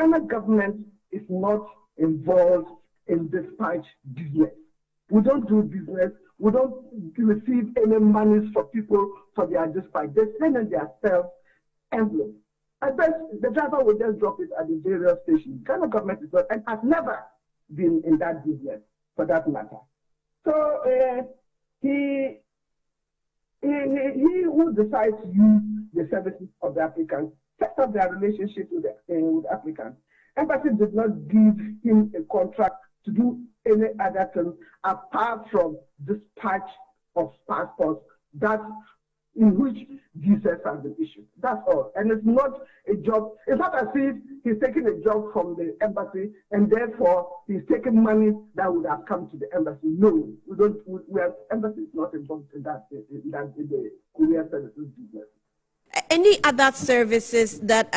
Ghana government is not involved in dispatch business. We don't do business. We don't receive any monies for people for their dispatch. They send in their self envelope. I bet the driver will just drop it at the various stations. Ghana government is not, and has never been in that business for that matter. So he who decides to use the services of the applicant set up their relationship with the applicant. Embassy did not give him a contract to do any other thing apart from dispatch of passports that in which visas have been issued. That's all. And it's not a job. It's not as if he's taking a job from the embassy and therefore he's taking money that would have come to the embassy. No, we don't. Embassy is not involved in the courier services business. Any other services that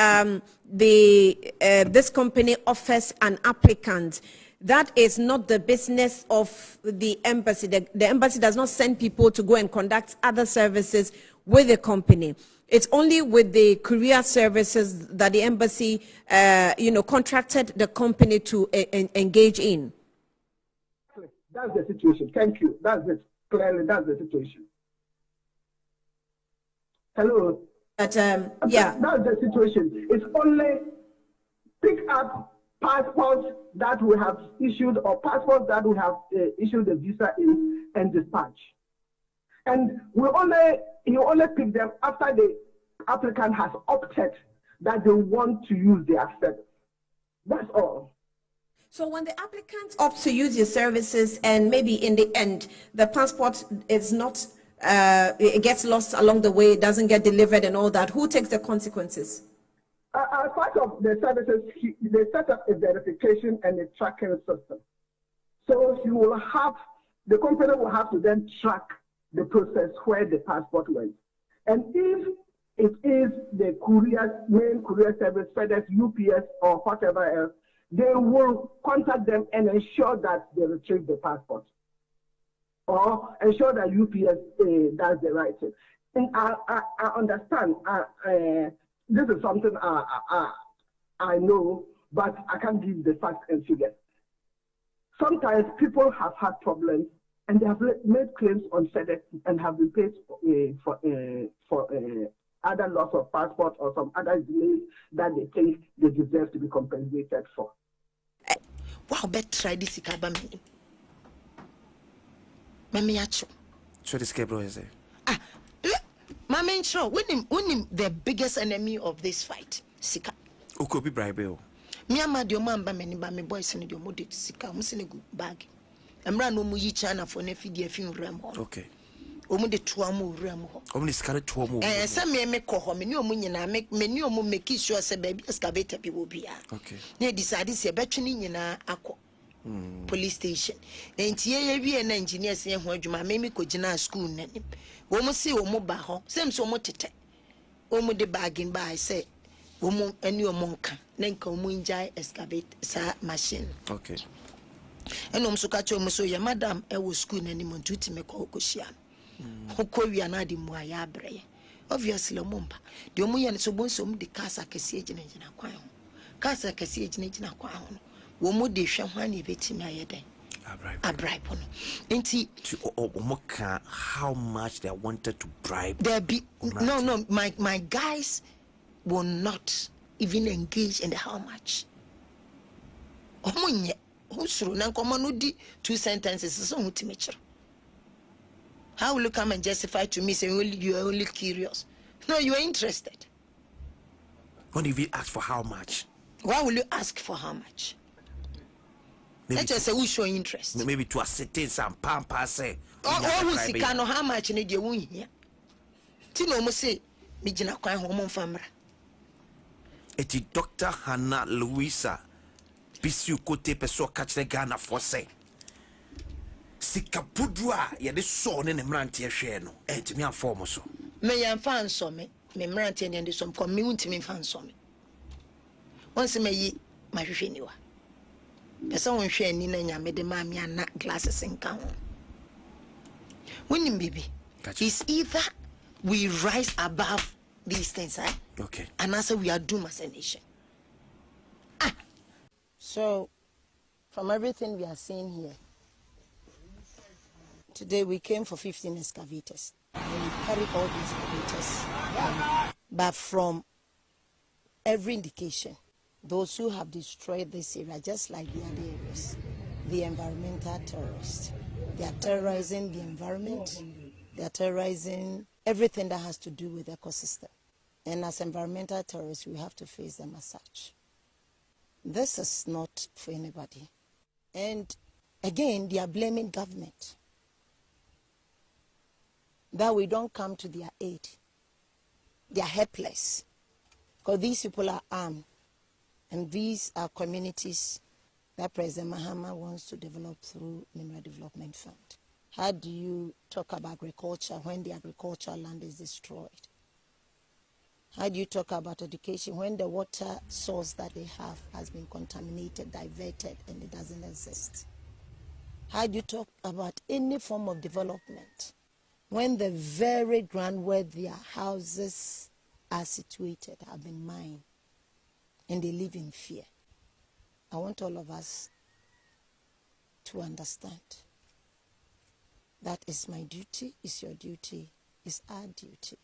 this company offers an applicant that is not the business of the embassy? The embassy does not send people to go and conduct other services with the company. It's only with the courier services that the embassy, contracted the company to engage in. That's the situation. Thank you. That's it. Clearly, that's the situation. Hello. But, yeah. That's the situation. It's only pick up passports that we have issued or passports that we have issued the visa in and dispatch. And you only pick them after the applicant has opted that they want to use their service. That's all. So when the applicant opts to use your services and maybe in the end the passport is not, it gets lost along the way, it doesn't get delivered and all that, who takes the consequences? As part of the services, they set up a verification and a tracking system. So the company will have to then track the process where the passport went. And if it is the main courier service, FedEx, UPS, or whatever else, they will contact them and ensure that they retrieve the passport, or ensure that UPS does the right thing. And I understand. This is something I know, but I can't give the facts and figures. Sometimes people have had problems and they have made claims on FedEx and have been paid for other loss of passport or some other delays that they think they deserve to be compensated for. Wow, bet try this ikabami. Mami acho. So this cable is there. Mami sure when him the biggest enemy of this fight, Sika. Uko be bribe. Me ama di omamba meni ba me boys ni di omode Sika, omo se ne go bag. Emra no mu yi China for ne fidi afin ram ho. Okay. Omo de toa mu ram ho. Omo de skare toa mu. Se me ko ho me ni omo nyina me ni omo make sure se baby excavator bi wo bia. Okay. Ne decide se betwe ni nyina akọ. Police station. Nti ye wie na engineers ye ho adwuma me ko gina school nanim. Wo mo se wo mo ba ho. Sem so mo tete. Wo mo de bagging by say wo mo ani wo mo nka. Na nka wo mo njai excavate sa machine. Okay. Eno mo so ka cho mo so ye madam e wo school nanim ntuti me ko hia. Ko wi ana di mu aya abreye. Obviously mo mba. De mo ye so bo so mo de kasa kese gina kwan ho. Kasa kese gina kwan ho. Womo de hwahwan ebetimi ayeden bribe no enti how much they wanted to bribe. No, my guys will not even engage in the how much. Omunye usuru na nkoma no di 2 sentences so hutimi chiro. How will you come and justify to me saying you are only curious? No, you are interested. When you ask for how much? Why will you ask for how much? Let's just say we show interest. Maybe to ascertain some pampa say. Oh, we see can how much need you win here. Tino mo say me gina kwan ho mo famra. Eti Dr. Hannah Louisa bisi kote peso catch the Ghana for say. Sikapudua ye de so ne mrante hwe no. Enti me afom so. Me yan fan so me mrante ne de so ko me untimi fan so me. Once me yi ma hwehwe niwa. Person won hwe ani na nyame de ma me ana glasses nka ho. When baby, it's either we rise above these things, eh? Okay. And also we are doomed as a nation. So, from everything we are seeing here, today we came for 15 excavators. And we carry all these excavators. But from every indication, those who have destroyed this area, just like the other areas, the environmental terrorists, they are terrorizing the environment, they are terrorizing everything that has to do with the ecosystem. And as environmental terrorists, we have to face them as such. This is not for anybody. And again, they are blaming government that we don't come to their aid. They are helpless because these people are armed, and these are communities that President Mahama wants to develop through Mineral Development Fund. How do you talk about agriculture when the agricultural land is destroyed? How do you talk about education when the water source that they have has been contaminated, diverted, and it doesn't exist? How do you talk about any form of development when the very ground where their houses are situated have been mined and they live in fear? I want all of us to understand that is my duty, is your duty, is our duty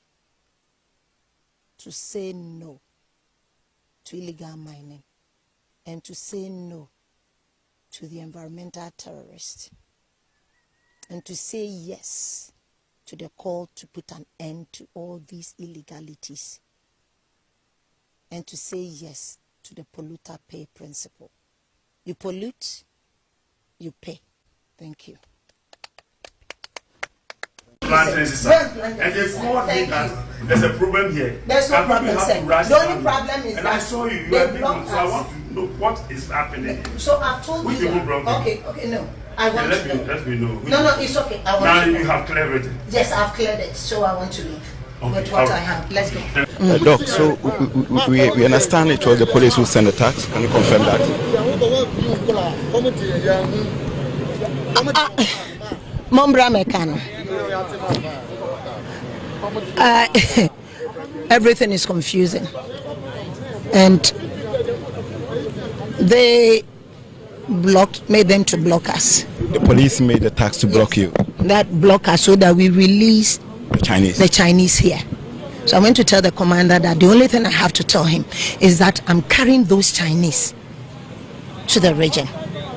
to say no to illegal mining and to say no to the environmental terrorists and to say yes to the call to put an end to all these illegalities and to say yes to the polluter pay principle. You pollute, you pay. Thank you. And they called me that there's a problem here. There's no problem, sir. The only problem is and that I saw you are people, so I want to know what is happening. So I've told Which you. Okay, No. I want to know. Let me know. No, it's okay. I want now to know. you have cleared everything. Yes, I've cleared it, so I want to leave with what I have. Let's go. Doc, so we understand it was the police who sent the tax. Can you confirm that? Mombra Mekano. Everything is confusing. And they made them to block us. The police made the tax to block you? That block us so that we release the Chinese here. So I went to tell the commander that the only thing I have to tell him is that I'm carrying those Chinese to the region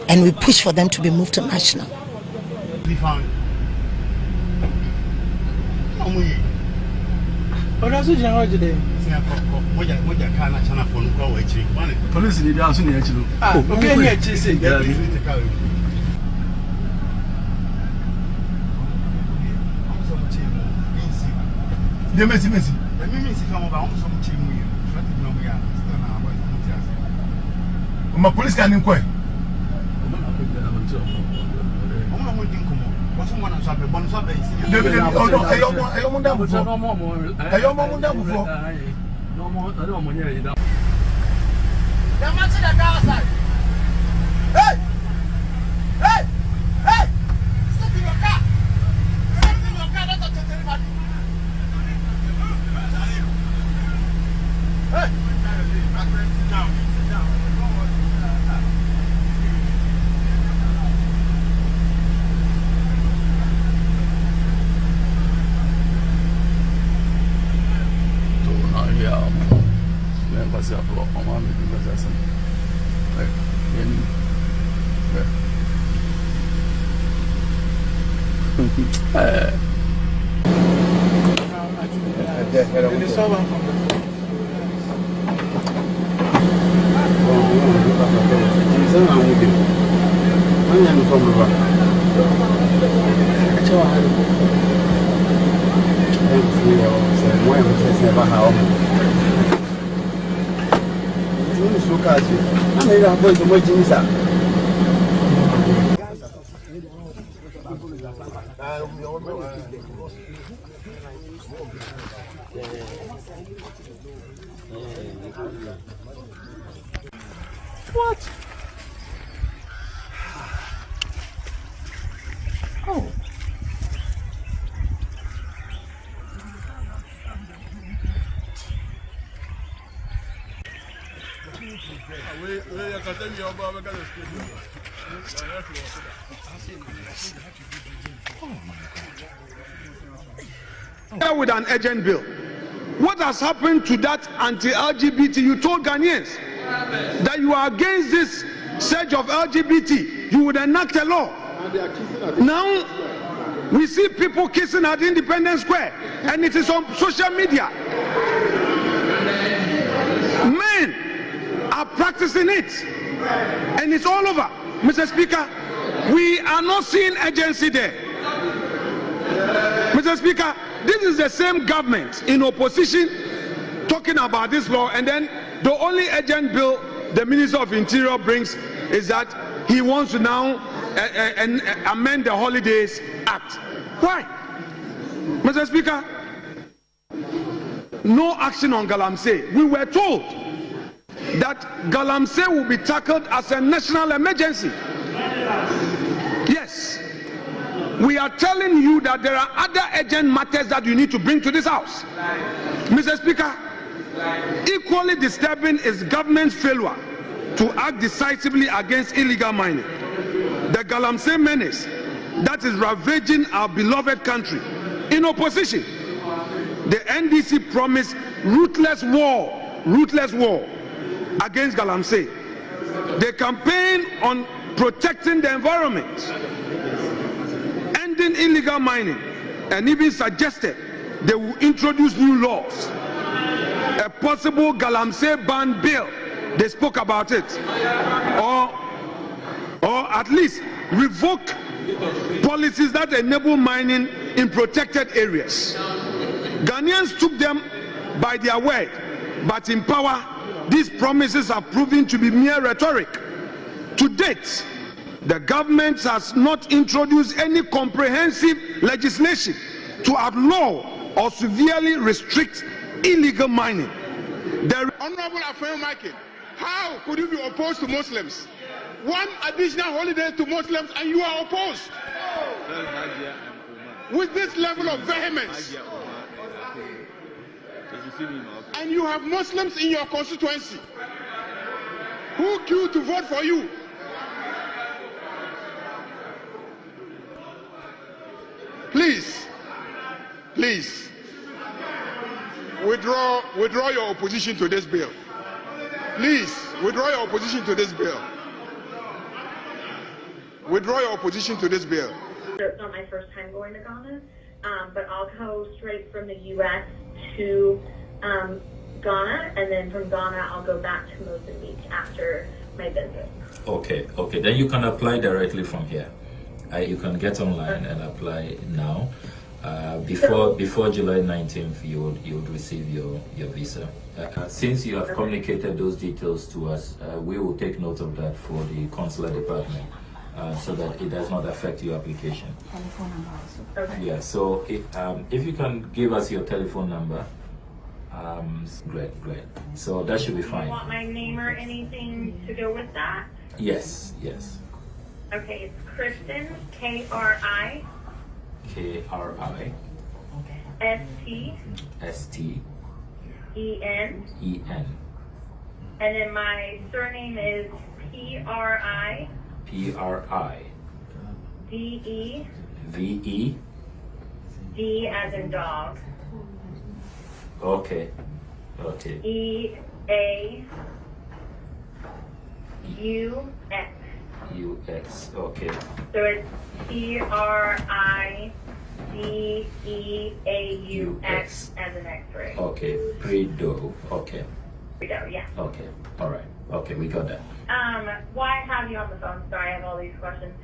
and we push for them to be moved to national. We found police need to answer the my police can inquire. Hey! Hey! Hey! Sit in your car! Sit in your car, don't touch anybody! Hey! Sit down, sit down. What? Oh. With an urgent bill. What has happened to that anti-LGBT? You told Ghanaians that you are against this surge of LGBT. You would enact a law. Now we see people kissing at Independence Square, and it is on social media. Men are practicing it, and it's all over. Mr. Speaker, we are not seeing urgency there. Mr. Speaker, this is the same government in opposition talking about this law, and then the only urgent bill the Minister of Interior brings is that he wants to now amend the Holidays Act. Why? Mr. Speaker, no action on Galamsey. We were told that Galamsey will be tackled as a national emergency. Yes. We are telling you that there are other urgent matters that you need to bring to this house. Mr. Speaker, equally disturbing is government's failure to act decisively against illegal mining. The Galamsey menace that is ravaging our beloved country. In opposition, the NDC promised ruthless war against Galamsey. They campaign on protecting the environment, ending illegal mining, and even suggested they will introduce new laws. A possible Galamsey ban bill, they spoke about it, or at least revoke policies that enable mining in protected areas. Ghanaians took them by their word, but in power, these promises are proving to be mere rhetoric. To date, the government has not introduced any comprehensive legislation to outlaw or severely restrict illegal mining. Honorable Afenyo Michael, how could you be opposed to Muslims? One additional holiday to Muslims and you are opposed? With this level of vehemence. And you have Muslims in your constituency who queue to vote for you. Please, withdraw your opposition to this bill. Please, withdraw your opposition to this bill. Withdraw your opposition to this bill. It's not my first time going to Ghana, but I'll go straight from the U.S. to Ghana, and then from Ghana I'll go back to Mozambique after my visit. Okay. Then you can apply directly from here. You can get online and apply now. Before July 19th, you would receive your visa. Since you have communicated those details to us, we will take note of that for the consular department, so that it does not affect your application. Telephone number also. Okay. Yeah. So if you can give us your telephone number, great. So that should be fine. Do you want my name or anything to go with that? Yes. Okay, it's Kristen, K-R-I. S-T. E-N. And then my surname is P-R-I. D-E. V-E. D as in dog. Okay. E-A-U-X. U-X, okay. So it's P-R-I-D-E-A-U-X as an X-ray. Okay, Prido, okay. Prido, yeah. Okay, all right. Okay, we got that. Why have you on the phone? Sorry, I have all these questions.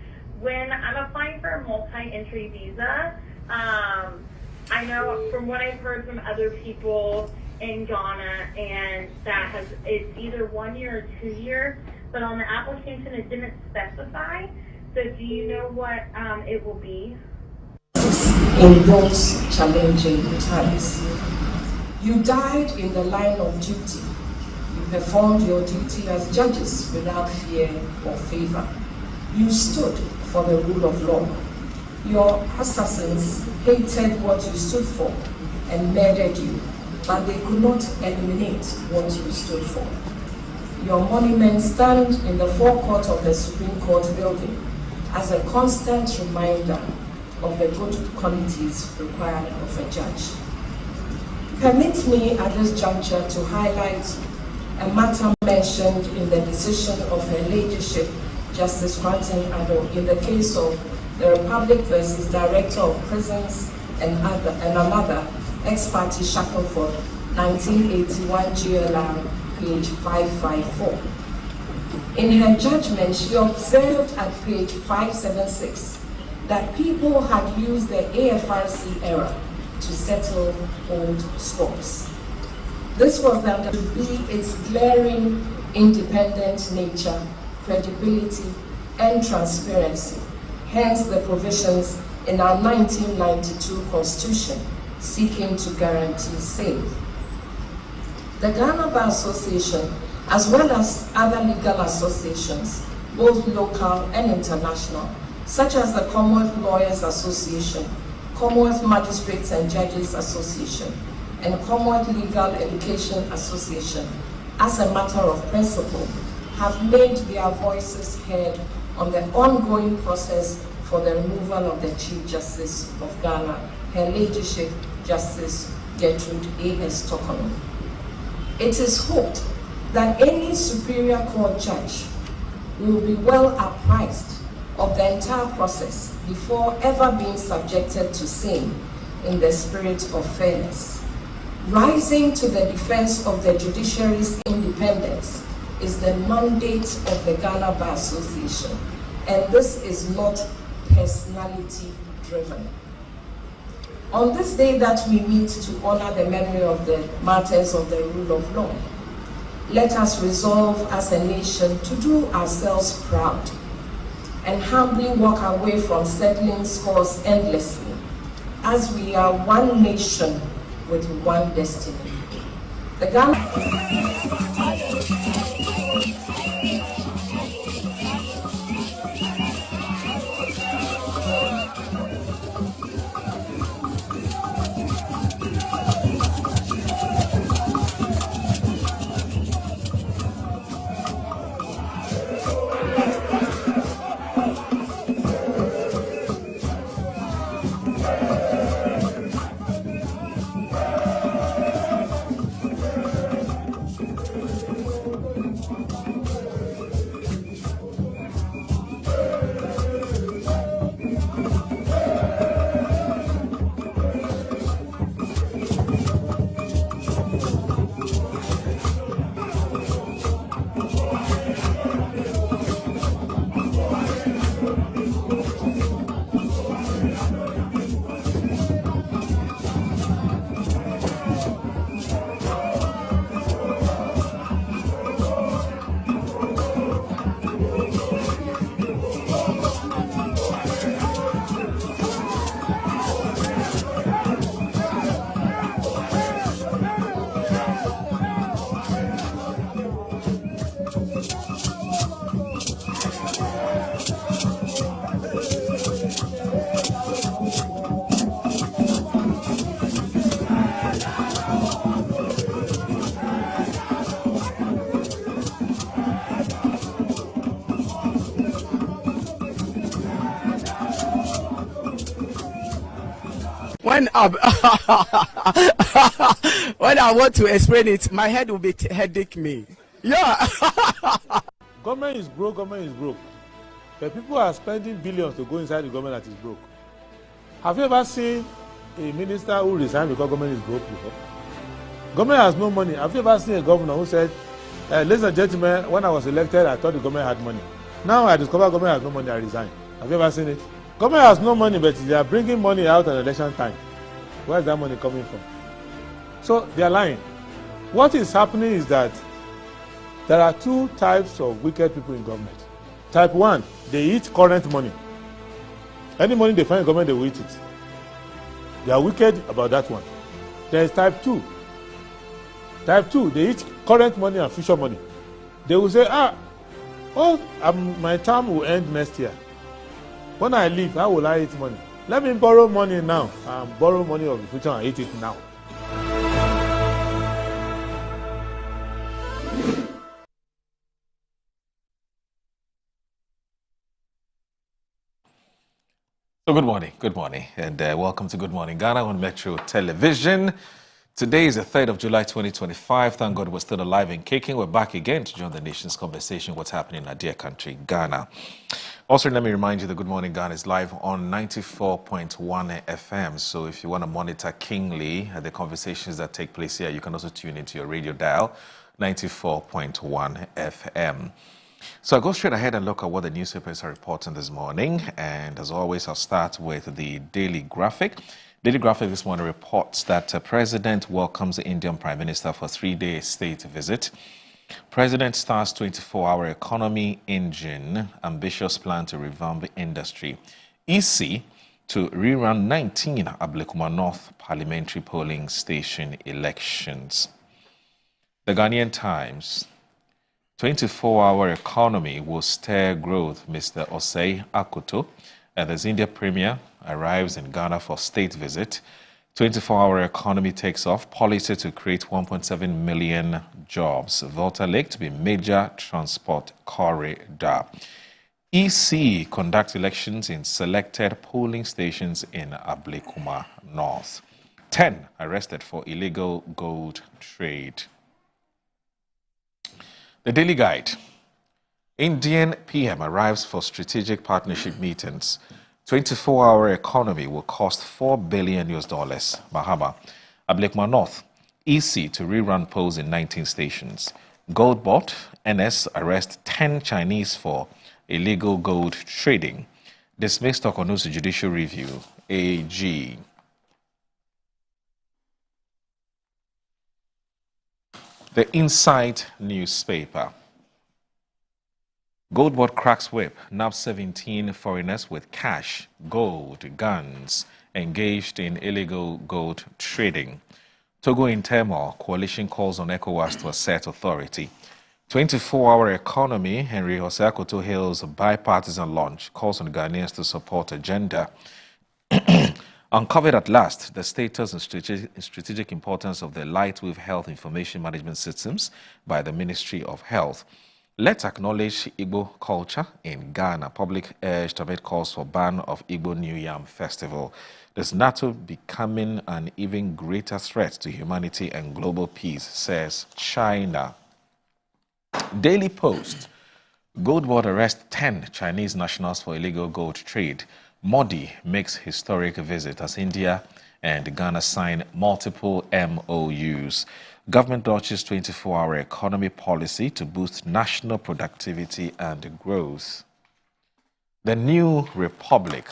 When I'm applying for a multi-entry visa, I know from what I've heard from other people in Ghana, and that it's either 1 year or 2 years, but on the application it didn't specify. So do you know what it will be? In those challenging times, you died in the line of duty. You performed your duty as judges without fear or favor. You stood for the rule of law. Your assassins hated what you stood for and murdered you, but they could not eliminate what you stood for. your monument stand in the forecourt of the Supreme Court building as a constant reminder of the good qualities required of a judge. Permit me at this juncture to highlight a matter mentioned in the decision of Her Ladyship Justice Granting Addo in the case of the Republic versus Director of Prisons and another, ex parte Shackelford, 1981 GLR, page 554. In her judgment, she observed at page 576 that people had used the AFRC error to settle old scores. This was found to be its glaring independent nature, credibility, and transparency, hence the provisions in our 1992 Constitution seeking to guarantee same. The Ghana Bar Association, as well as other legal associations, both local and international, such as the Commonwealth Lawyers Association, Commonwealth Magistrates and Judges Association, and Commonwealth Legal Education Association, as a matter of principle, have made their voices heard on the ongoing process for the removal of the Chief Justice of Ghana, Her Ladyship Justice Gertrude A.S. Tokono. It is hoped that any Superior Court judge will be well apprised of the entire process before ever being subjected to same in the spirit of fairness. Rising to the defense of the judiciary's independence is the mandate of the Ghana Bar Association, and this is not personality driven. On this day that we meet to honor the memory of the martyrs of the rule of law, let us resolve as a nation to do ourselves proud and humbly walk away from settling scores endlessly, as we are one nation with one destiny. The Ghana when I want to explain it, my head will be headache me. Yeah. Government is broke, government is broke. The people are spending billions to go inside the government that is broke. Have you ever seen a minister who resigned because government is broke before? Government has no money. Have you ever seen a governor who said, ladies and gentlemen, when I was elected, I thought the government had money. Now I discover government has no money, I resign. Have you ever seen it? Government has no money, but they are bringing money out at election time. Where is that money coming from? So they are lying. What is happening is that there are two types of wicked people in government. Type 1, they eat current money. Any money they find in government, they will eat it. They are wicked about that one. There is type 2. Type 2, they eat current money and future money. They will say, my term will end next year. When I leave, how will I eat money? Let me borrow money now and borrow money of the future and eat it now. So good morning, and welcome to Good Morning Ghana on Metro Television. Today is the 3rd of July, 2025. Thank God we're still alive and kicking. We're back again to join the nation's conversation, what's happening in our dear country, Ghana. Also, let me remind you that Good Morning Ghana is live on 94.1 FM. So if you want to monitor keenly the conversations that take place here, you can also tune into your radio dial, 94.1 FM. So I'll go straight ahead and look at what the newspapers are reporting this morning. And as always, I'll start with the Daily Graphic. Daily Graphic this morning reports that President welcomes the Indian Prime Minister for a 3-day state visit. President starts 24-hour economy engine, ambitious plan to revamp the industry. EC to rerun 19 Ablekuma North parliamentary polling station elections. The Ghanaian Times. 24-hour economy will stir growth, Mr. Osei Akoto. The India Premier arrives in Ghana for state visit. 24-hour economy takes off. Policy to create 1.7 million jobs. Volta Lake to be major transport corridor. EC conducts elections in selected polling stations in Ablekuma North. 10 arrested for illegal gold trade. The Daily Guide. Indian PM arrives for strategic partnership meetings. 24-hour economy will cost $4 billion. Mahama. Ablekuma North. EC to rerun polls in 19 stations. Gold bought. NS arrest 10 Chinese for illegal gold trading. Dismissed Tokonu's judicial review. AG. The Insight newspaper. Goldboard cracks whip, nabs 17 foreigners with cash, gold, guns, engaged in illegal gold trading. Togo in turmoil, coalition calls on ECOWAS to assert authority. 24-hour economy, Henry Jose Akoto hails bipartisan launch, calls on Ghanaians to support agenda. Uncovered at last the status and strategic importance of the Lightwave Health Information Management Systems by the Ministry of Health. Let's acknowledge Igbo culture in Ghana. Public urged amid calls for ban of Igbo New Yam Festival. Does NATO becoming an even greater threat to humanity and global peace, says China. Daily Post. Gold board arrests 10 Chinese nationals for illegal gold trade. Modi makes historic visit as India and Ghana sign multiple MOUs. Government launches 24-hour economy policy to boost national productivity and growth. The New Republic.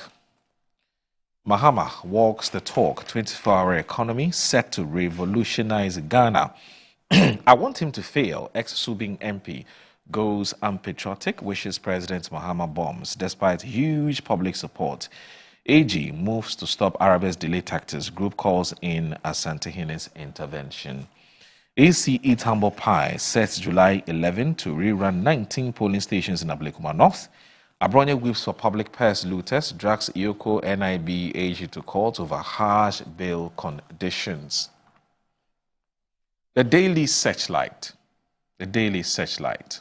Mahama walks the talk. 24-hour economy set to revolutionize Ghana. I want him to fail. Ex-Subing MP goes unpatriotic, wishes President Mahama bombs despite huge public support. AG moves to stop Arabes delay tactics. Group calls in Asante-Hene's intervention. AC eats humble pie sets July 11 to rerun 19 polling stations in Ablekuma North. Abronia whips for public purse looters, drags Ioko NIB AG to court over harsh bail conditions. The Daily Searchlight. The Daily Searchlight.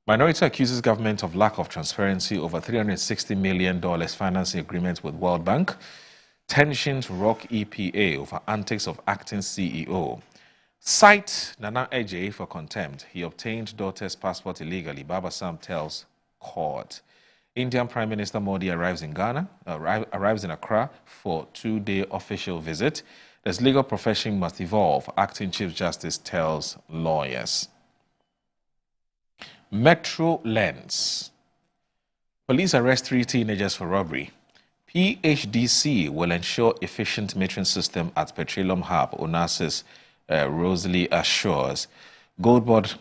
Minority accuses government of lack of transparency over $360 million financing agreement with World Bank. Tensions rock EPA over antics of acting CEO. Cite Nana Eje for contempt. He obtained daughter's passport illegally. Baba Sam tells court. Indian Prime Minister Modi arrives in Accra for 2-day official visit. This legal profession must evolve. Acting Chief Justice tells lawyers. Metro Lens. Police arrest 3 teenagers for robbery. PHDC will ensure efficient metering system at Petroleum Hub, Onassis Rosalie assures. Gold board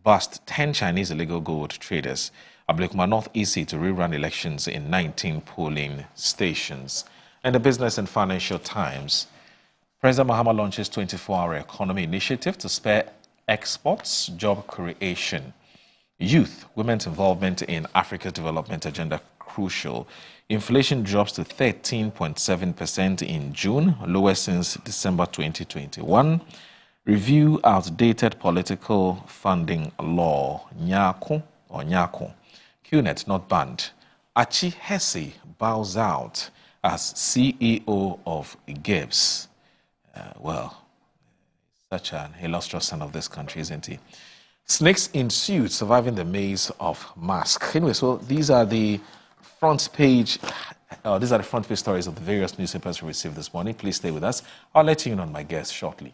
bust 10 Chinese illegal gold traders. Ablekuma North EC to rerun elections in 19 polling stations. And the Business and Financial Times. President Mahama launches 24-hour economy initiative to spur exports, job creation. Youth, women's involvement in Africa's development agenda crucial. Inflation drops to 13.7% in June, lowest since December 2021. Review outdated political funding law. Nyako or Nyako. QNet not banned. Achi Hesse bows out as CEO of Gibbs. Well, such an illustrious son of this country, isn't he? Snakes ensued, surviving the maze of masks. Anyway, so these are the front page stories of the various newspapers we received this morning. Please stay with us. I'll let you in on my guest shortly.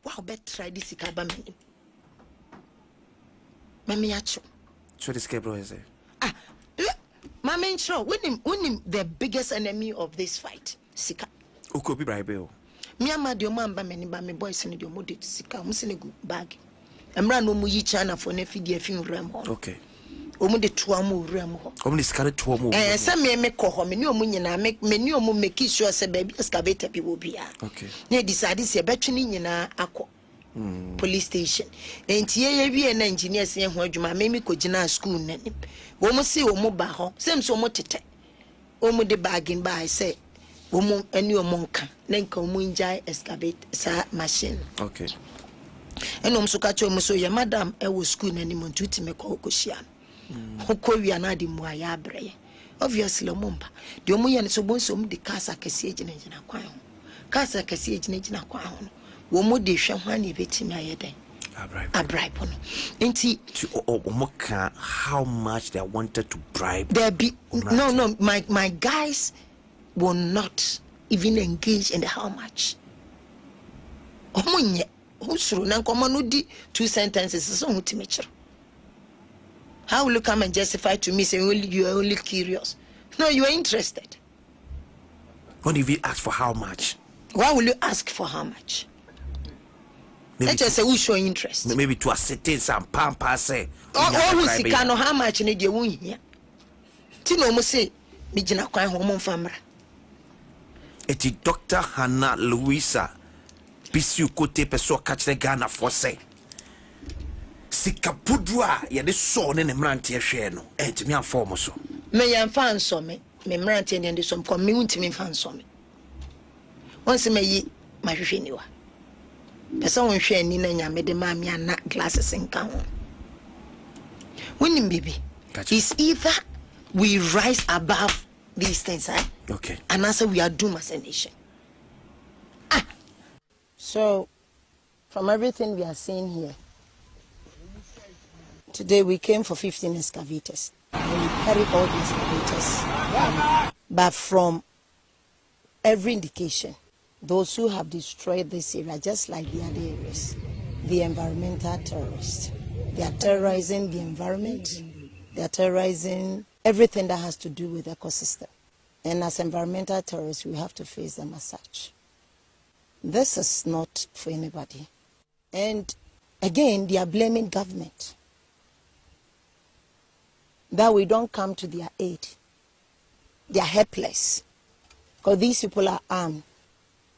Wow, bet try this ikaba meni. Mami yacho. So this cable is there. Mami intro. When the biggest enemy of this fight, Sika. Who could be bribe? Miyama di omamba meni ba me boys ni di omode Sika. Musine gu bag. Emra no mu yi chana for ne fidi efin rem ho. Okay. Omu de toa mu rem ho. Omu de skare toa mu. Se me ko ho me ni omu nyina me ni omu make sure se baby excavator bi wo bia. Okay. Ne decide se betwe ni nyina akọ. Police station. Enti ye wie na engineers ye ho adwuma me ko gina school nanim. Wo mo se wo mo ba ho. Sem so mo tete. Wo mo de bargain by say wo mo ani wo mo nka. Na nka wo mo njai excavate sa machine. Okay. Enom so ka che wo so ye madam e wo school nanim ntuti me ko koshia. Ko wi na di mu aya abreye. Obviously omomba. De omo ye ne so bon so mo de kasa kase gina kwan ho. Kasa kase gina kwan ho. Womo de hwe hwane betimi ayeden bribe no enti how much they wanted to bribe there be no my guys will not even engage in the how much omunye usuru na nkoma no di two sentences so hutimi kire. How will you come and justify to me saying you are only curious? No, you are interested. When you ask for how much? Why will you ask for how much? Let's just say we show interest. Maybe to ascertain some pampas say. Oh, who see can how much need you win here? Tino mo say, me jina kwan ho famra. Eti Dr. Hannah Louisa Bisiu kote peso kachne Ghana for say. Sika pudwa ya de so ne mrante hwe no. Enti me afom so. Me yan fan so me. me mrante ne ndi som kom me untimi fa nso me once me yi ma hwehwe niwa pesa won hwe ani na nya me de ma me ana glasses nka ho wonim baby it's either we rise above these things, okay, and also we are doomed as a nation. So from everything we are seeing here today, we came for 15 excavators and we carry all the excavators, but from every indication, those who have destroyed this area, just like the other areas, the environmental terrorists, they are terrorizing the environment, they are terrorizing everything that has to do with the ecosystem. And as environmental terrorists, we have to face them as such. This is not for anybody. And again, they are blaming government that we don't come to their aid. They are helpless because these people are armed.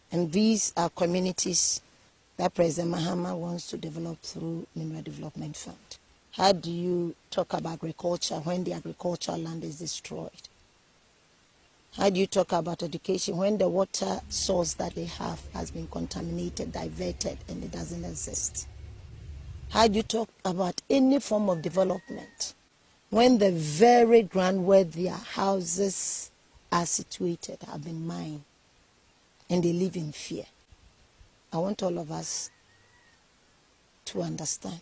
And these are communities that President Mahama wants to develop through Mineral Development Fund. How do you talk about agriculture when the agricultural land is destroyed? How do you talk about education when the water source that they have has been contaminated, diverted, and it doesn't exist? How do you talk about any form of development when the very ground where their houses are situated have been mined and they live in fear? I want all of us to understand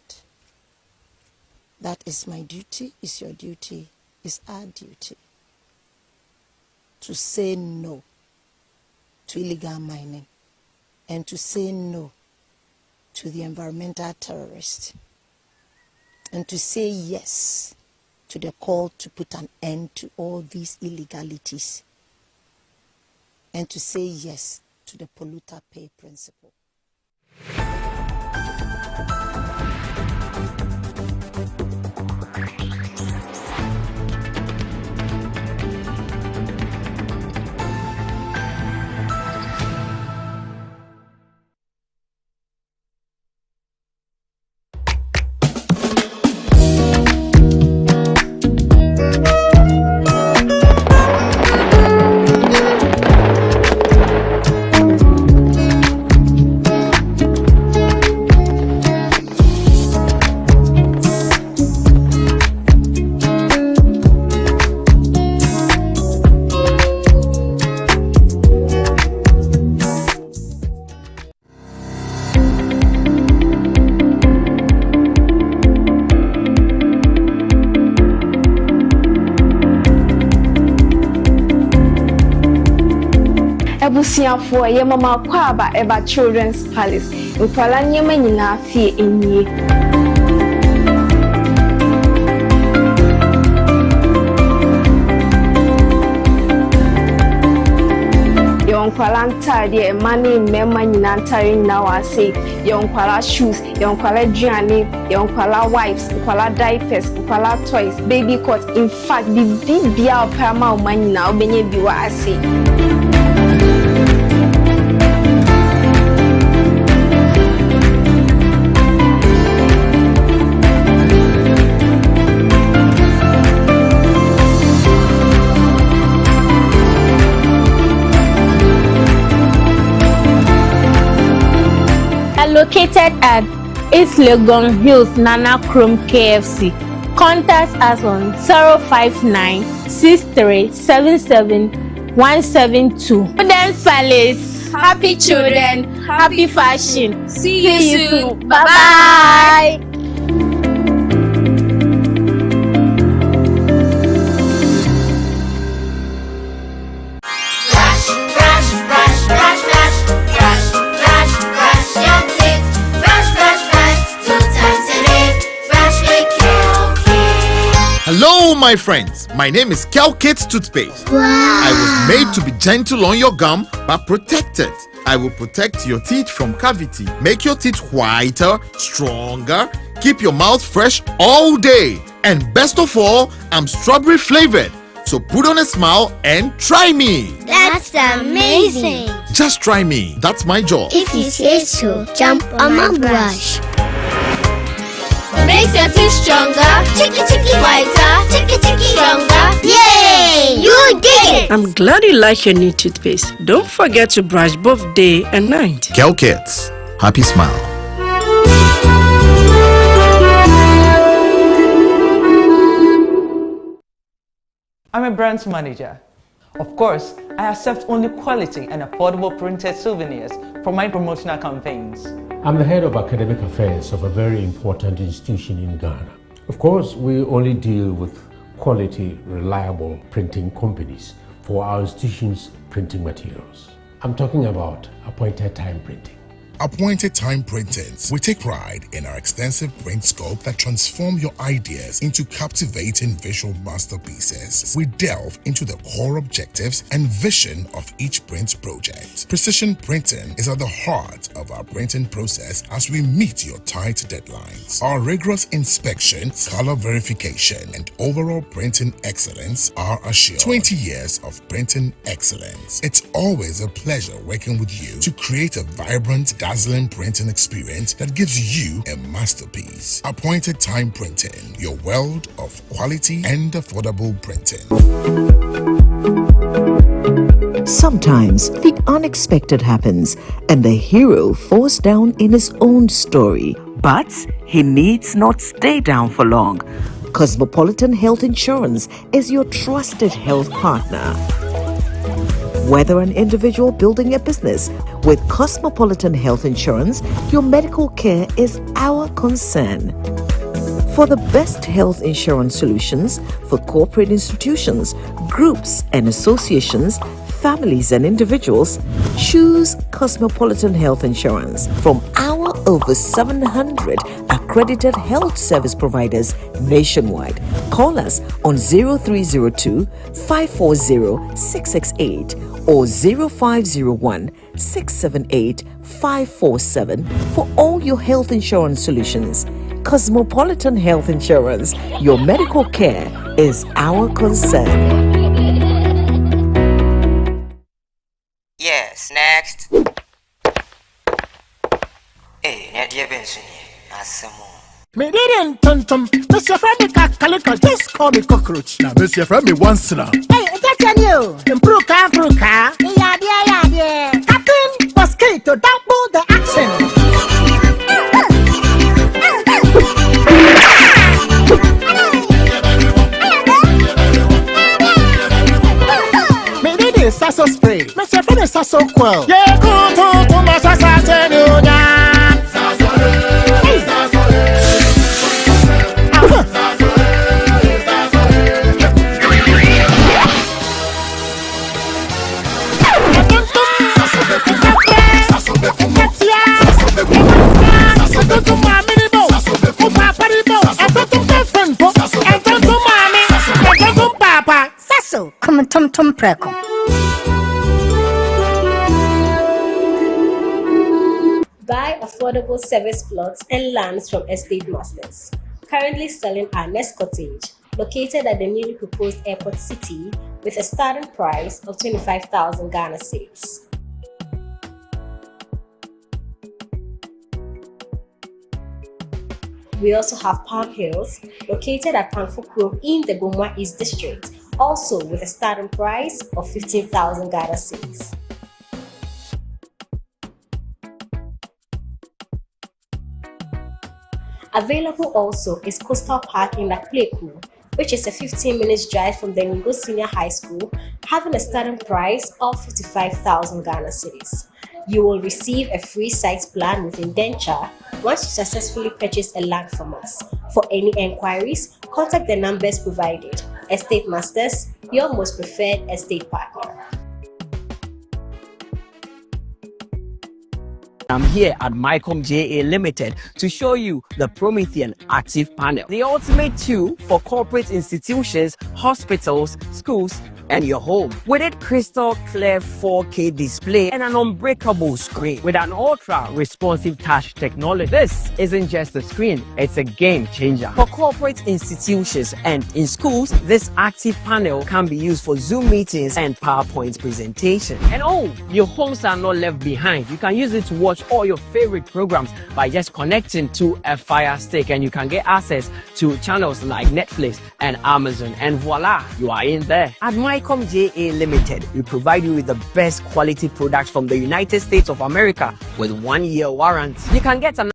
that is my duty, is your duty, is our duty to say no to illegal mining and to say no to the environmental terrorists and to say yes to the call to put an end to all these illegalities and to say yes to the polluter pay principle. For ye mama kwaba eba Children's Palace. Nkwala nyema nyina fie enyi. Yonkwala ntade mani mema nyina ntare nyina wase. Yonkwala shoes, yonkwala duane, yonkwala wipes, yonkwala diapers, yonkwala toys, baby coat. In fact, bibia opama omanyina obenye biwa ase. Located at East Legon Hills, Nana Chrome KFC. Contact us on 059 6377 172. Children's Palace. Happy children, happy fashion. See you soon. Bye bye. Hello, my friends. My name is Calcate Toothpaste. Wow. I was made to be gentle on your gum, but protected. I will protect your teeth from cavity, make your teeth whiter, stronger, keep your mouth fresh all day. And best of all, I'm strawberry flavored. So put on a smile and try me. That's amazing. Just try me. That's my job. If you say so, jump on my brush. Makes your teeth stronger, chicky whiter, chicky stronger. Yay! You did it! I'm glad you like your new toothpaste. Don't forget to brush both day and night. Kel Kids, happy smile. I'm a brand manager. Of course, I accept only quality and affordable printed souvenirs for my promotional campaigns. I'm the head of academic affairs of a very important institution in Ghana. Of course, we only deal with quality, reliable printing companies for our institution's printing materials. I'm talking about appointed time printing. Appointed Time Printings. We take pride in our extensive print scope that transform your ideas into captivating visual masterpieces. We delve into the core objectives and vision of each print project. Precision printing is at the heart of our printing process as we meet your tight deadlines. Our rigorous inspection, color verification, and overall printing excellence are assured. 20 years of printing excellence. It's always a pleasure working with you to create a vibrant, dazzling printing experience that gives you a masterpiece. Appointed Time Printing, your world of quality and affordable printing. Sometimes the unexpected happens and the hero falls down in his own story. But he needs not stay down for long. Cosmopolitan Health Insurance is your trusted health partner. Whether an individual building a business, with Cosmopolitan Health Insurance, your medical care is our concern. For the best health insurance solutions for corporate institutions, groups and associations, families and individuals, choose Cosmopolitan Health Insurance from our over 700 accredited health service providers nationwide. Call us on 0302 540 668 or 0501 678 547 for all your health insurance solutions. Cosmopolitan Health Insurance, your medical care is our concern. Yes, next. Hey, Nadia Benson, Me didn't tum. Mr. Freddy Calico, just call me cockroach. Now, Mr. Freddy once now. Hey, that's a new. Improve car. Yeah. Captain Mosquito, double the accent. Me did it, Sasso spray. Mr. Freddy Sasso quell. Yeah, go to my Sasso. Tum preko. Buy affordable service plots and lands from estate masters. Currently selling our next cottage, located at the newly proposed airport city, with a starting price of 25,000 Ghana cedis. We also have Palm Hills, located at Panfukro in the Bomwa East District, also with a starting price of 15,000 Ghana cedis. Available also is Coastal Park in Lakpleku, which is a 15 minutes drive from the Ningo Senior High School, having a starting price of 55,000 Ghana cedis. You will receive a free site plan with indenture once you successfully purchase a land from us. For any enquiries, contact the numbers provided. Estate Masters, your most preferred estate partner. I'm here at Mycom JA Limited to show you the Promethean Active Panel, the ultimate tool for corporate institutions, hospitals, schools, and your home. With its crystal clear 4K display and an unbreakable screen with an ultra responsive touch technology. This isn't just a screen, it's a game changer. For corporate institutions and in schools, this active panel can be used for Zoom meetings and PowerPoint presentation. And your homes are not left behind. You can use it to watch all your favorite programs by just connecting to a Fire Stick, and you can get access to channels like Netflix and Amazon, and voila, you are in there. At Mycom Mycom JA Limited, we provide you with the best quality products from the United States of America with 1 year warranty. You can get an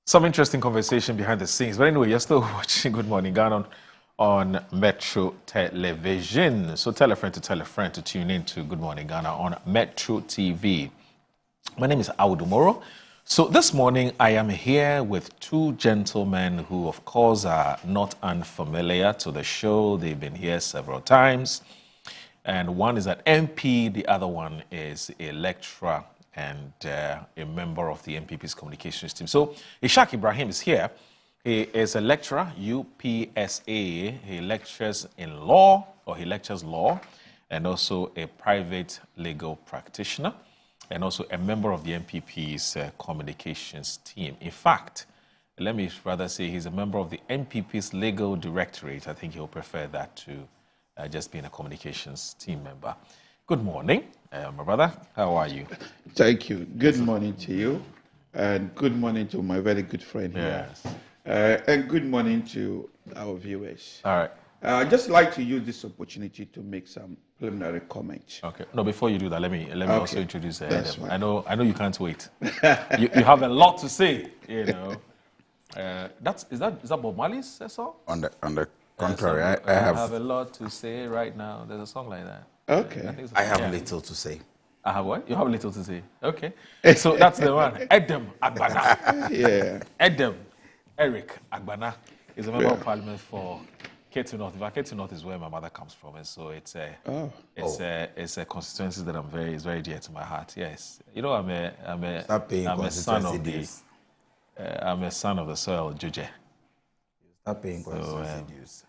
Some interesting conversation behind the scenes. But anyway, you're still watching Good Morning Ghana on Metro Television. So tell a friend to tune in to Good Morning Ghana on Metro TV. My name is Audumoro. So this morning, I am here with two gentlemen who, of course, are not unfamiliar to the show. They've been here several times. And one is an MP, the other one is a lecturer and a member of the MPP's communications team. So Ishaq Ibrahim is here. He is a lecturer, UPSA. He lectures in law, or he lectures law, and also a private legal practitioner, and also a member of the MPP's communications team. In fact, let me rather say he's a member of the MPP's legal directorate. I think he'll prefer that to just being a communications team member. Good morning, my brother. How are you? Thank you. Good morning to you, and good morning to my very good friend here. Yes. And good morning to our viewers. All right. I'd just like to use this opportunity to make some preliminary comments. Okay. No, before you do that, let me also introduce That's Adam. fine. I know you can't wait. you have a lot to say, you know. Is that Bob Marley's song? On the contrary, I have a lot to say right now. There's a song like that. Okay. I have little to say. I have what? You have little to say. Okay. So that's the one. Edem Agbana. Yeah. Edem Eric Agbana is a member of parliament for Ketu North. In fact, Ketu North is where my mother comes from, and so it's a constituency that is very dear to my heart. Yes. You know, I'm a son of dues. I'm a son of the soil, Juje. Stop paying constituency dues.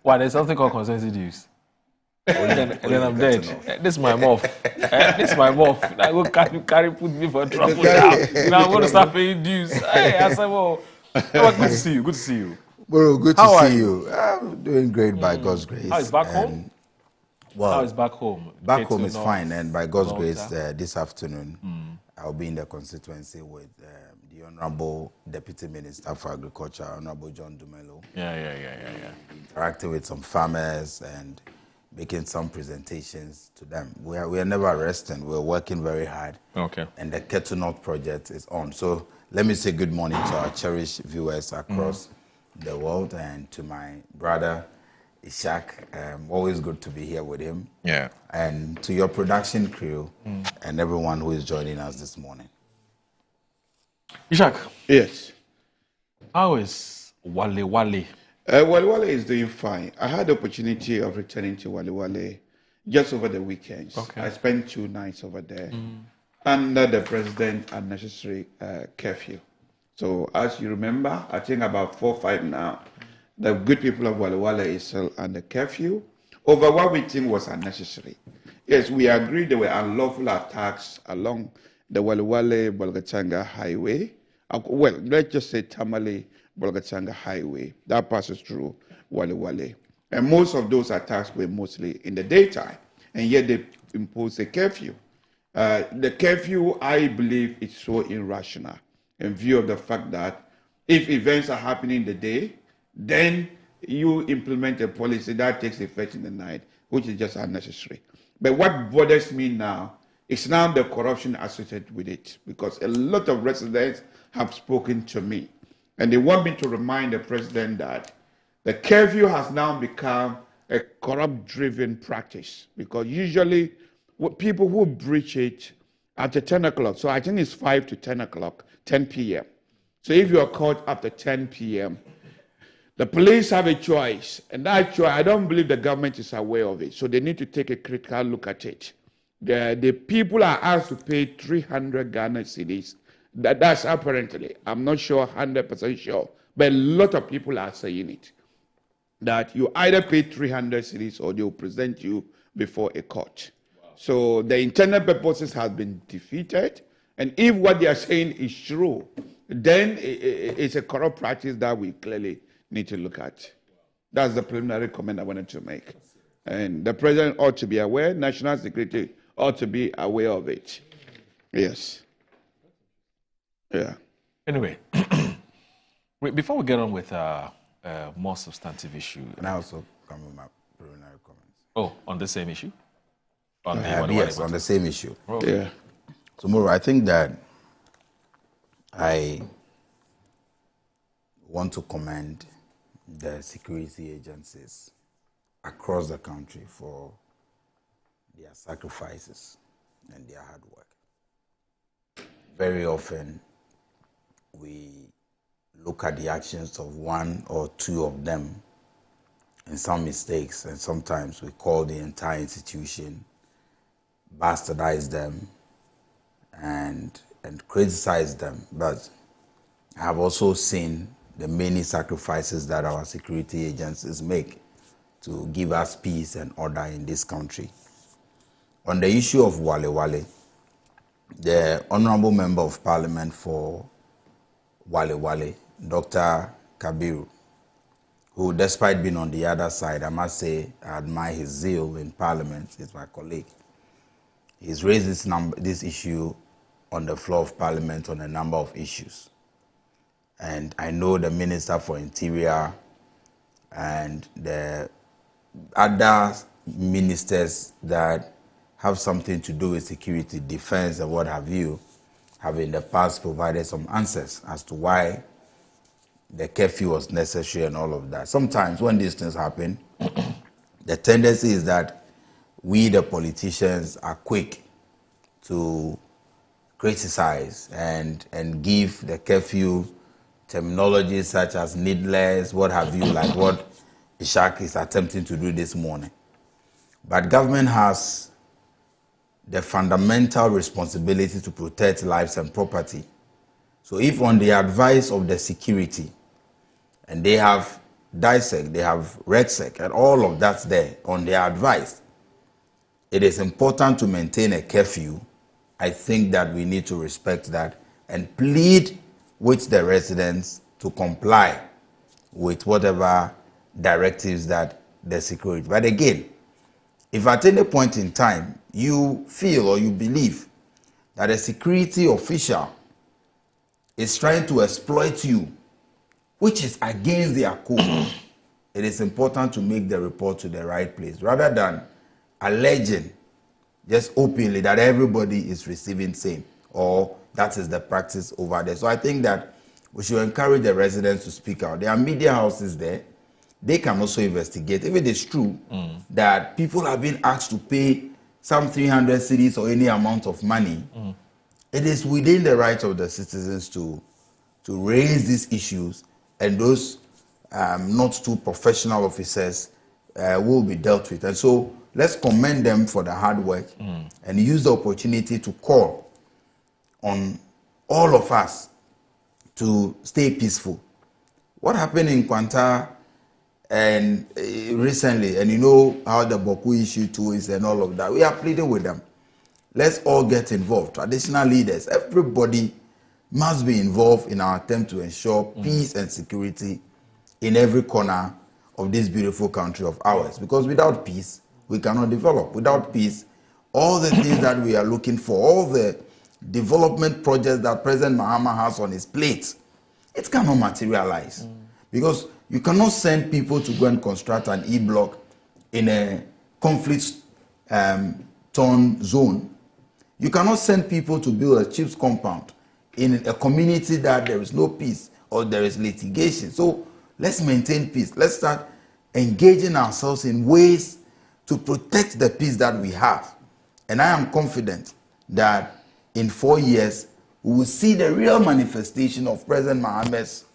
Why? There's something called constituency dues. Then I'm dead. This is my mouth. This is my mouth. I go carry put me for trouble now. Now I'm going to start paying dues. Hey, I said, well, good to see you. Good to see you. Bro, good to see you. I'm doing great by God's grace. How is back home? Well, how is back home? Back home is fine, and by God's grace, this afternoon, I'll be in the constituency with the Honorable Deputy Minister for Agriculture, Honorable John Dumelo. Yeah. Interacting with some farmers and making some presentations to them. We are never resting. We're working very hard. Okay. And the Ketu North project is on. So let me say good morning to our cherished viewers across the world, and to my brother Ishaq. Always good to be here with him. Yeah. And to your production crew and everyone who is joining us this morning. Ishaq. Yes. How is Wale? Wale is doing fine. I had the opportunity of returning to Wale just over the weekends. Okay. I spent 2 nights over there under the president's unnecessary curfew. So as you remember, I think about 4 or 5 now, the good people of Wale is still under curfew over what we think was unnecessary. Yes, we agreed there were unlawful attacks along the Wale-Bolgatanga highway. Well, let's just say Tamale-Bolgatanga highway. That passes through Wale. And most of those attacks were mostly in the daytime, and yet they imposed a curfew. The curfew, I believe, is so irrational in view of the fact that if events are happening in the day, then you implement a policy that takes effect in the night, which is just unnecessary. But what bothers me now is now the corruption associated with it, because a lot of residents have spoken to me, and they want me to remind the president that the curfew has now become a corrupt-driven practice, because usually people who breach it after 10 o'clock, so I think it's 5 to 10 o'clock, 10 p.m. So if you are caught after 10 p.m., the police have a choice, and that choice, I don't believe the government is aware of it, so they need to take a critical look at it. The people are asked to pay 300 Ghana cedis. That's apparently, I'm not sure, 100% sure, but a lot of people are saying it. that you either pay 300 cedis or they'll present you before a court. Wow. So the intended purposes have been defeated. And if what they are saying is true, then it's a corrupt practice that we clearly need to look at. That's the preliminary comment I wanted to make. And the president ought to be aware, national security ought to be aware of it. Yes. Yeah. Anyway, before we get on with more substantive issue. And I also come with my preliminary comments. Oh, on the same issue? On Yes, on the same issue. Oh. Yeah. So, Moro, I think that I want to commend the security agencies across the country for their sacrifices and their hard work. Very often, we look at the actions of one or two of them and some mistakes, and sometimes we call the entire institution, bastardize them, and criticize them. But I have also seen the many sacrifices that our security agencies make to give us peace and order in this country. On the issue of Wale Wale, the Honorable Member of Parliament for Wale Wale, Dr. Kabiru, who despite being on the other side, I must say I admire his zeal in Parliament, he's my colleague. He's raised this issue on the floor of Parliament on a number of issues. And I know the Minister for Interior and the other ministers that have something to do with security, defense, and what have you, have in the past provided some answers as to why the curfew was necessary and all of that. Sometimes when these things happen, the tendency is that we, the politicians, are quick to criticize and give the curfew terminology such as needless, what have you, like what Ishak is attempting to do this morning. But government has the fundamental responsibility to protect lives and property. So if on the advice of the security, and they have DISEC, they have RECSEC, and all of that's there on their advice, it is important to maintain a curfew. I think that we need to respect that and plead with the residents to comply with whatever directives that the security. But again, if at any point in time you feel or you believe that a security official is trying to exploit you, which is against their code, it is important to make the report to the right place rather than alleging just openly that everybody is receiving same or that is the practice over there. So I think that we should encourage the residents to speak out. There are media houses there. They can also investigate. If it is true that people have been asked to pay some 300 cedis or any amount of money, it is within the right of the citizens to raise these issues, and those not too professional officers will be dealt with. And so let's commend them for the hard work and use the opportunity to call on all of us to stay peaceful. What happened in Kwanta and recently, and you know how the Boku issue too is and all of that, we are pleading with them. Let's all get involved. Traditional leaders, everybody must be involved in our attempt to ensure peace and security in every corner of this beautiful country of ours. Because without peace, we cannot develop. Without peace, all the things that we are looking for, all the development projects that President Mahama has on his plate, it cannot materialize. Because you cannot send people to go and construct an E-block in a conflict-torn zone. You cannot send people to build a chief's compound in a community that there is no peace or there is litigation. So let's maintain peace. Let's start engaging ourselves in ways to protect the peace that we have. And I am confident that in 4 years, we will see the real manifestation of President Mahama's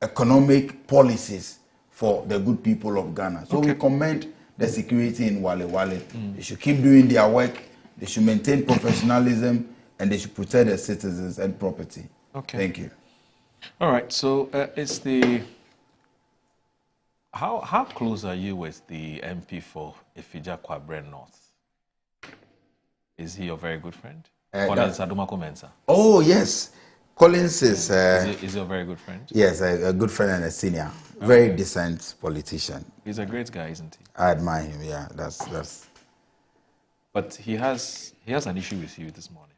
economic policies for the good people of Ghana. So we commend the security in Wale Wale. They should keep doing their work. They should maintain professionalism, and they should protect their citizens and property. Okay. Thank you. All right. So it's the How close are you with the MP for Ifija Kwabre North? Is he your very good friend? Collins Adumako Mensah. Oh, yes. Collins is... is he a very good friend? Yes, a good friend and a senior. Very decent politician. He's a great guy, isn't he? I admire him, yeah. That's... But he has an issue with you this morning.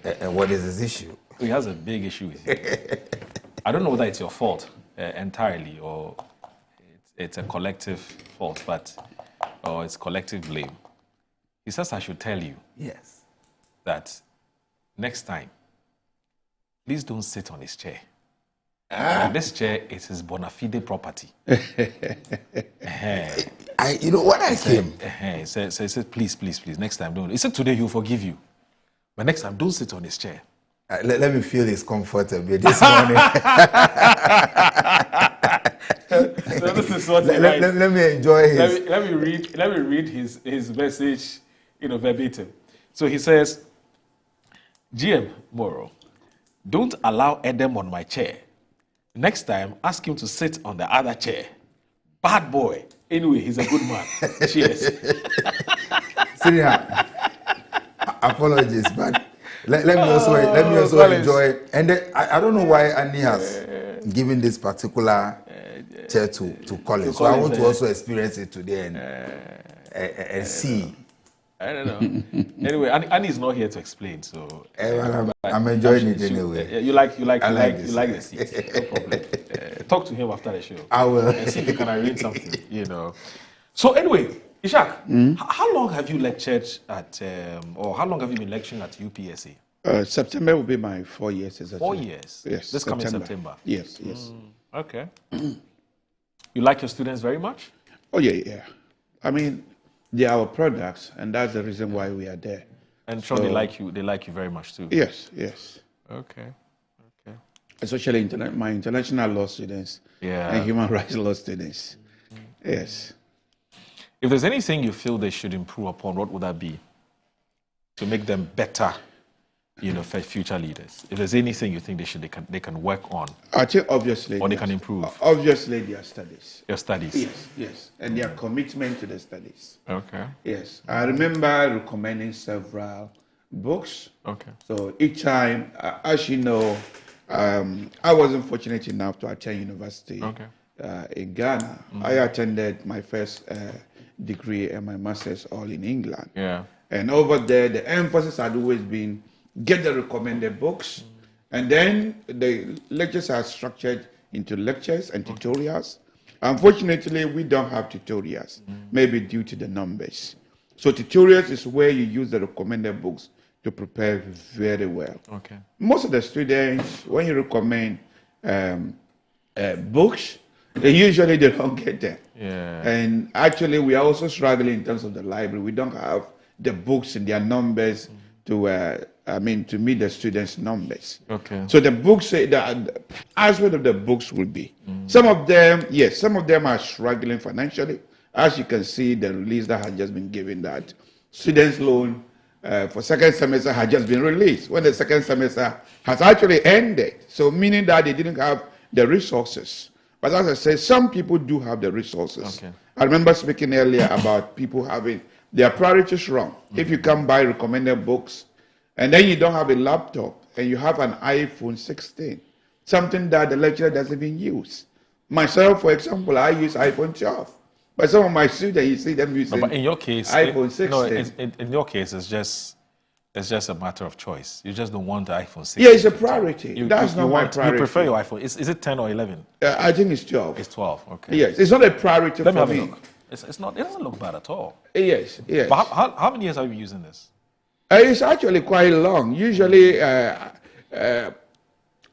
And what is his issue? He has a big issue with you. I don't know whether it's your fault entirely or it's a collective fault, or it's collective blame. He says I should tell you that next time, please don't sit on his chair. This chair is his bona fide property. You know what I came? He said, please, next time don't. He said today he'll forgive you. But next time, don't sit on his chair. Let me feel his comfort a bit this morning. So this is what let me enjoy his... Let me read his message, verbatim. So he says, GM Moro, don't allow Edem on my chair. Next time, ask him to sit on the other chair. Bad boy. Anyway, he's a good man. Cheers. Senior, apologies, but let me also enjoy. And then, I don't know why Annie has given this particular chair to Collins. So I want to also experience it today and see. I don't know. Anyway, Annie is not here to explain, so I'm enjoying it anyway. You like the seat. No problem. Talk to him after the show. I will. And see if you can arrange something. So anyway, Ishak, how long have you lectured at, or how long have you been lecturing at UPSA? September will be my 4 years. 4 years? Yes. This coming September? Yes. Okay. You like your students very much? Oh, yeah. I mean, they are our products, and that's the reason why we are there. And sure, they like you very much too? Yes. Okay. Especially my international law students and human rights law students. Yes. If there's anything you feel they should improve upon, what would that be? To make them better, for future leaders. If there's anything you think they can work on. I think obviously. Or they can improve. Obviously their studies. Your studies. Yes. And their commitment to the studies. Okay. Yes. I remember recommending several books. Okay. So each time, as you know, I wasn't fortunate enough to attend university in Ghana. I attended my first degree and my master's all in England. Yeah. And over there, the emphasis had always been get the recommended books, and then the lectures are structured into lectures and tutorials. Unfortunately, we don't have tutorials, maybe due to the numbers. So tutorials is where you use the recommended books to prepare very well. Okay. Most of the students, when you recommend books, usually they don't get them. Yeah. And actually, we are also struggling in terms of the library. We don't have the books in their numbers to meet the students' numbers. Okay. So the books, the aspect of the books will be some of them are struggling financially. As you can see, the release that has just been given, that students' loan for second semester has just been released when the second semester has actually ended. So meaning that they didn't have the resources. But as I said, some people do have the resources. Okay. I remember speaking earlier about people having their priorities wrong. If you can buy recommended books, and then you don't have a laptop, and you have an iPhone 16, something that the lecturer doesn't even use. Myself, for example, I use iPhone 12. But some of my students, you see them using but in your case, iPhone 16. No, in your case, it's just a matter of choice. You just don't want the iPhone 16. Yeah, it's a priority. That's not my priority. You prefer your iPhone. Is it 10 or 11? I think it's 12. It's 12, okay. Yes, it's not a priority Let me for have a me. look. It doesn't look bad at all. Yes. But how many years have you been using this? It's actually quite long. Usually,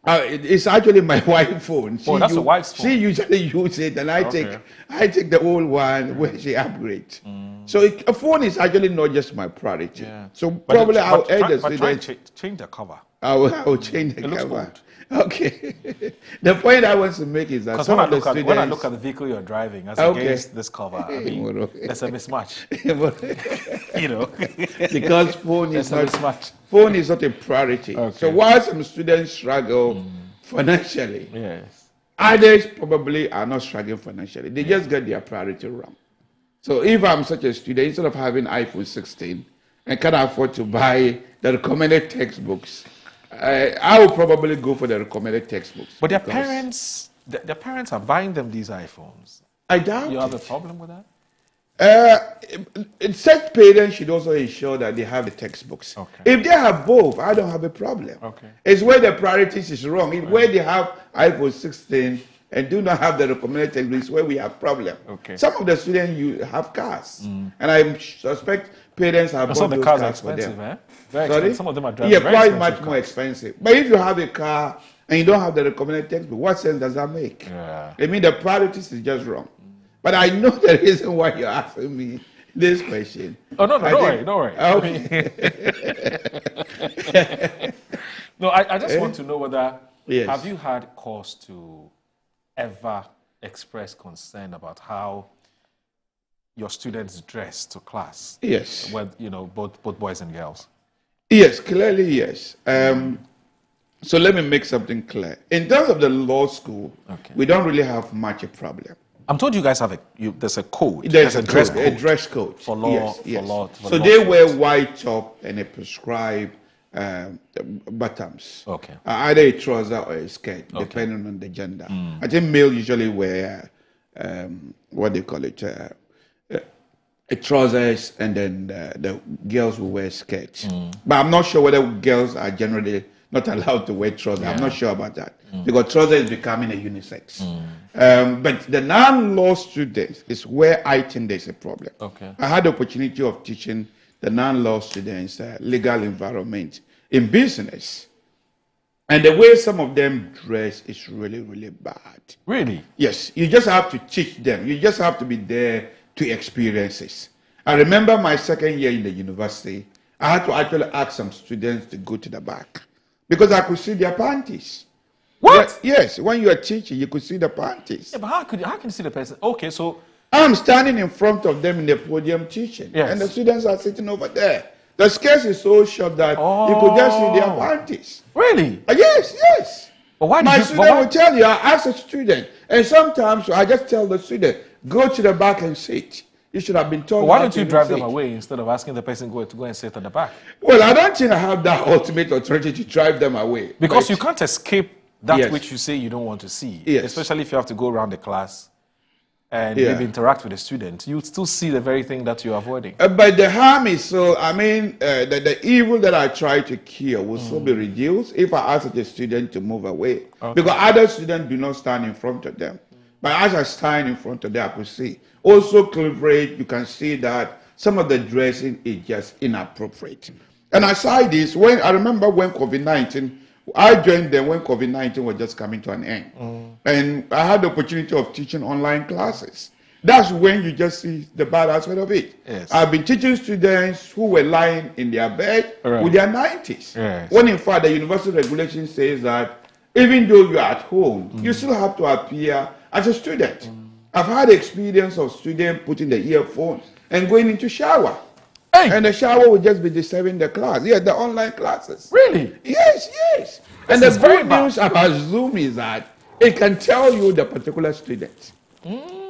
it's actually my wife's phone. That's your wife's phone. She usually uses it, and I take the old one when she upgrades. So a phone is actually not just my priority. Yeah. So probably I'll add the try change the cover. I will change the cover. Looks old. Okay. The point I want to make is that some of the students... when I look at the vehicle you're driving as against this cover, I mean, there's a mismatch. Because phone is not a priority. Okay. So while some students struggle financially, yes, Others probably are not struggling financially. They just get their priority wrong. So if I'm such a student, instead of having iPhone 16 and can't afford to buy the recommended textbooks, I will probably go for the recommended textbooks. But their parents are buying them these iPhones. I doubt you have a problem with that? Such parents should also ensure that they have the textbooks. Okay. If they have both, I don't have a problem. Okay. It's where the priorities is wrong. It's where they have iPhone 16 and do not have the recommended textbooks where we have problem. Okay. Some of the students you have cars, and I suspect parents have bought those cars for them. Eh? Very Sorry? expensive. Some of them are driving Yeah, very quite much cars. more expensive. But if you have a car and you don't have the recommended textbook, what sense does that make? Yeah. I mean, the priorities is just wrong. But I know the reason why you're asking me this question. Oh, no, don't worry. Okay. No, I just want to know whether, Yes. have you had cause to ever express concern about how your students dress to class? Yes. With, both boys and girls? Yes, clearly yes. So let me make something clear. In terms of the law school, we don't really have much a problem. I'm told you guys have there's a code. There's a dress code, a dress code for law. Yes, For yes. law. For So law they wear students. white top and a prescribed bottoms. Okay. Either a trouser or a skirt, depending on the gender. I think male usually wear what they call it, trousers, and then the girls will wear skirts. But I'm not sure whether girls are generally not allowed to wear trousers. I'm not sure about that because trouser is becoming a unisex. But the non-law students is where I think there's a problem. Okay. I had the opportunity of teaching the non-law students legal environment in business. And the way some of them dress is really, really bad. Really? Yes. You just have to teach them. You just have to be there to experience it. I remember my second year in the university, I had to actually ask some students to go to the back because I could see their panties. What? Yes. When you are teaching, you could see the panties. Yeah, but how can you see the person? Okay, so I'm standing in front of them in the podium teaching, Yes. and the students are sitting over there. The skirts is so short that you could just see their panties. Really? Yes, yes. But why My did you? student will tell you, I ask a student, and sometimes I just tell the student, go to the back and sit. You should have been told. But why how don't to you drive sit. them away instead of asking the person to go and sit at the back? Well, I don't think I have that ultimate authority to drive them away. Because but- you can't escape that Yes. which you say you don't want to see. Yes. Especially if you have to go around the class and Yeah. maybe interact with the student. You'll still see the very thing that you're avoiding. But the harm is so, I mean, the evil that I try to cure will still be reduced if I ask the student to move away. Because other students do not stand in front of them. But as I stand in front of them, I could see. Also, cleavage, you can see that some of the dressing is just inappropriate. And aside this, when I remember when COVID-19, I joined them when COVID-19 was just coming to an end. And I had the opportunity of teaching online classes. That's when you just see the bad aspect of it. Yes. I've been teaching students who were lying in their bed Right. with their 90s. Yes. When in fact the university regulation says that even though you're at home, you still have to appear as a student. I've had experience of students putting the earphones and going into shower. And the shower will just be disturbing the class. Yeah, the online classes. Really? Yes, yes. And This the is very good bad. news about Zoom is that it can tell you the particular student.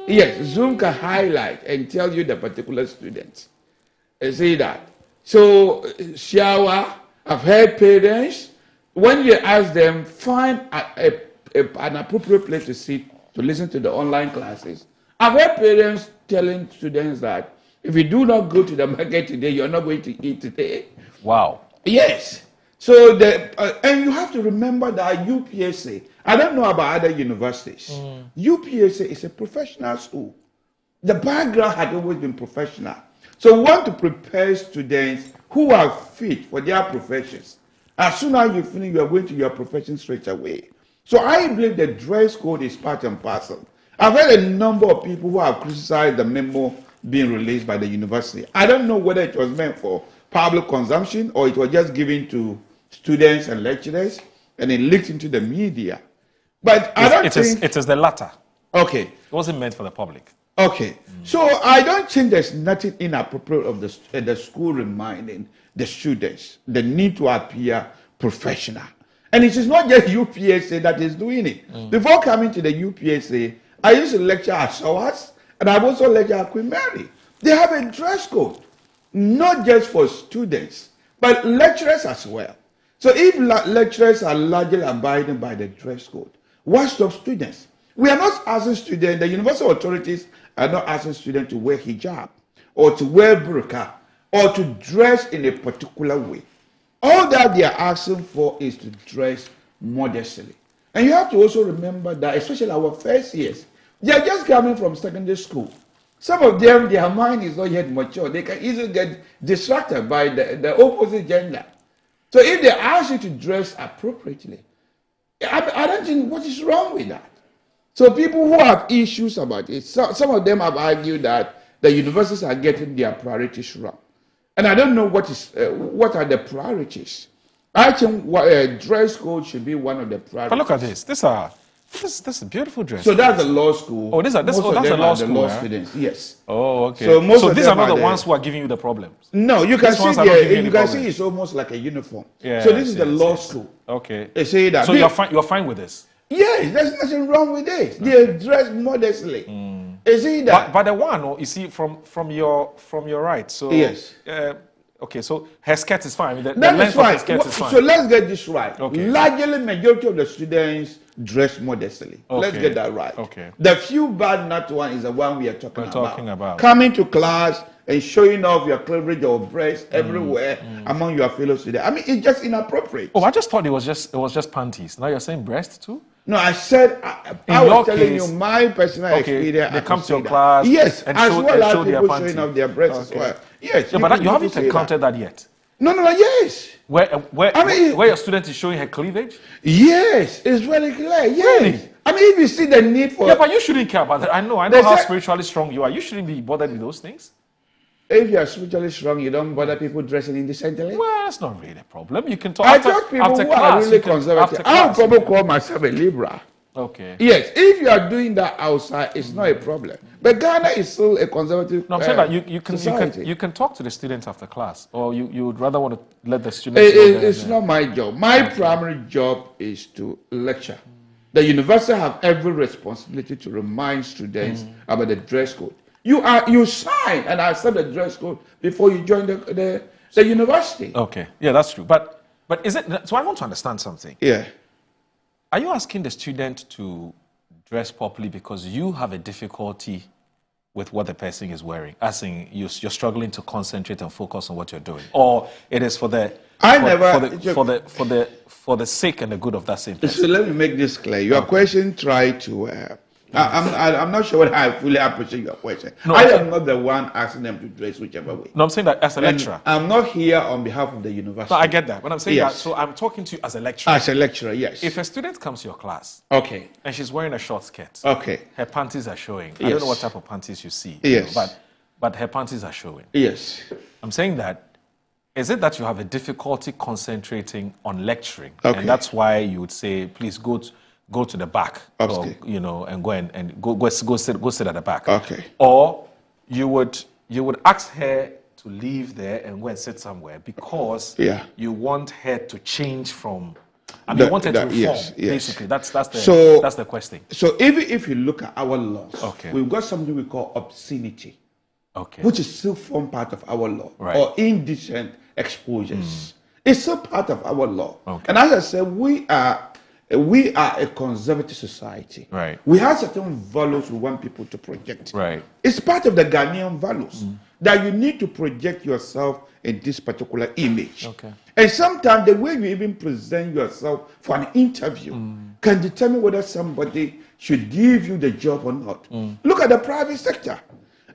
Yes, Zoom can highlight and tell you the particular student. You see that? So, shower, I've heard parents, when you ask them, find an appropriate place to sit to listen to the online classes. I've heard parents telling students that if you do not go to the market today, you're not going to eat today. Wow. Yes. So, and you have to remember that UPSA, I don't know about other universities. UPSA is a professional school. The background had always been professional. So we want to prepare students who are fit for their professions. As soon as you finish, you are going to your profession straight away. So I believe the dress code is part and parcel. I've heard a number of people who have criticized the memo being released by the university. I don't know whether it was meant for public consumption or it was just given to students and lecturers and it leaked into the media. But I don't think... It is the latter. Okay. It wasn't meant for the public. Okay. So I don't think there's nothing inappropriate of the school reminding the students the need to appear professional. And it is not just UPSA that is doing it. Before coming to the UPSA, I used to lecture at SOAS, and I've also lectured at Queen Mary. They have a dress code, not just for students, but lecturers as well. So if lecturers are largely abiding by the dress code, what stops students? We are not asking students, the university authorities are not asking students to wear hijab or to wear burqa or to dress in a particular way. All that they are asking for is to dress modestly. And you have to also remember that, especially our first years, they are just coming from secondary school. Some of them, their mind is not yet mature. They can easily get distracted by the opposite gender. So if they ask you to dress appropriately, I don't think what is wrong with that. So people who have issues about it, some of them have argued that the universities are getting their priorities wrong. And I don't know what are the priorities. I think dress code should be one of the priorities. But look at this. This is a beautiful dress. So that's the law school. Oh, that's the law school. Law students, yes. Oh, okay. So these are not the ones who are giving you the problems. No, you can see it's almost like a uniform. Yeah, so this is the law school. Okay. They say that. So you're fine with this? Yes, there's nothing wrong with this. They dress modestly. You see that? But the one, you see, from your right. So yes. Okay, so her skirt is fine. The that length is fine. of her skirt is fine. So let's get this right. Okay. Largely, majority of the students dress modestly. Okay. Let's get that right. Okay. The few bad nut one is the one we are talking about. Coming to class and showing off your cleavage or breast everywhere among your fellow students. I mean, it's just inappropriate. Oh, I just thought it was just panties. Now you're saying breast too? No, I said I was telling you my personal experience. They come to your class, yes, and as show, well as show people showing off their breasts as well. Yes, yeah, but you haven't encountered that yet. No, yes. Where your student is showing her cleavage? Yes, it's very clear. Yes. Really? I mean, if you see the need for... Yeah, but you shouldn't care about that. I know how spiritually strong you are. You shouldn't be bothered with those things. If you are spiritually strong, you don't bother people dressing indecently? Well, that's not really a problem. You can talk I thought people who are really conservative. I would probably call myself a liberal. Okay. Yes, if you are doing that outside, it's not a problem. But Ghana is still a conservative No, I'm saying that you can talk to the students after class, or you would rather want to let the students know it's not my job. My primary job is to lecture. The university have every responsibility to remind students about the dress code. You sign and accept the dress code before you join the university. Okay, yeah, that's true. But is it? So I want to understand something. Yeah. Are you asking the student to dress properly because you have a difficulty with what the person is wearing? As in, you're struggling to concentrate and focus on what you're doing, or it is for the sake and the good of that same person? So let me make this clear. Your question tried to. I'm not sure whether I fully appreciate your question. No, I am not the one asking them to dress whichever way. No, I'm saying that as a lecturer. I'm not here on behalf of the university. No, I get that. But I'm saying that, so I'm talking to you as a lecturer. As a lecturer, yes. If a student comes to your class, okay, and she's wearing a short skirt, okay, her panties are showing. Yes. I don't know what type of panties you see, yes, but her panties are showing. Yes. I'm saying that, is it that you have a difficulty concentrating on lecturing, okay, and that's why you would say, please go to the back, or, and go sit at the back. Okay. Or you would ask her to leave there and go and sit somewhere because you want her to change from. You want her to reform. Yes. Basically, that's the question. So if you look at our laws, okay, we've got something we call obscenity, okay, which is still form part of our law, right, or indecent exposures. It's still part of our law. Okay. And as I said, we are a conservative society. Right. We have certain values we want people to project. Right. It's part of the Ghanaian values that you need to project yourself in this particular image. Okay. And sometimes the way you even present yourself for an interview can determine whether somebody should give you the job or not. Look at the private sector.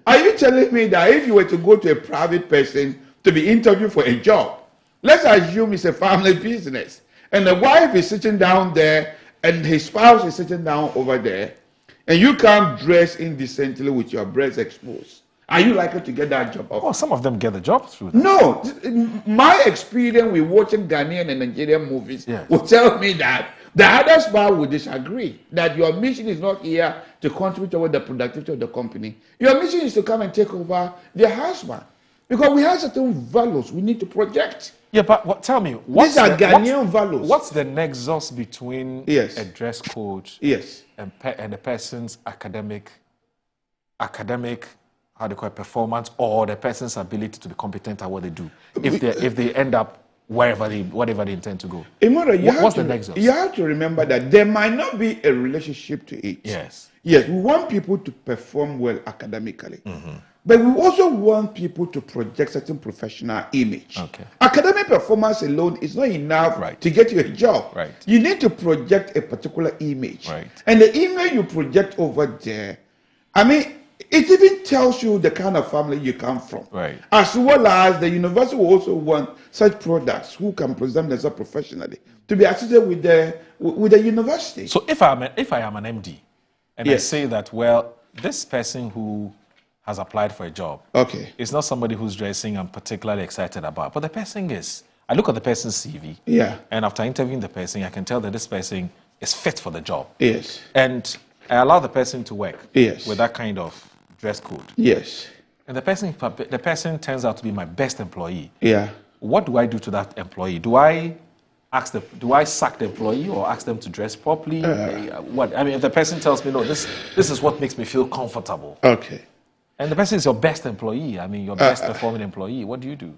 Are you telling me that if you were to go to a private person to be interviewed for a job, let's assume it's a family business, and the wife is sitting down there and his spouse is sitting down over there, and you can't dress indecently with your breasts exposed, are you likely to get that job offer? Oh, some of them get the job through that. No. My experience with watching Ghanaian and Nigerian movies will tell me that the other spouse will disagree, that your mission is not here to contribute toward the productivity of the company. Your mission is to come and take over their husband. Because we have certain values we need to project. Yeah, but tell me, these are Ghanaian values. What's the nexus between a dress code and a person's academic, how do you call it, performance, or the person's ability to be competent at what they do, if they end up whatever they intend to go? What's the nexus? You have to remember that there might not be a relationship to it. Yes, we want people to perform well academically. But we also want people to project certain professional image. Academic performance alone is not enough to get you a job. You need to project a particular image. And the image you project over there, I mean, it even tells you the kind of family you come from. As well as the university will also want such products who can present themselves professionally to be associated with the university. So if I am an MD and I say that, well, this person who has applied for a job. It's not somebody who's dressing I'm particularly excited about. But the person is. I look at the person's CV. And after interviewing the person, I can tell that this person is fit for the job. And I allow the person to work with that kind of dress code. And the person turns out to be my best employee. What do I do to that employee? Do I sack the employee or ask them to dress properly? What? I mean, if the person tells me, no, this is what makes me feel comfortable. And the person is your best employee. I mean, your best performing employee. What do you do?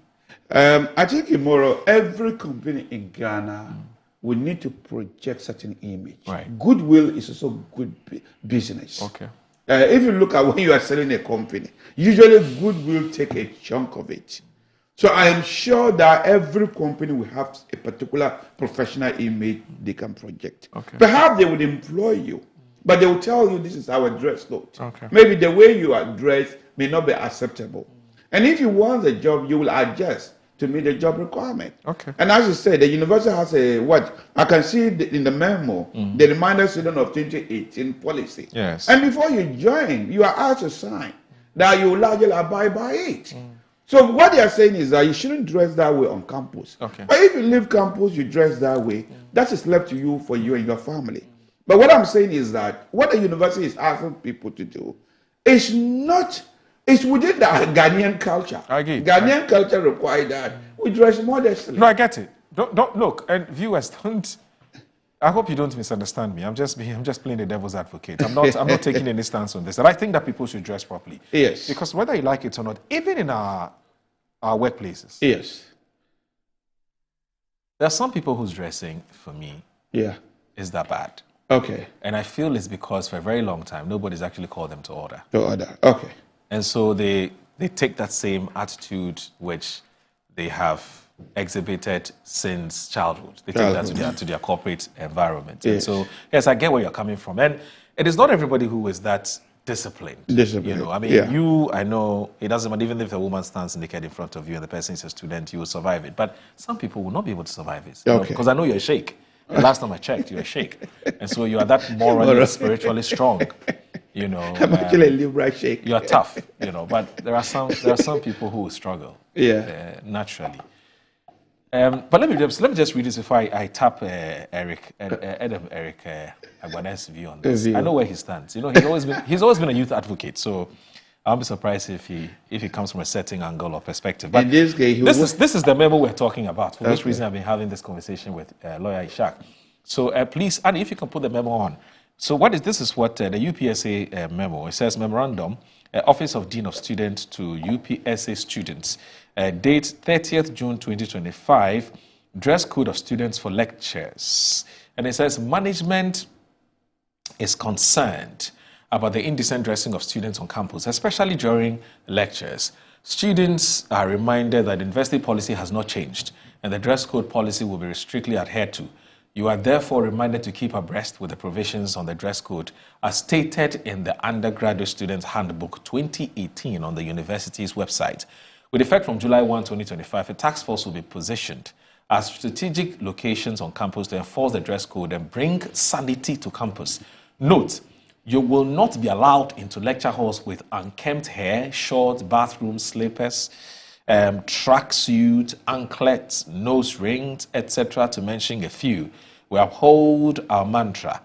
I think tomorrow, every company in Ghana will need to project certain image. Goodwill is also good business. If you look at when you are selling a company, usually goodwill take a chunk of it. So I am sure that every company will have a particular professional image they can project. Perhaps they would employ you. But they will tell you this is our dress code. Maybe the way you are dressed may not be acceptable. And if you want the job, you will adjust to meet the job requirement. And as you said, the university has I can see in the memo, the reminder student of 2018 policy. And before you join, you are asked to sign that you will largely abide by it. So what they are saying is that you shouldn't dress that way on campus. But if you leave campus, you dress that way, that is left to you for you and your family. But what I'm saying is that what the university is asking people to do is within the Ghanaian culture. Ghanaian culture requires that we dress modestly. No, I get it. Don't look, and viewers, don't. I hope you don't misunderstand me. I'm just playing the devil's advocate. I'm not taking any stance on this. And I think that people should dress properly. Because whether you like it or not, even in our workplaces. There are some people whose dressing, for me, is that bad. And I feel it's because for a very long time, nobody's actually called them to order. And so they take that same attitude which they have exhibited since childhood. They take that to their corporate environment. And so, yes, I get where you're coming from. And it is not everybody who is that disciplined. You know, I mean, I know it doesn't matter, even if a woman stands naked in front of you and the person is a student, you will survive it. But some people will not be able to survive it. Because I know you're a sheikh. The last time I checked, you're a sheikh. And so you are that morally and spiritually strong. You know, I'm actually a liberal sheikh. You are tough, you know, but there are some people who will struggle naturally. But let me just read this before I tap Eric Agbane's view on this. I know where he stands. You know, he's always been a youth advocate, so I'll be surprised if he comes from a certain angle or perspective. But this is the memo we're talking about. For which reason I've been having this conversation with lawyer Ishak. So please, Annie, if you can put the memo on. So this is what the UPSA memo. It says memorandum, Office of Dean of Students to UPSA students. Date 30th June 2025, dress code of students for lectures. And it says management is concerned about the indecent dressing of students on campus, especially during lectures. Students are reminded that university policy has not changed and the dress code policy will be strictly adhered to. You are therefore reminded to keep abreast with the provisions on the dress code as stated in the Undergraduate Students Handbook 2018 on the university's website. With effect from July 1, 2025, a task force will be positioned at strategic locations on campus to enforce the dress code and bring sanity to campus. Note, you will not be allowed into lecture halls with unkempt hair, shorts, bathroom slippers, tracksuit, anklets, nose rings, etc., to mention a few. We uphold our mantra,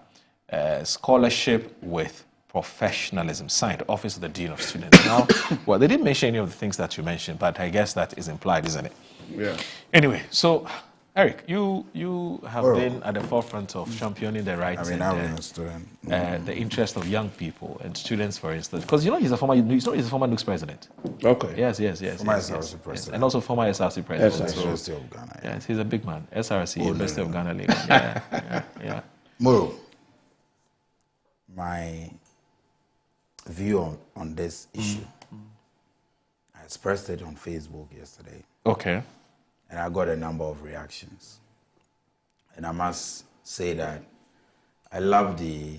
scholarship with professionalism signed, Office of the Dean of Students. Now, well, they didn't mention any of the things that you mentioned, but I guess that is implied, isn't it? Yeah. Anyway, so Eric, you have been at the forefront of championing the rights and the interest of young people and students, for instance, because he's a former NUCS president. Okay. Yes. Former SRC president. Yes. And also former SRC president. University of Ghana. Yes, he's a big man. SRC, University of Ghana, Lagos. Yeah. Moro, my view on this issue, I expressed it on Facebook yesterday. Okay. And I got a number of reactions. And I must say that I love the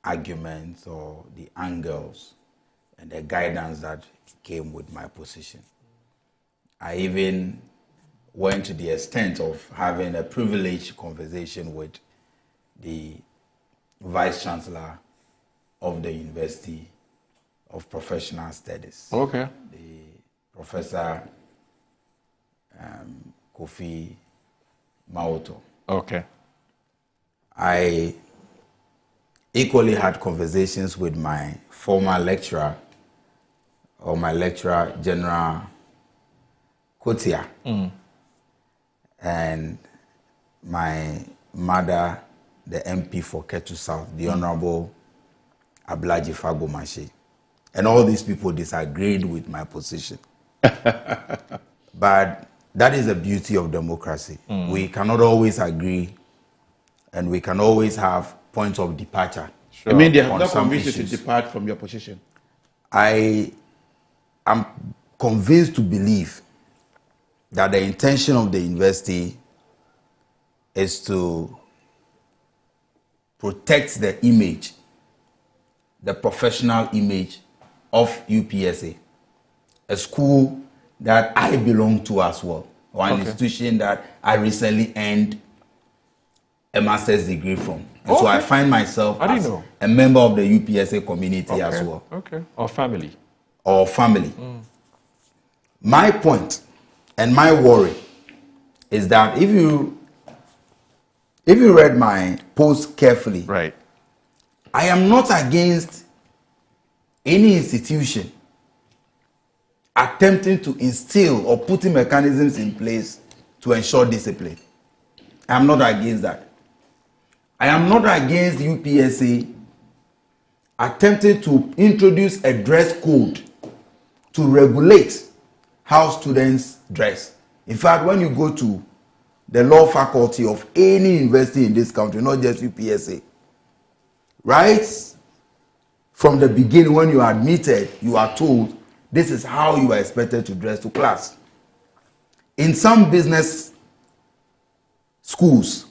arguments or the angles and the guidance that came with my position. I even went to the extent of having a privileged conversation with the Vice Chancellor of the University of Professional Studies. Okay. The Professor Kofi Maoto. Okay. I equally had conversations with my former lecturer, or my lecturer, General Kotia, and my mother, the MP for Ketu South, the Honorable Ablaji Fagomashi. And all these people disagreed with my position. But that is the beauty of democracy. We cannot always agree, and we can always have points of departure. Sure. I mean, they have not convinced you to depart from your position. I am convinced to believe that the intention of the university is to protect the image, the professional image of UPSA, a school that I belong to as well, or an institution that I recently earned a master's degree from. And so I find myself as a member of the UPSA community as well. Okay. Or family. My point and my worry is that if you read my post carefully, right, I am not against any institution attempting to instill or putting mechanisms in place to ensure discipline. I am not against that. I am not against UPSA attempting to introduce a dress code to regulate how students dress. In fact, when you go to the law faculty of any university in this country, not just UPSA, right from the beginning when you are admitted, you are told this is how you are expected to dress to class. In some business schools,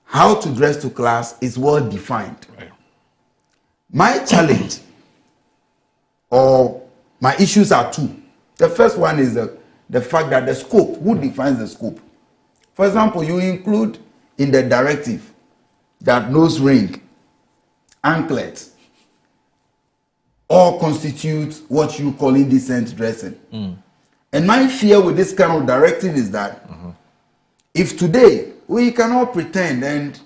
how to dress to class is well defined. Right. My challenge or my issues are two. The first one is the fact that the scope, who defines the scope? For example, you include in the directive that nose ring, anklet, all constitute what you call indecent dressing. And my fear with this kind of directive is that if today we cannot pretend and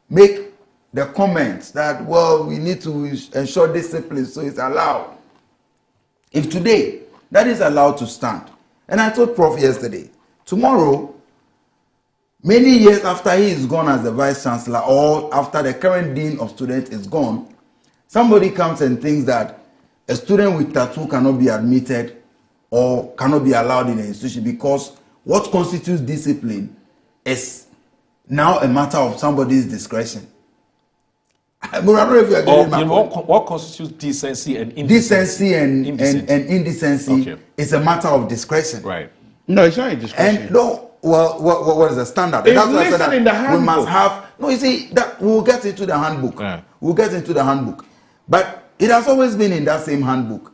make the comments that, well, we need to ensure discipline, so it's allowed. If today that is allowed to stand, and I told Prof yesterday, tomorrow, many years after he is gone as the Vice Chancellor, or after the current Dean of Students is gone, somebody comes and thinks that a student with tattoo cannot be admitted or cannot be allowed in an institution because what constitutes discipline is now a matter of somebody's discretion. I don't know if you are getting my point. What constitutes decency and indecency? Decency and indecency is a matter of discretion. Right. No, it's not a discretion. And no, well, what is the standard? It's That's why I said that listed in the handbook. we must have. No, you see that we'll get into the handbook. Yeah. We'll get into the handbook, but it has always been in that same handbook.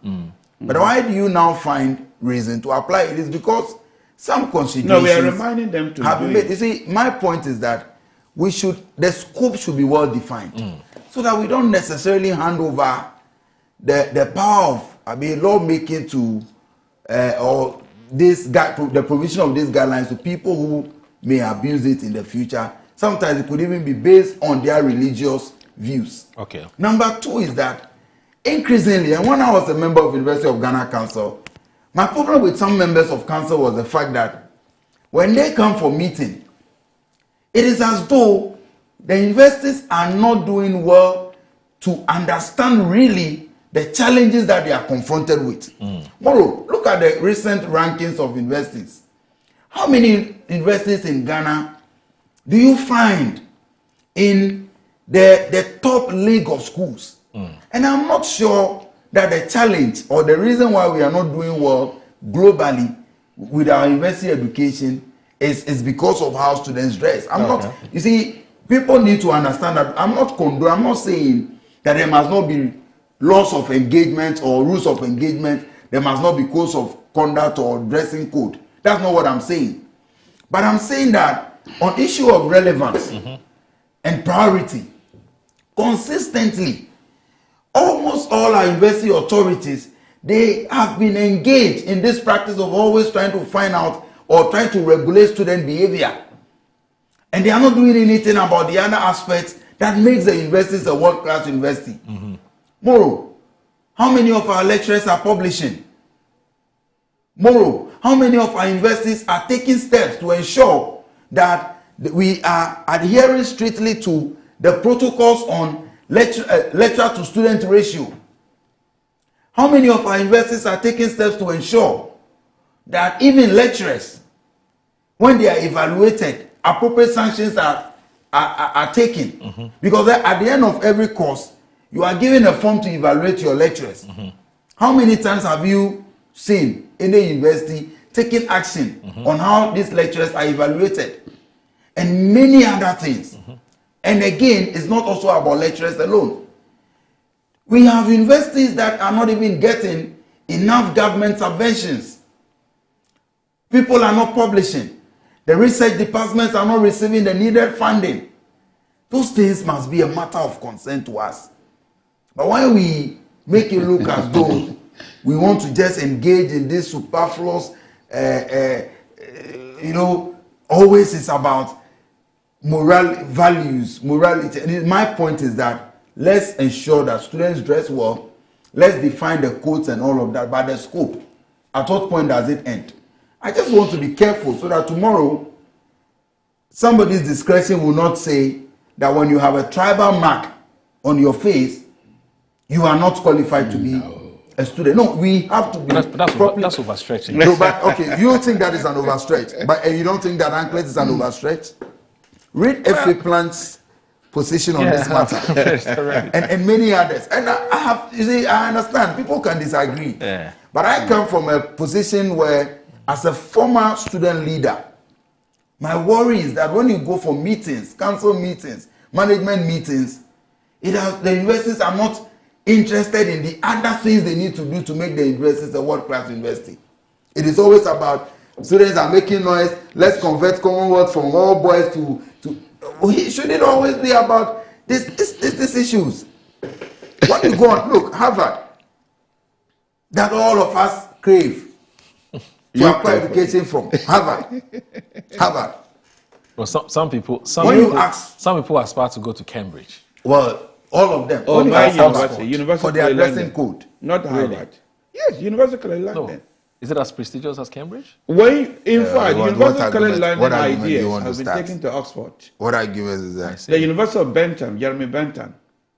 But why do you now find reason to apply it? It's because some considerations. No, we are reminding them to have do been made. it. You see, my point is that the scope should be well defined, so that we don't necessarily hand over the power of lawmaking to or the provision of these guidelines to people who may abuse it in the future. Sometimes it could even be based on their religious views. Okay. Number two is that increasingly, and when I was a member of University of Ghana Council, my problem with some members of council was the fact that when they come for meeting, it is as though the universities are not doing well to understand really the challenges that they are confronted with. Moro, look at the recent rankings of universities. How many universities in Ghana do you find in the top league of schools? And I'm not sure that the challenge or the reason why we are not doing well globally with our university education is because of how students dress. I'm not, you see, people need to understand that I'm not saying that there must not be laws of engagement or rules of engagement. There must not be codes of conduct or dressing code. That's not what I'm saying. But I'm saying that on issue of relevance and priority, consistently, almost all our university authorities, they have been engaged in this practice of always trying to find out or trying to regulate student behavior. And they are not doing anything about the other aspects that makes the universities a world-class university. Moro, how many of our lecturers are publishing? Moro, how many of our universities are taking steps to ensure that we are adhering strictly to the protocols on lecturer to student ratio? How many of our universities are taking steps to ensure that even lecturers, when they are evaluated, appropriate sanctions are taken? Because at the end of every course, you are given a form to evaluate your lecturers. How many times have you seen any university taking action on how these lecturers are evaluated? And many other things. And again, it's not also about lecturers alone. We have universities that are not even getting enough government subventions. People are not publishing. The research departments are not receiving the needed funding. Those things must be a matter of concern to us. But when we make it look as though we want to just engage in this superfluous, always it's about moral values, morality. My point is that let's ensure that students dress well. Let's define the codes and all of that, but the scope, at what point does it end? I just want to be careful so that tomorrow somebody's discretion will not say that when you have a tribal mark on your face, you are not qualified to be a student. No, we have to be. That's overstretching. No, but okay, you think that is an overstretch, but you don't think that anklet is an overstretch? Read F.A. Plant's position on this matter, and many others. And I have, you see, I understand people can disagree, but I come from a position where, as a former student leader, my worry is that when you go for meetings, council meetings, management meetings, the universities are not interested in the other things they need to do to make the universities a world-class university. It is always about students are making noise. Let's convert Commonwealth from all boys to. Should it always be about these issues? When you go on, look, Harvard, that all of us crave to acquire education from. Harvard. Well, some people aspire to go to Cambridge. Well, all of them. Oh, my university for their dressing code. Not Harvard. Yes, University College London. No. Is it as prestigious as Cambridge? Well, in fact, University College London ideas have been taken to Oxford. What argument is that? The University of Bentham, Jeremy Bentham.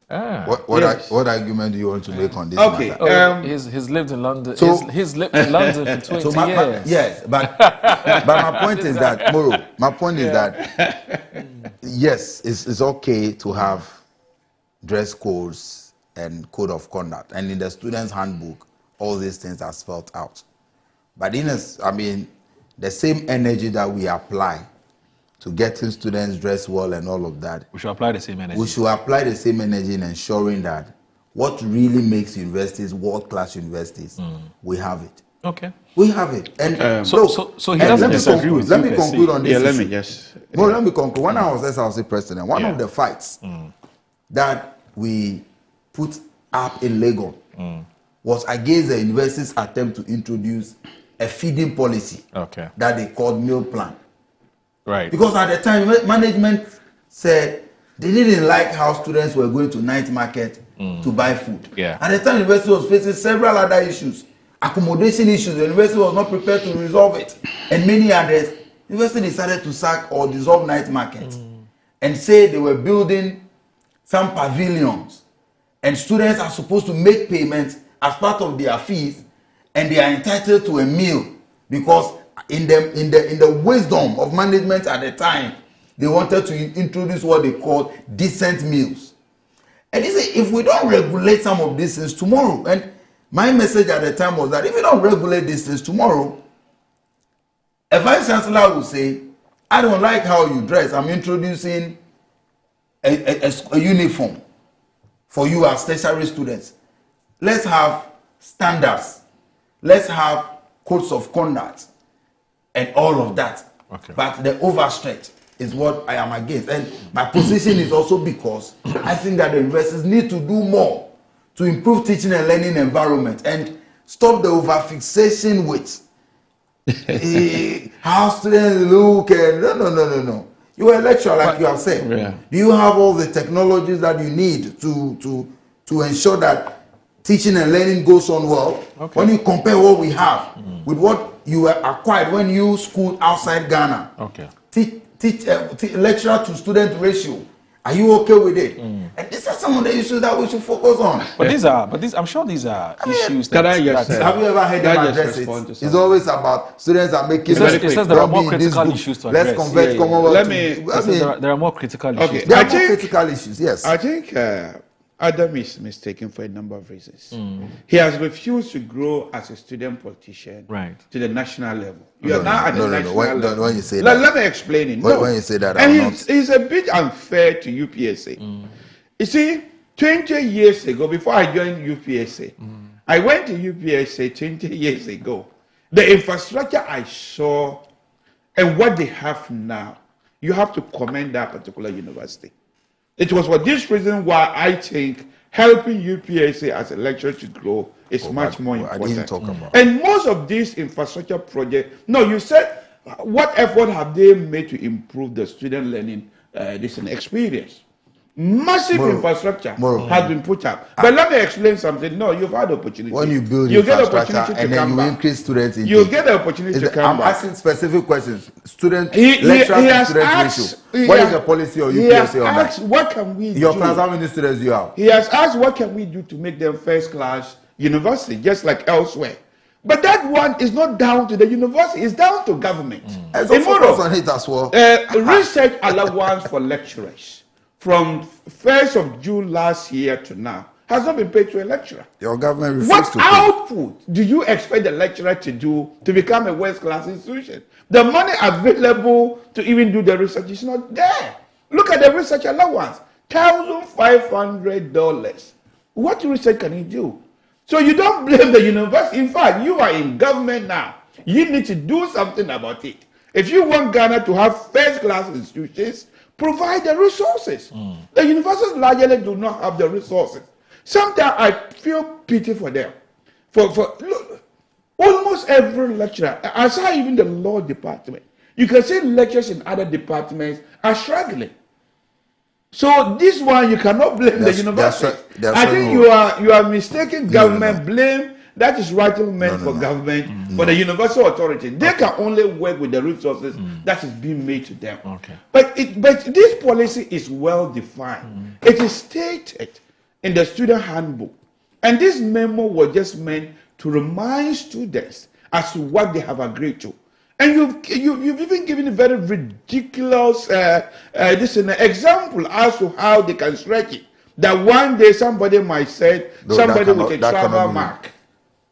What argument do you want to make on this matter? Okay, he's lived in London. So, he's lived in London for 20 years. Yes, but my point is that, Moro, my point is that, yes, it's okay to have dress codes and code of conduct. And in the student's handbook, all these things are spelled out. But the same energy that we apply to getting students dressed well and all of that, we should apply the same energy. We should apply the same energy in ensuring that what really makes universities world-class universities, we have it. Okay. We have it. And so he doesn't disagree with you. Let me conclude on this issue. Let me conclude. When I was SLC president, one of the fights that we put up in Lagos was against the university's attempt to introduce a feeding policy that they called meal plan. Right. Because at the time, management said They didn't like how students were going to night market to buy food. Yeah. At the time, the university was facing several other issues, accommodation issues. The university was not prepared to resolve it, and many others. The university decided to sack or dissolve night market and say they were building some pavilions, and students are supposed to make payments as part of their fees, and they are entitled to a meal because in the wisdom of management at the time, they wanted to introduce what they called decent meals. And they say, if we don't regulate some of these things tomorrow, and my message at the time was that if we don't regulate these things tomorrow, a vice chancellor will say, I don't like how you dress. I'm introducing a uniform for you as tertiary students. Let's have standards. Let's have codes of conduct and all of that. Okay. But the overstretch is what I am against. And my position is also because I think that the universities need to do more to improve teaching and learning environment and stop the overfixation with how students look and no. You are a lecturer, like you have said. Yeah. Do you have all the technologies that you need to ensure that teaching and learning goes on well? Okay. When you compare what we have with what you acquired when you schooled outside Ghana, Okay. Lecturer to student ratio, are you okay with it? And these are some of the issues that we should focus on. But I'm sure these are issues Can I that. just say- Have you ever heard Can them I just address respond to it? some? It's always about students are making. It says there are more critical group. issues to Let's address. convert Commonwealth. Let to- me- I It says mean, there are more critical issues. Okay. there I are more think- critical issues. Yes. I think Adam is mistaken for a number of reasons. He has refused to grow as a student politician Right. to the national level. You are now at the national level. When you say let, that, let me explain it. when you say that, and I'm it's a bit unfair to UPSA. You see, 20 years ago, before I joined UPSA, I went to UPSA 20 years ago. The infrastructure I saw and what they have now, you have to commend that particular university. It was for this reason why I think helping UPSA as a lecturer to grow is much more important. I didn't talk about. And most of these infrastructure projects, no, you said, what effort have they made to improve the student learning this experience? Massive infrastructure has been put up. But let me explain something. No, you've had opportunity. When you build get infrastructure opportunity to and then come you back. increase students intake. You get the opportunity to come I'm back. asking specific questions. Student He lecturer to has student asked- ratio. he What has- is the policy of He has UPSA on that? asked, what can we Your do? class, how many students do you have? He has asked, what can we do to make them first class university, just like elsewhere? But that one is not down to the university, it's down to government. And so focus on it as well. Research allowance for lecturers from 1st of June last year to now has not been paid to a lecturer. Your government refused What to pay. output do you expect the lecturer to do to become a world-class institution? The money available to even do the research is not there. Look at the research allowance, $1,500. What research can he do? So you don't blame the university. In fact, you are in government now. You need to do something about it. If you want Ghana to have first-class institutions, provide the resources. The universities largely do not have the resources. Sometimes I feel pity for them. Look, almost every lecturer, aside even the law department, you can see lecturers in other departments are struggling. So this one you cannot blame the university. I think you are mistaking government blame. That is rightly meant for government, for the university authority. They can only work with the resources that is being made to them. Okay. But this policy is well defined. It is stated in the student handbook. And this memo was just meant to remind students as to what they have agreed to. And you've even given a very ridiculous example as to how they can stretch it. That one day somebody might say, somebody with a travel mark.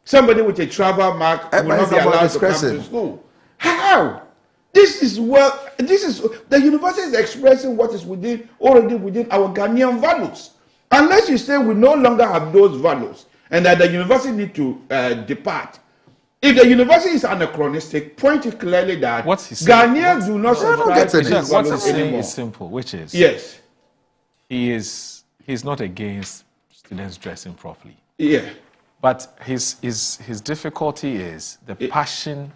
Somebody with a travel mark will not be allowed to come to school. How? The university is expressing what is already within our Ghanaian values. Unless you say we no longer have those values and that the university need to depart. If the university is anachronistic, point it clearly that Ghanaians do not subscribe to these What he's values saying anymore. is simple, which is Yes. he's not against students dressing properly. Yeah. But his difficulty is the passion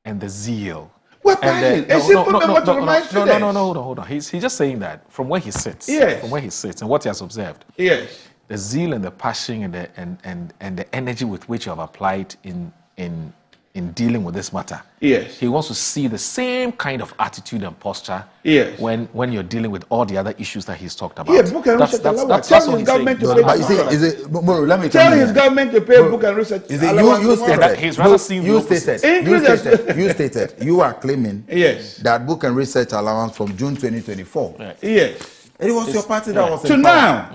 and the zeal What passion? A simple memo to remind students. No, hold on. He's just saying that from where he sits. Yes. From where he sits and what he has observed. Yes. The zeal and the passion and the energy with which you have applied in dealing with this matter. Yes. He wants to see the same kind of attitude and posture. Yes. When you're dealing with all the other issues that he's talked about. Yeah, book and research allowance. Tell his government to pay. Moro, let me tell his government to pay book and research allowance. You stated. He's rather seeing you stated. You are claiming yes that book and research allowance from June 2024. Yes. It was your party that was to now.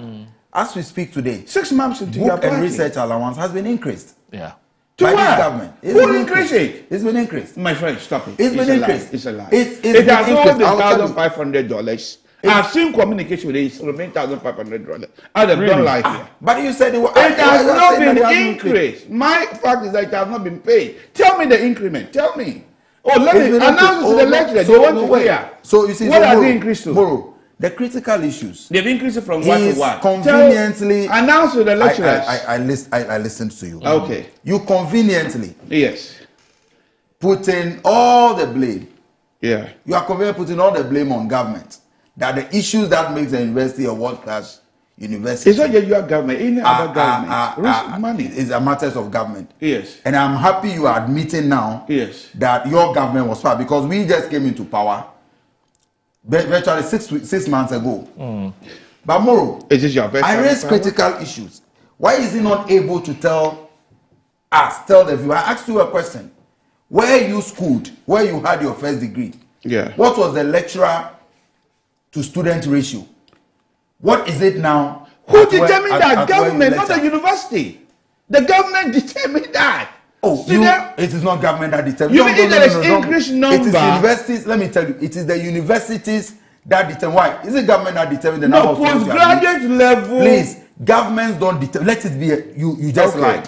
As we speak today, 6 months into your book and research allowance has been increased. Yeah. By this government. Who increased it? It's been increased. My friend, stop it. It's been increased. It's a lie. It has always been $1,500. I've seen communication with it. It's remained $1,500. I've done lie here. But you said it has not been increased. My fact is that it has not been paid. Tell me the increment. Tell me. Oh, let me announce it to the lecturer. They want to hear. So you see, what has it increased to? Moro, the critical issues. They've increased it from what to what? Conveniently. Announce to the lecturers. I listened to you. Okay. You conveniently. Yes. Putting all the blame. Yeah. You are conveniently putting all the blame on government. That the issues that makes the university a world-class university. It's not just your government. Any other government. Money is a matter of government. Yes. And I'm happy you are admitting now. Yes. That your government was far because we just came into power. Virtually 6 months ago. But Moro, I raised critical issues. Why is he not able to tell the viewer? I asked you a question. Where you schooled, where you had your first degree, what was the lecturer to student ratio? What is it now? Who determined that? Government, not the university. The government determined that. Oh, it is not government that determines. You mean there is increased number? It is universities. Let me tell you, it is the universities that determine. Why? Is it government that determines the number of students? Postgraduate level. Please, governments don't determine. Let it be. You just lied.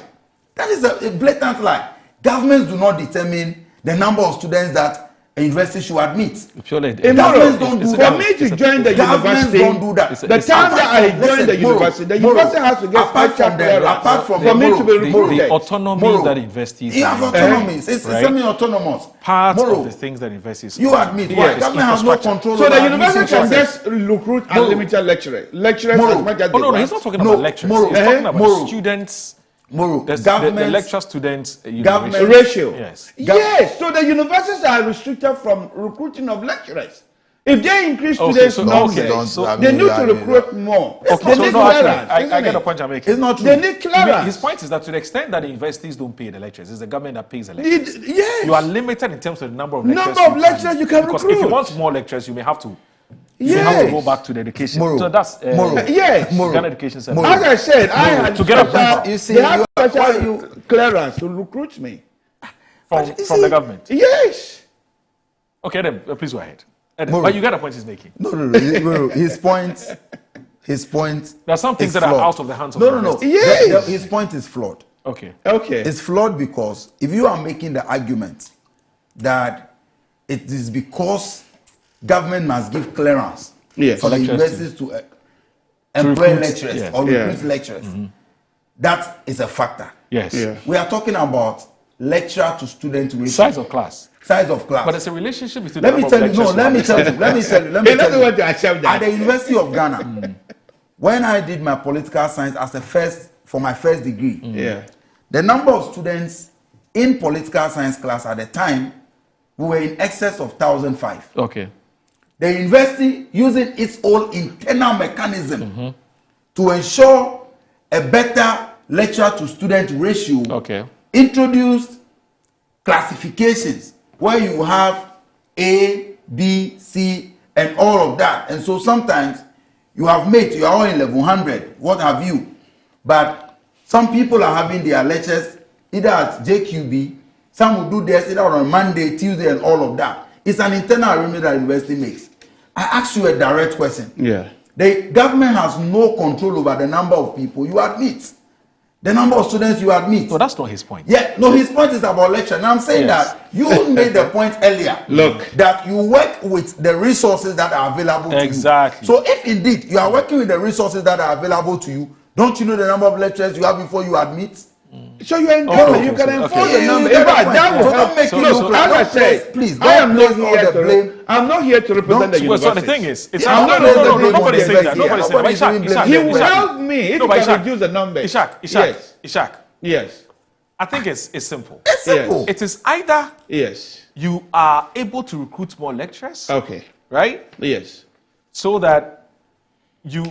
That is a blatant lie. Governments do not determine the number of students that a university should admit. Governments don't do that. For me to join the university, don't do that. The time that I joined the university has to get special clearance apart from for me to be recruited. The autonomy that universities you have autonomies. It's semi-autonomous. Part of the things that universities you admit. Government has no control. So the university can just recruit unlimited lecturers. Lecturers as much as they want. No, he's not talking about lecturers. He's talking about students. Moro, the lecture students government ratio. Yes. Yes. So the universities are restricted from recruiting of lecturers. If they increase students' numbers, they need to recruit more. They need clearance. I get the point I'm making. It's not true. They need clearance. His point is that to the extent that the universities don't pay the lecturers, it's the government that pays the lecturers. Yes. You are limited in terms of the number of lecturers. You can recruit. Because if you want more lecturers, you may have to. Yes. You have to go back to the education. Moro. So that's yes. Ghana Education Service. As I said, I had to get a special clearance to recruit me from the government. Yes. Okay, then please go ahead. But you get the point he's making. No. His point. There are some things that are out of the hands of No. Yes. His point is flawed. Okay. It's flawed because if you are making the argument that it is because government must give clearance for the universities to employ lecturers or recruit lecturers. That is a factor. Yes. Yeah. We are talking about lecturer to student ratio. Size of class. But there's a relationship between Let me tell you. At the University of Ghana, when I did my political science for my first degree, the number of students in political science class at the time we were in excess of 1,005. Okay. The university, using its own internal mechanism to ensure a better lecturer to student ratio, introduced classifications where you have A, B, C, and all of that. And so sometimes you have mates, you are all in level 100, what have you. But some people are having their lectures either at JQB, some will do theirs either on Monday, Tuesday, and all of that. It's an internal arrangement that the university makes. I ask you a direct question. The government has no control over the number of people you admit. The number of students you admit. No, that's not his point. His point is about lecture. And I'm saying that you made the point earlier. That you work with the resources that are available to you. Exactly. So if indeed you are working with the resources that are available to you, don't you know the number of lecturers you have before you admit? So you are in government, you can enforce the number. In fact, that will help. Make it look like. As I said, Please, I am not all here the blame. I'm not here to represent the university. So the thing is, it's nobody saying that. Nobody saying that. He will help me if he can reduce the number. Ishak. Yes. I think it's simple. It's simple. It is either you are able to recruit more lecturers. Okay. Right? Yes. So that you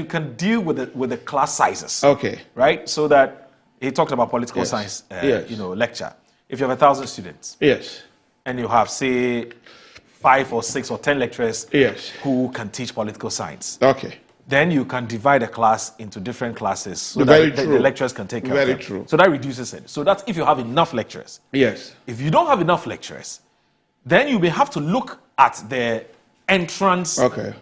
can deal with the class sizes. Okay. Right? So that he talked about political science lecture. If you have 1,000 students. Yes. And you have, say, 5 or 6 or 10 lecturers who can teach political science. Okay. Then you can divide a class into different classes so that the lecturers can take care of them. Very true. So that reduces it. So that's if you have enough lecturers. Yes. If you don't have enough lecturers, then you may have to look at the entrance. Okay.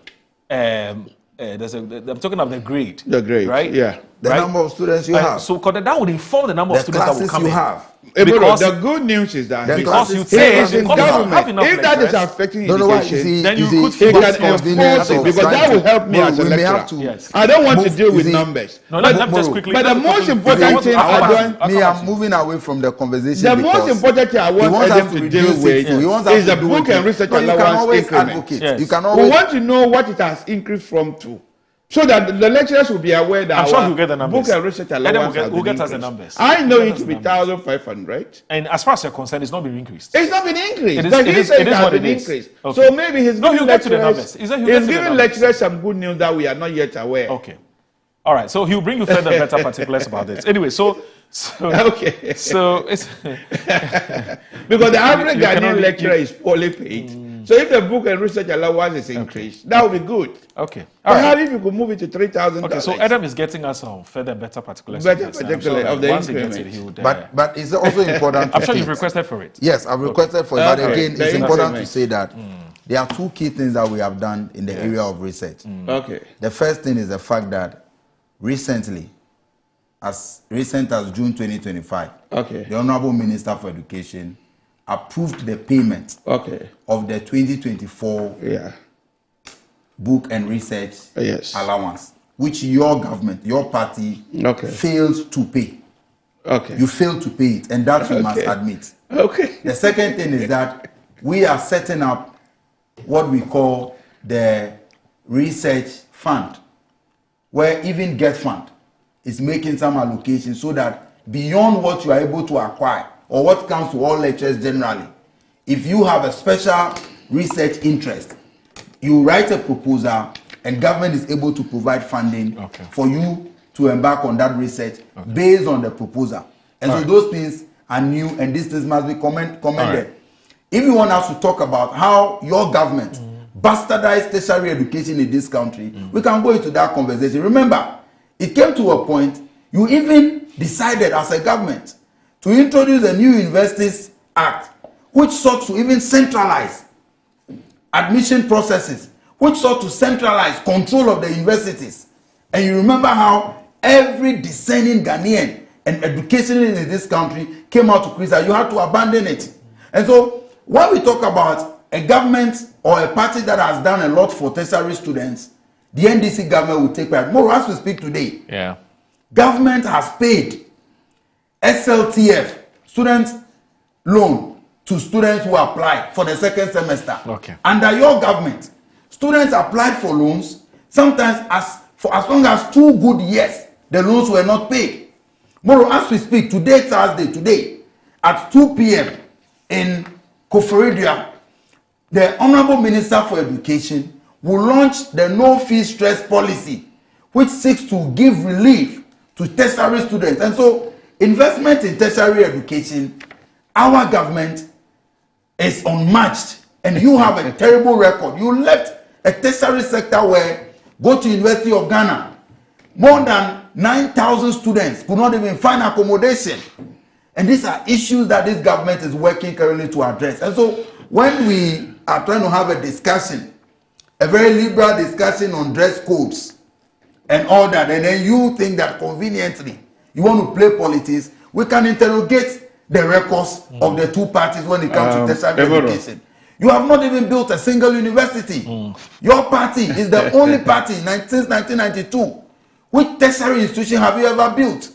I'm talking about the grade. The grade, right? Yeah. The number of students you have. So that would inform the number of students that will come you in. have. Because the good news is that because you say in government, if that is affecting education, then you could he can enforce it because that will help me as a lecturer. I don't want to deal with numbers. No, let me just quickly. But the most important thing I'm moving away from the conversation. The most important thing I want them to deal with is the book and research allowance increment. You can always. We want to know what it has increased from to. So that the lecturers will be aware that I'm sure he'll get the numbers. Book and research allowance we'll get us the numbers. I know it to be 1,500. And as far as you're concerned, it's not been increased. It's not been increased. It is what it is. Increased. Okay. So maybe he's giving lecturers, lecturers some good news that we are not yet aware. Okay. All right. So he'll bring you further better particulars about this. Anyway, so okay. So it's because the average Ghanaian lecturer is poorly paid. So if the book and research allowance is increased, that would be good. Okay. Perhaps if you could move it to 3,000. Okay. So Adam is getting us on further better particulars. Better particulars of the increment. But it's also important. I'm sure you've requested for it. Yes, I've requested for it. But again, it's important to say that there are two key things that we have done in the area of research. Okay. The first thing is the fact that recently, as recent as June 2025, the Honorable Minister for Education approved the payment of the 2024 book and research allowance, which your government, your party, failed to pay. You failed to pay it, and that you must admit. The second thing is that we are setting up what we call the research fund, where even Get Fund is making some allocation so that beyond what you are able to acquire, or what comes to all lecturers generally, if you have a special research interest, you write a proposal and government is able to provide funding for you to embark on that research based on the proposal. And so those things are new and these things must be commended. If you want us to talk about how your government bastardized tertiary education in this country, we can go into that conversation. Remember, it came to a point, you even decided as a government to introduce a new Universities Act, which sought to even centralize admission processes, which sought to centralize control of the universities. And you remember how every discerning Ghanaian and educationalist in this country came out to criticize. You had to abandon it. And so when we talk about a government or a party that has done a lot for tertiary students, the NDC government will take pride. More as we speak today, government has paid SLTF, student loan, to students who apply for the second semester. Under your government, students applied for loans, sometimes for as long as 2 good years, the loans were not paid. More as we speak, today, Thursday, today, at 2 p.m. in Koforidua, the Honorable Minister for Education will launch the no-fee stress policy, which seeks to give relief to tertiary students. And so, investment in tertiary education, our government is unmatched, and you have a terrible record. You left a tertiary sector where, go to University of Ghana, more than 9,000 students could not even find accommodation. And these are issues that this government is working currently to address. And so, when we are trying to have a discussion, a very liberal discussion on dress codes and all that, and then you think that conveniently you want to play politics, we can interrogate the records of the two parties when it comes to tertiary education. You have not even built a single university. Your party is the only party since 1992. Which tertiary institution have you ever built?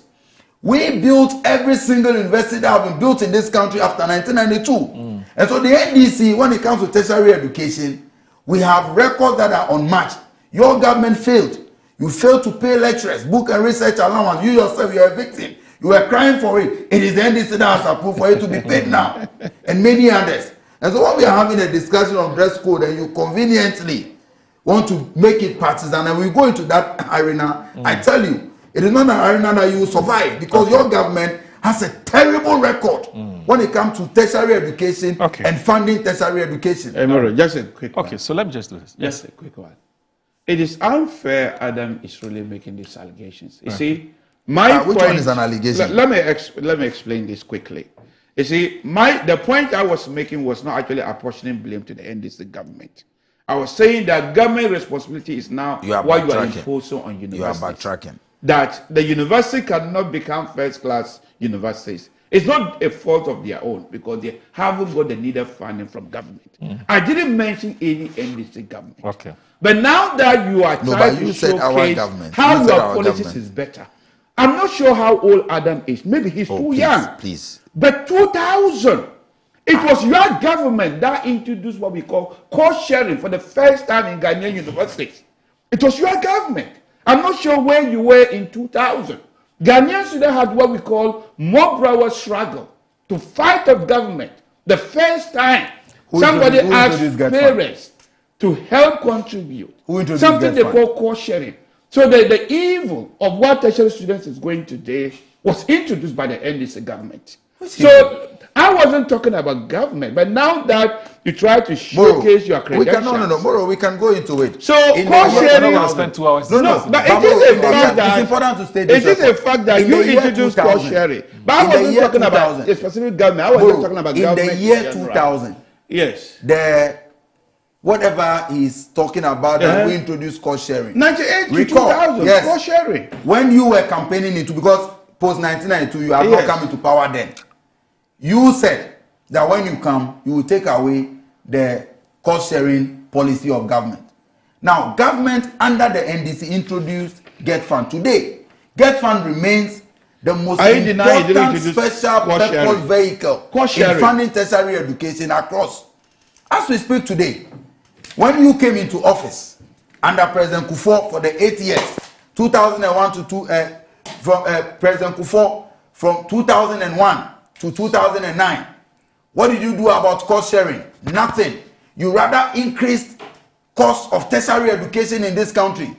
We built every single university that have been built in this country after 1992. And so the NDC, when it comes to tertiary education, we have records that are unmatched. Your government failed. You failed to pay lecturers, book and research allowance. You yourself, you are a victim. You were crying for it. It is the NDC that has approved for it to be paid now. And many others. And so when we are having a discussion on dress code and you conveniently want to make it partisan and we go into that arena, I tell you, it is not an arena that you will survive because your government has a terrible record when it comes to tertiary education and funding tertiary education. Just a quick one. Okay, so let me just do this. Just a quick one. It is unfair Adam is really making these allegations. You see, my which point, one is an allegation? Let me explain this quickly. You see, the point I was making was not actually apportioning blame to the NDC government. I was saying that government responsibility is now what you are imposing on universities. You are backtracking. That the university cannot become first-class universities. It's not a fault of their own because they haven't got the needed funding from government. I didn't mention any NDC government. Okay. But now that you are trying to showcase how your policies is better, I'm not sure how old Adam is. Maybe he's too young. Please. But 2000, it was your government that introduced what we call cost sharing for the first time in Ghanaian universities. It was your government. I'm not sure where you were in 2000. Ghanaian students had what we call mob hour struggle to fight of government. The first time somebody asked parents to help contribute. Something they call cost sharing. So the evil of what tertiary students is going today was introduced by the NDC government. So I wasn't talking about government, but now that you try to showcase your credentials. Moro, we can go into it. So cost sharing. Spend 2 hours. No, but it is a fact that it's important to state this. It is a fact that you introduced cost sharing. But I wasn't talking about a specific government. I wasn't talking about government. In the year 2000, yes, whatever he's talking about, that we introduced cost sharing. 98 to 2000, yes, cost sharing. When you were campaigning into, because post 1992, you have not come into power then. You said that when you come, you will take away the cost sharing policy of government. Now, government under the NDC introduced Get Fund. Today, Get Fund remains the most important special purpose vehicle in funding tertiary education across. As we speak today, when you came into office under President Kufuor for the 8 years, 2001 to President Kufuor from 2001 to 2009, what did you do about cost sharing? Nothing. You rather increased cost of tertiary education in this country.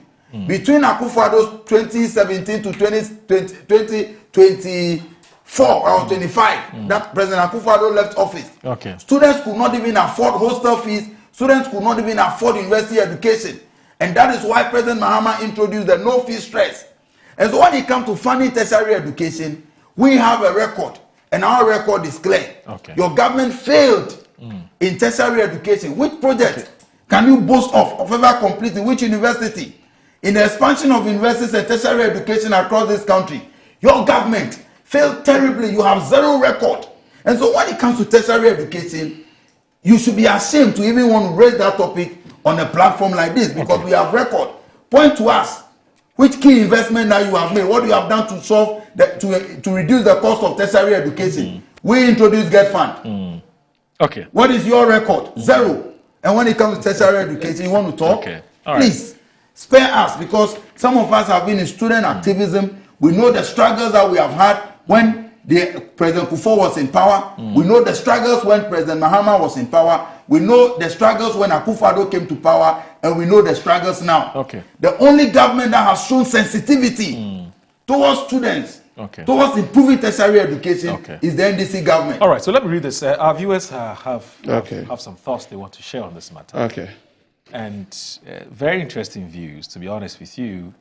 Between Akufo-Addo's 2017 to 2024 or 25, that President Akufo-Addo left office. Okay. Students could not even afford hostel fees. Students could not even afford university education. And that is why President Mahama introduced the no-fee stress. And so when it comes to funding tertiary education, we have a record. And our record is clear. Okay. Your government failed in tertiary education. Which project can you boast of ever completing? Which university? In the expansion of universities and tertiary education across this country, your government failed terribly. You have zero record. And so when it comes to tertiary education, you should be ashamed to even want to raise that topic on a platform like this because we have record. Point to us. Which key investment that you have made? What you have done to solve to reduce the cost of tertiary education? We introduced Get Fund. Okay. What is your record? Zero. And when it comes to tertiary education, you want to talk? Okay. Please spare us because some of us have been in student activism. We know the struggles that we have had when President Kufuor was in power. We know the struggles when President Mahama was in power. We know the struggles when Akufo-Addo came to power, and we know the struggles now. Okay. The only government that has shown sensitivity towards students, towards improving tertiary education, is the NDC government. All right, so let me read this. Our viewers have some thoughts they want to share on this matter. Okay. And very interesting views, to be honest with you.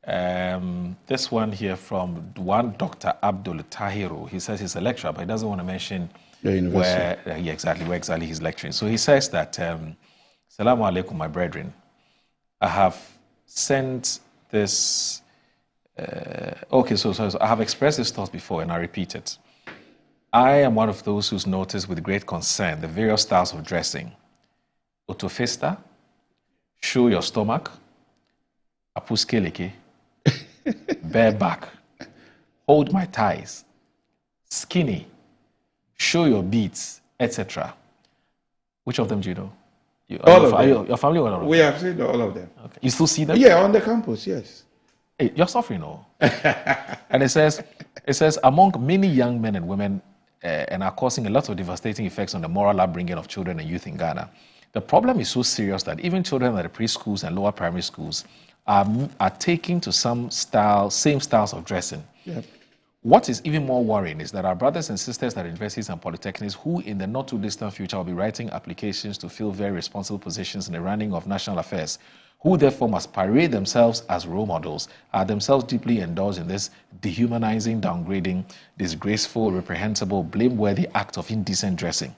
This one here from one Dr. Abdul Tahiru. He says he's a lecturer, but he doesn't want to mention where exactly he's lecturing. So he says that, Salamu alaikum, my brethren. I have sent this. So I have expressed this thought before, and I repeat it. I am one of those who's noticed with great concern the various styles of dressing. Otofesta, show your stomach, apuskeleke, bareback, hold my ties, skinny, show your beats, etc. Which of them do you know? All of them. Your family or all of them? We have seen all of them. Okay. You still see them? Yeah, on the campus, yes. Hey, you're suffering, no? And it says, among many young men and women, and are causing a lot of devastating effects on the moral upbringing of children and youth in Ghana. The problem is so serious that even children at the preschools and lower primary schools are taking to same styles of dressing. Yep. What is even more worrying is that our brothers and sisters at universities and polytechnics who in the not too distant future will be writing applications to fill very responsible positions in the running of national affairs, who therefore must parade themselves as role models, are themselves deeply indulged in this dehumanizing, downgrading, disgraceful, reprehensible, blameworthy act of indecent dressing.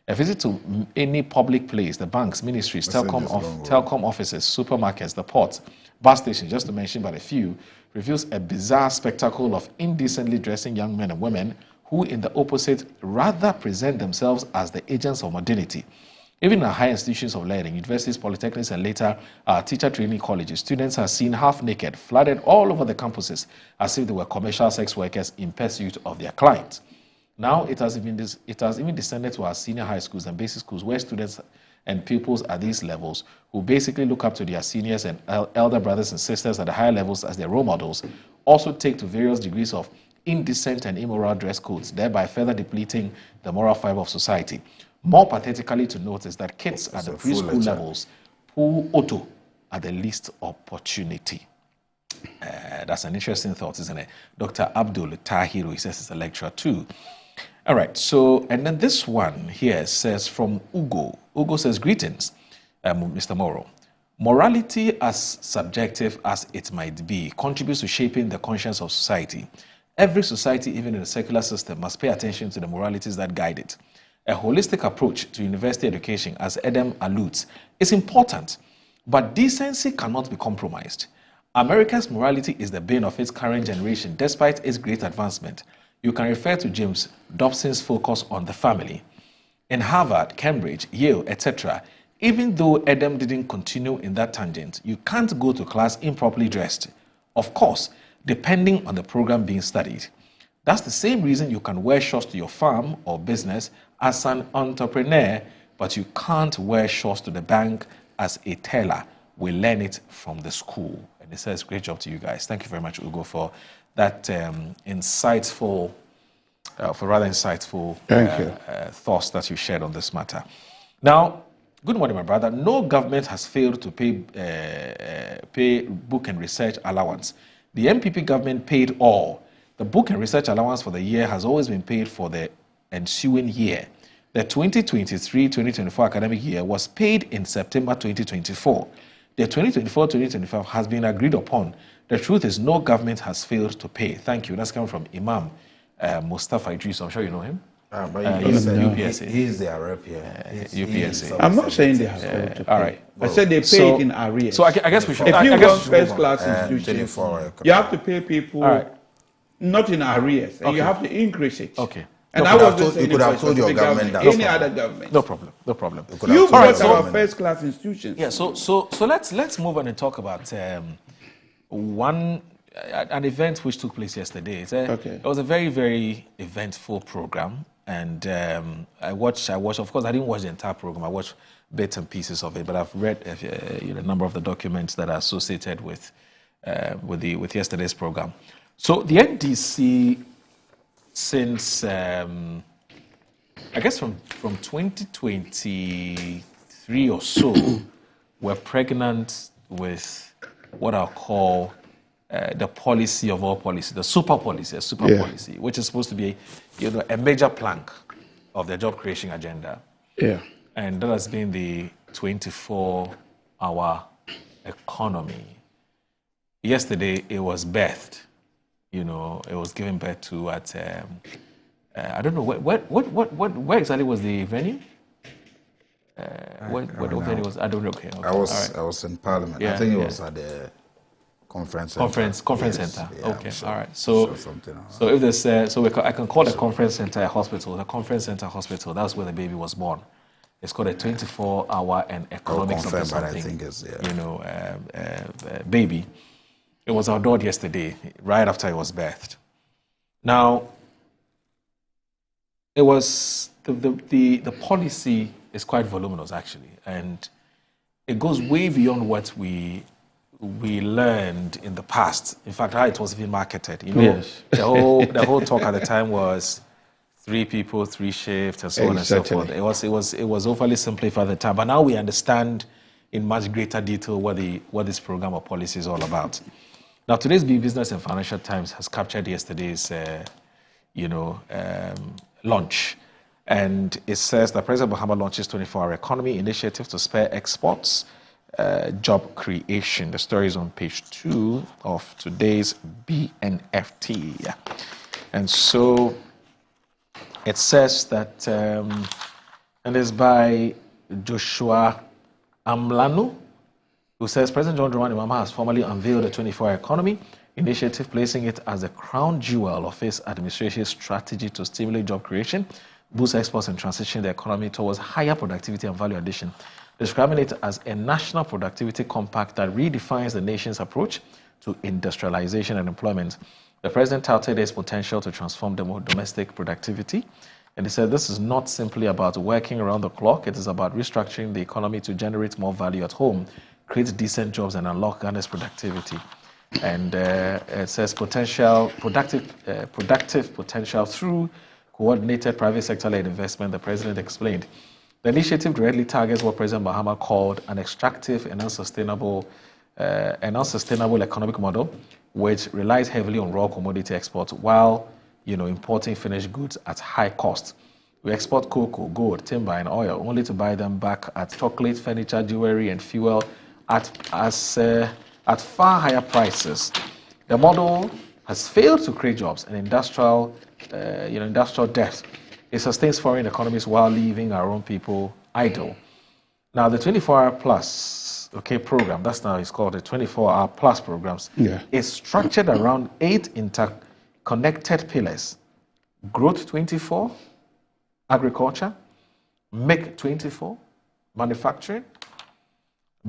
A visit to any public place, the banks, ministries, telecom offices, supermarkets, the ports, bus stations, just to mention but a few, reveals a bizarre spectacle of indecently dressing young men and women who, in the opposite, rather present themselves as the agents of modernity. Even in our higher institutions of learning, universities, polytechnics, and later teacher training colleges, students are seen half naked, flooded all over the campuses as if they were commercial sex workers in pursuit of their clients. Now it has even descended to our senior high schools and basic schools where students and pupils at these levels who basically look up to their seniors and elder brothers and sisters at the higher levels as their role models also take to various degrees of indecent and immoral dress codes, thereby further depleting the moral fiber of society. More pathetically to note is that kids at the preschool levels pull auto at the least opportunity. That's an interesting thought, isn't it? Dr. Abdul Tahiru, he says he's a lecturer too. All right, so, and then this one here says from Ugo. Ugo says, greetings, Mr. Morrow. Morality, as subjective as it might be, contributes to shaping the conscience of society. Every society, even in the secular system, must pay attention to the moralities that guide it. A holistic approach to university education, as Adam alludes, is important, but decency cannot be compromised. America's morality is the bane of its current generation, despite its great advancement. You can refer to James Dobson's focus on the family. In Harvard, Cambridge, Yale, etc., even though Adam didn't continue in that tangent, you can't go to class improperly dressed. Of course, depending on the program being studied. That's the same reason you can wear shorts to your farm or business as an entrepreneur, but you can't wear shorts to the bank as a teller. We learn it from the school. And it says, great job to you guys. Thank you very much, Ugo, for that insightful thoughts that you shared on this matter. Now, good morning, my brother. No government has failed to pay book and research allowance. The MPP government paid all. The book and research allowance for the year has always been paid for the ensuing year. The 2023-2024 academic year was paid in September 2024. The 2024-2025 has been agreed upon. The truth is no government has failed to pay. Thank you. That's coming from Imam Mustafa Idris. I'm sure you know him. UPSA. He's the rep here. UPSA. I'm not saying they have failed to pay. All right. I said they paid in arrears. So I guess we should. If you go first class institution, you have to pay people not in arrears, and you have to increase it. Okay. And you could have told your government that. Any other government. No problem. You brought our first class institutions. Yeah. So let's move on and talk about an event which took place yesterday. It was a very, very eventful program, and I watched. Of course, I didn't watch the entire program. I watched bits and pieces of it, but I've read a number of the documents that are associated with yesterday's program. So the NDC, since I guess from 2023 or so, were pregnant with what I'll call the policy of all policy, the super policy, policy, which is supposed to be a major plank of their job creation agenda. Yeah. And that has been the 24-hour economy. Yesterday, it was birthed. It was given birth to at, I don't know, where exactly was the venue? Where the venue was? I don't know. Okay. I was in Parliament. Yeah, I think it was at the conference center. Yeah, okay. All right. So if there's I can call the conference center a hospital. The conference center hospital. That's where the baby was born. It's called a 24-hour and economic something. Baby. It was adored yesterday, right after it was birthed. Now, it was the policy is quite voluminous actually, and it goes way beyond what we learned in the past. In fact, how it was even marketed. You know, Yes. the whole talk at the time was 3 people, 3 shifts, and so on and so forth. It was overly simplified at the time, but now we understand in much greater detail what this program or policy is all about. Now, today's Business and Financial Times has captured yesterday's launch. And it says that President Mahama launches 24-hour economy initiative to spur exports, job creation. The story is on page 2 of today's BNFT. And so it says that, and it's by Joshua Amlanu, who says President John Dramani Mahama has formally unveiled the 24-hour economy initiative, placing it as the crown jewel of his administration's strategy to stimulate job creation, boost exports, and transition the economy towards higher productivity and value addition, describing it as a national productivity compact that redefines the nation's approach to industrialization and employment. The president touted his potential to transform domestic productivity, and he said this is not simply about working around the clock, it is about restructuring the economy to generate more value at home, create decent jobs, and unlock Ghana's productivity. And it says productive potential through coordinated private sector-led investment, the president explained. The initiative directly targets what President Mahama called an extractive and unsustainable economic model, which relies heavily on raw commodity exports while importing finished goods at high cost. We export cocoa, gold, timber, and oil only to buy them back at chocolate, furniture, jewelry, and fuel at far higher prices. The model has failed to create jobs and industrial depth. It sustains foreign economies while leaving our own people idle. Now, the 24-hour plus program, that's now it's called the 24-hour plus programs, is structured around 8 interconnected pillars: Growth 24, Agriculture; Make 24, Manufacturing;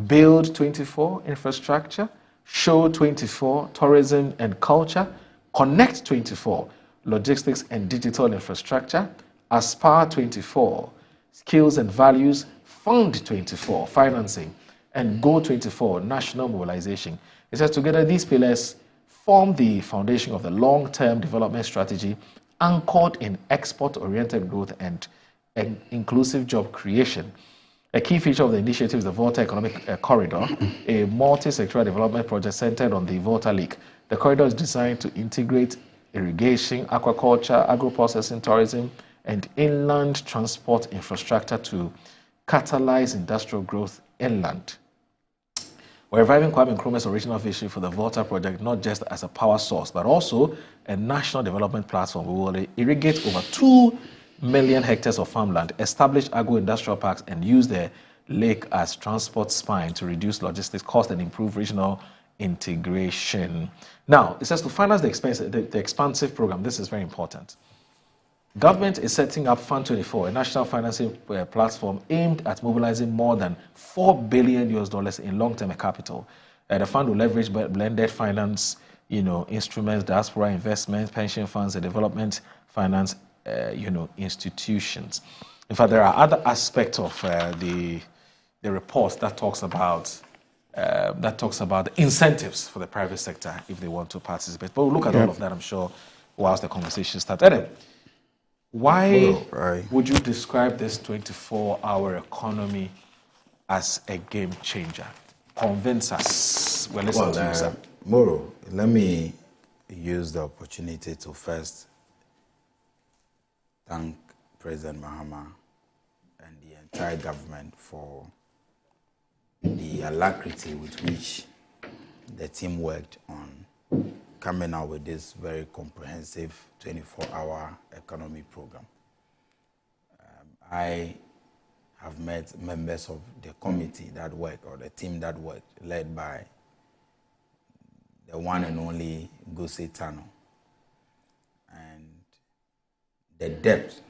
Build 24, Infrastructure; Show 24, Tourism and Culture; Connect 24, Logistics and Digital Infrastructure; Aspire 24, Skills and Values; Fund 24, Financing; and Go 24, National Mobilization. It says together these pillars form the foundation of the long-term development strategy anchored in export-oriented growth and inclusive job creation. A key feature of the initiative is the Volta Economic Corridor, a multi-sectoral development project centered on the Volta Lake. The corridor is designed to integrate irrigation, aquaculture, agro-processing, tourism, and inland transport infrastructure to catalyze industrial growth inland. We're reviving Kwame Nkrumah's original vision for the Volta project, not just as a power source, but also a national development platform. We will irrigate over 2 million hectares of farmland, establish agro-industrial parks, and use the lake as transport spine to reduce logistics costs and improve regional integration. Now, it says to finance the expansive program, this is very important. Government is setting up Fund 24, a national financing platform aimed at mobilizing more than $4 billion in long-term capital. The fund will leverage blended finance, instruments, diaspora investments, pension funds, and development finance, institutions. In fact, there are other aspects of the report that talks about the incentives for the private sector if they want to participate. But we'll look at all of that, I'm sure, whilst the conversation starts. Adam, why would you describe this 24-hour economy as a game changer? Convince us. We're listening to you, sir. Moro, let me use the opportunity to first thank President Mahama and the entire government for the alacrity with which the team worked on coming out with this very comprehensive 24-hour economy program. I have met members of the committee that worked, or the team that worked, led by the one and only Guse Tano. And the depth,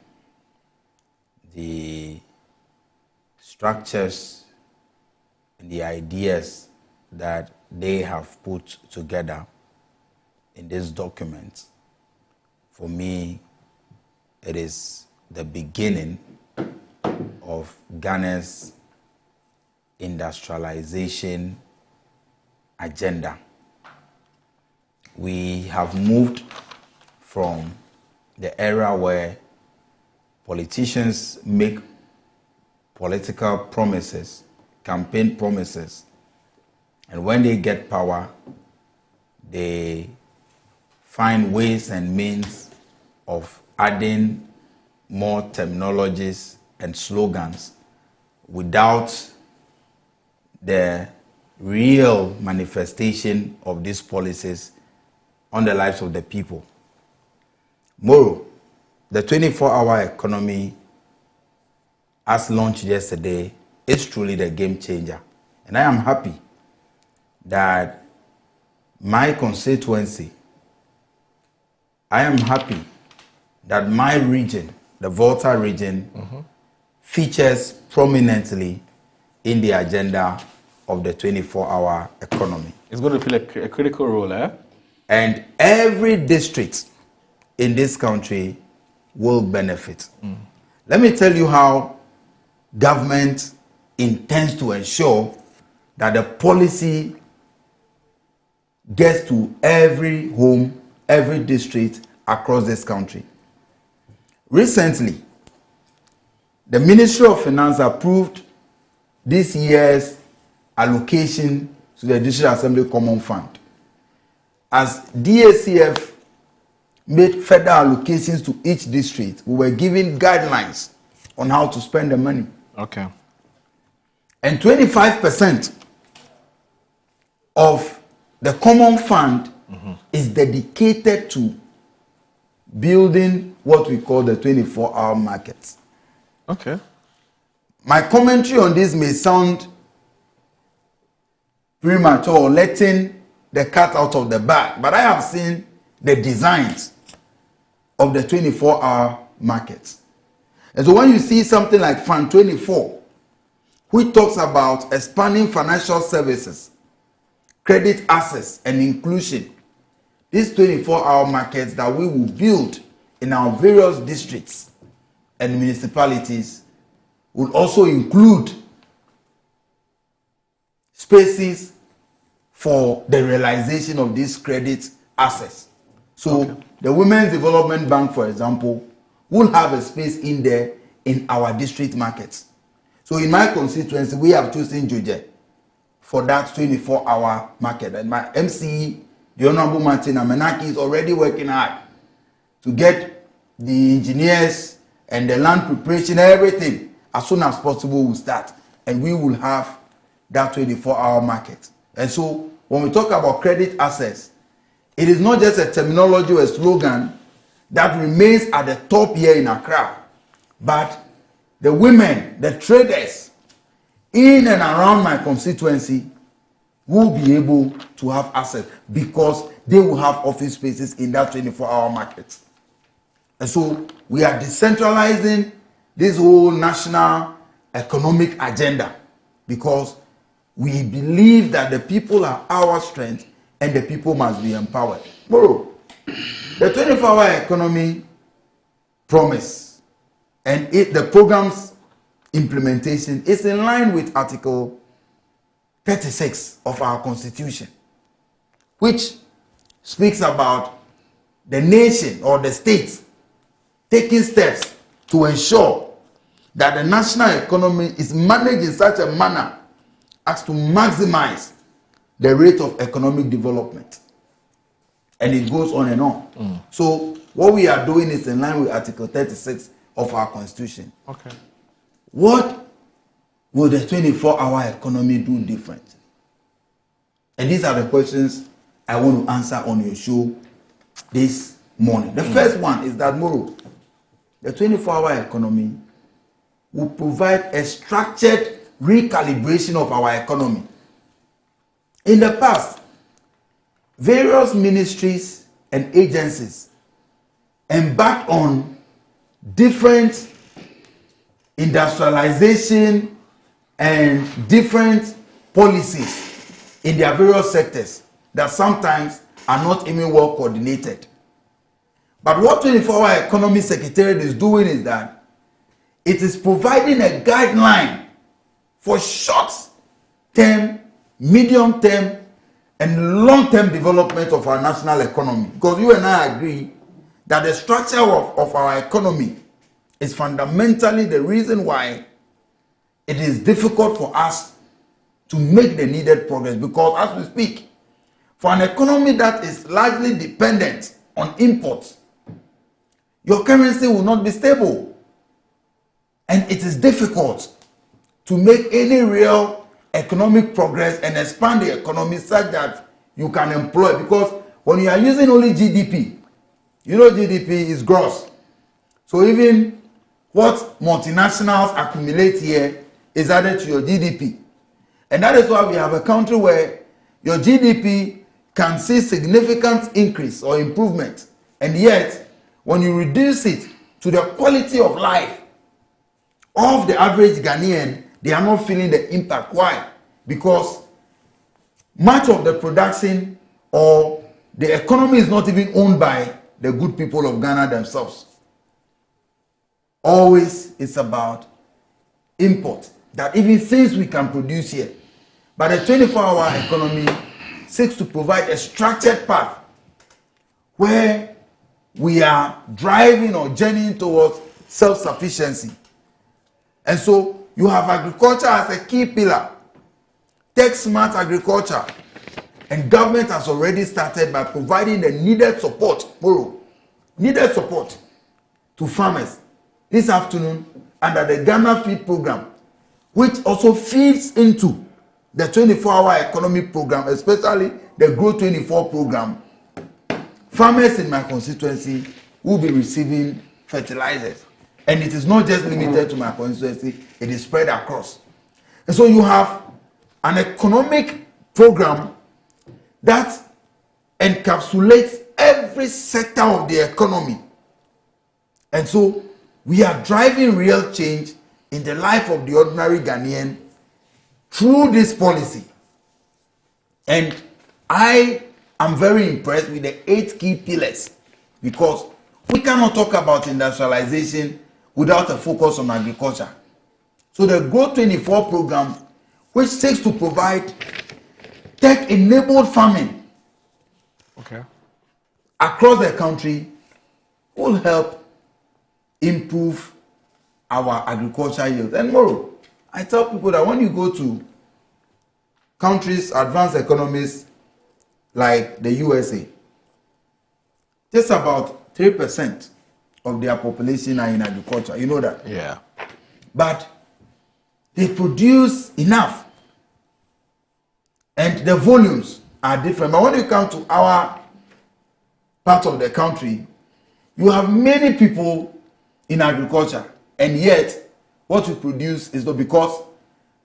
the structures, and the ideas that they have put together in this document for me, it is the beginning of Ghana's industrialization agenda. We have moved from the era where politicians make political promises, campaign promises, and when they get power, they find ways and means of adding more terminologies and slogans without the real manifestation of these policies on the lives of the people. Moro, the 24-hour economy, as launched yesterday, is truly the game changer. And I am happy that my constituency, I am happy that my region, the Volta region, features prominently in the agenda of the 24-hour economy. It's going to play a critical role, eh? And every district in this country will benefit. Let me tell you how government intends to ensure that the policy gets to every home, every district across this country. Recently, the Ministry of Finance approved this year's allocation to the Judicial Assembly Common Fund. As DACF made federal allocations to each district, we were given guidelines on how to spend the money. Okay. And 25% of the Common Fund is dedicated to building what we call the 24-hour markets. Okay. My commentary on this may sound premature, letting the cat out of the bag, but I have seen the designs of the 24-hour markets. And so when you see something like Fund 24, which talks about expanding financial services, credit access, and inclusion, these 24-hour markets that we will build in our various districts and municipalities will also include spaces for the realization of this credit access. So the Women's Development Bank, for example, will have a space in there in our district markets. So in my constituency, we have chosen Judicial for that 24-hour market. And my MCE, the Honorable Martin Amenaki, is already working hard to get the engineers and the land preparation, everything, as soon as possible will start. And we will have that 24-hour market. And so when we talk about credit access, it is not just a terminology or a slogan that remains at the top here in Accra, but the women, the traders in and around my constituency will be able to have access because they will have office spaces in that 24-hour market. And so we are decentralizing this whole national economic agenda because we believe that the people are our strength and the people must be empowered. Moro, the 24-hour economy promise and the program's implementation is in line with Article 36 of our Constitution, which speaks about the nation or the state taking steps to ensure that the national economy is managed in such a manner as to maximize the rate of economic development. And it goes on and on. So what we are doing is in line with Article 36 of our Constitution. Okay. What will the 24-hour economy do different? And these are the questions I want to answer on your show this morning. The first one is that, Moro, the 24-hour economy will provide a structured recalibration of our economy. In the past, various ministries and agencies embarked on different industrialization and different policies in their various sectors that sometimes are not even well coordinated. But what 24-hour economy secretariat is doing is that it is providing a guideline for short-term, medium-term, and long-term development of our national economy. Because you and I agree that the structure of our economy is fundamentally the reason why it is difficult for us to make the needed progress. Because as we speak, for an economy that is largely dependent on imports, your currency will not be stable. And it is difficult to make any real economic progress and expand the economy such that you can employ. Because when you are using only GDP, you know GDP is gross. So even what multinationals accumulate here is added to your GDP. And that is why we have a country where your GDP can see significant increase or improvement. And yet, when you reduce it to the quality of life of the average Ghanaian, they are not feeling the impact. Why? Because much of the production or the economy is not even owned by the good people of Ghana themselves. Always it's about import, that even things we can produce here. But the 24-hour economy seeks to provide a structured path where we are driving or journeying towards self-sufficiency. And so you have agriculture as a key pillar. Tech smart agriculture. And government has already started by providing the needed support, needed support to farmers this afternoon under the Ghana Feed Program, which also feeds into the 24-hour economy program, especially the Grow 24 program. Farmers in my constituency will be receiving fertilizers. And it is not just limited to my constituency, it is spread across. And so you have an economic program that encapsulates every sector of the economy. And so we are driving real change in the life of the ordinary Ghanaian through this policy. And I am very impressed with the 8 key pillars, because we cannot talk about industrialization without a focus on agriculture. So the Grow 24 program, which seeks to provide tech-enabled farming across the country, will help improve our agriculture yield. And more, I tell people that when you go to countries, advanced economies like the USA, just about 3% of their population are in agriculture. You know that? Yeah. But they produce enough. And the volumes are different. But when you come to our part of the country, you have many people in agriculture. And yet, what we produce is not, because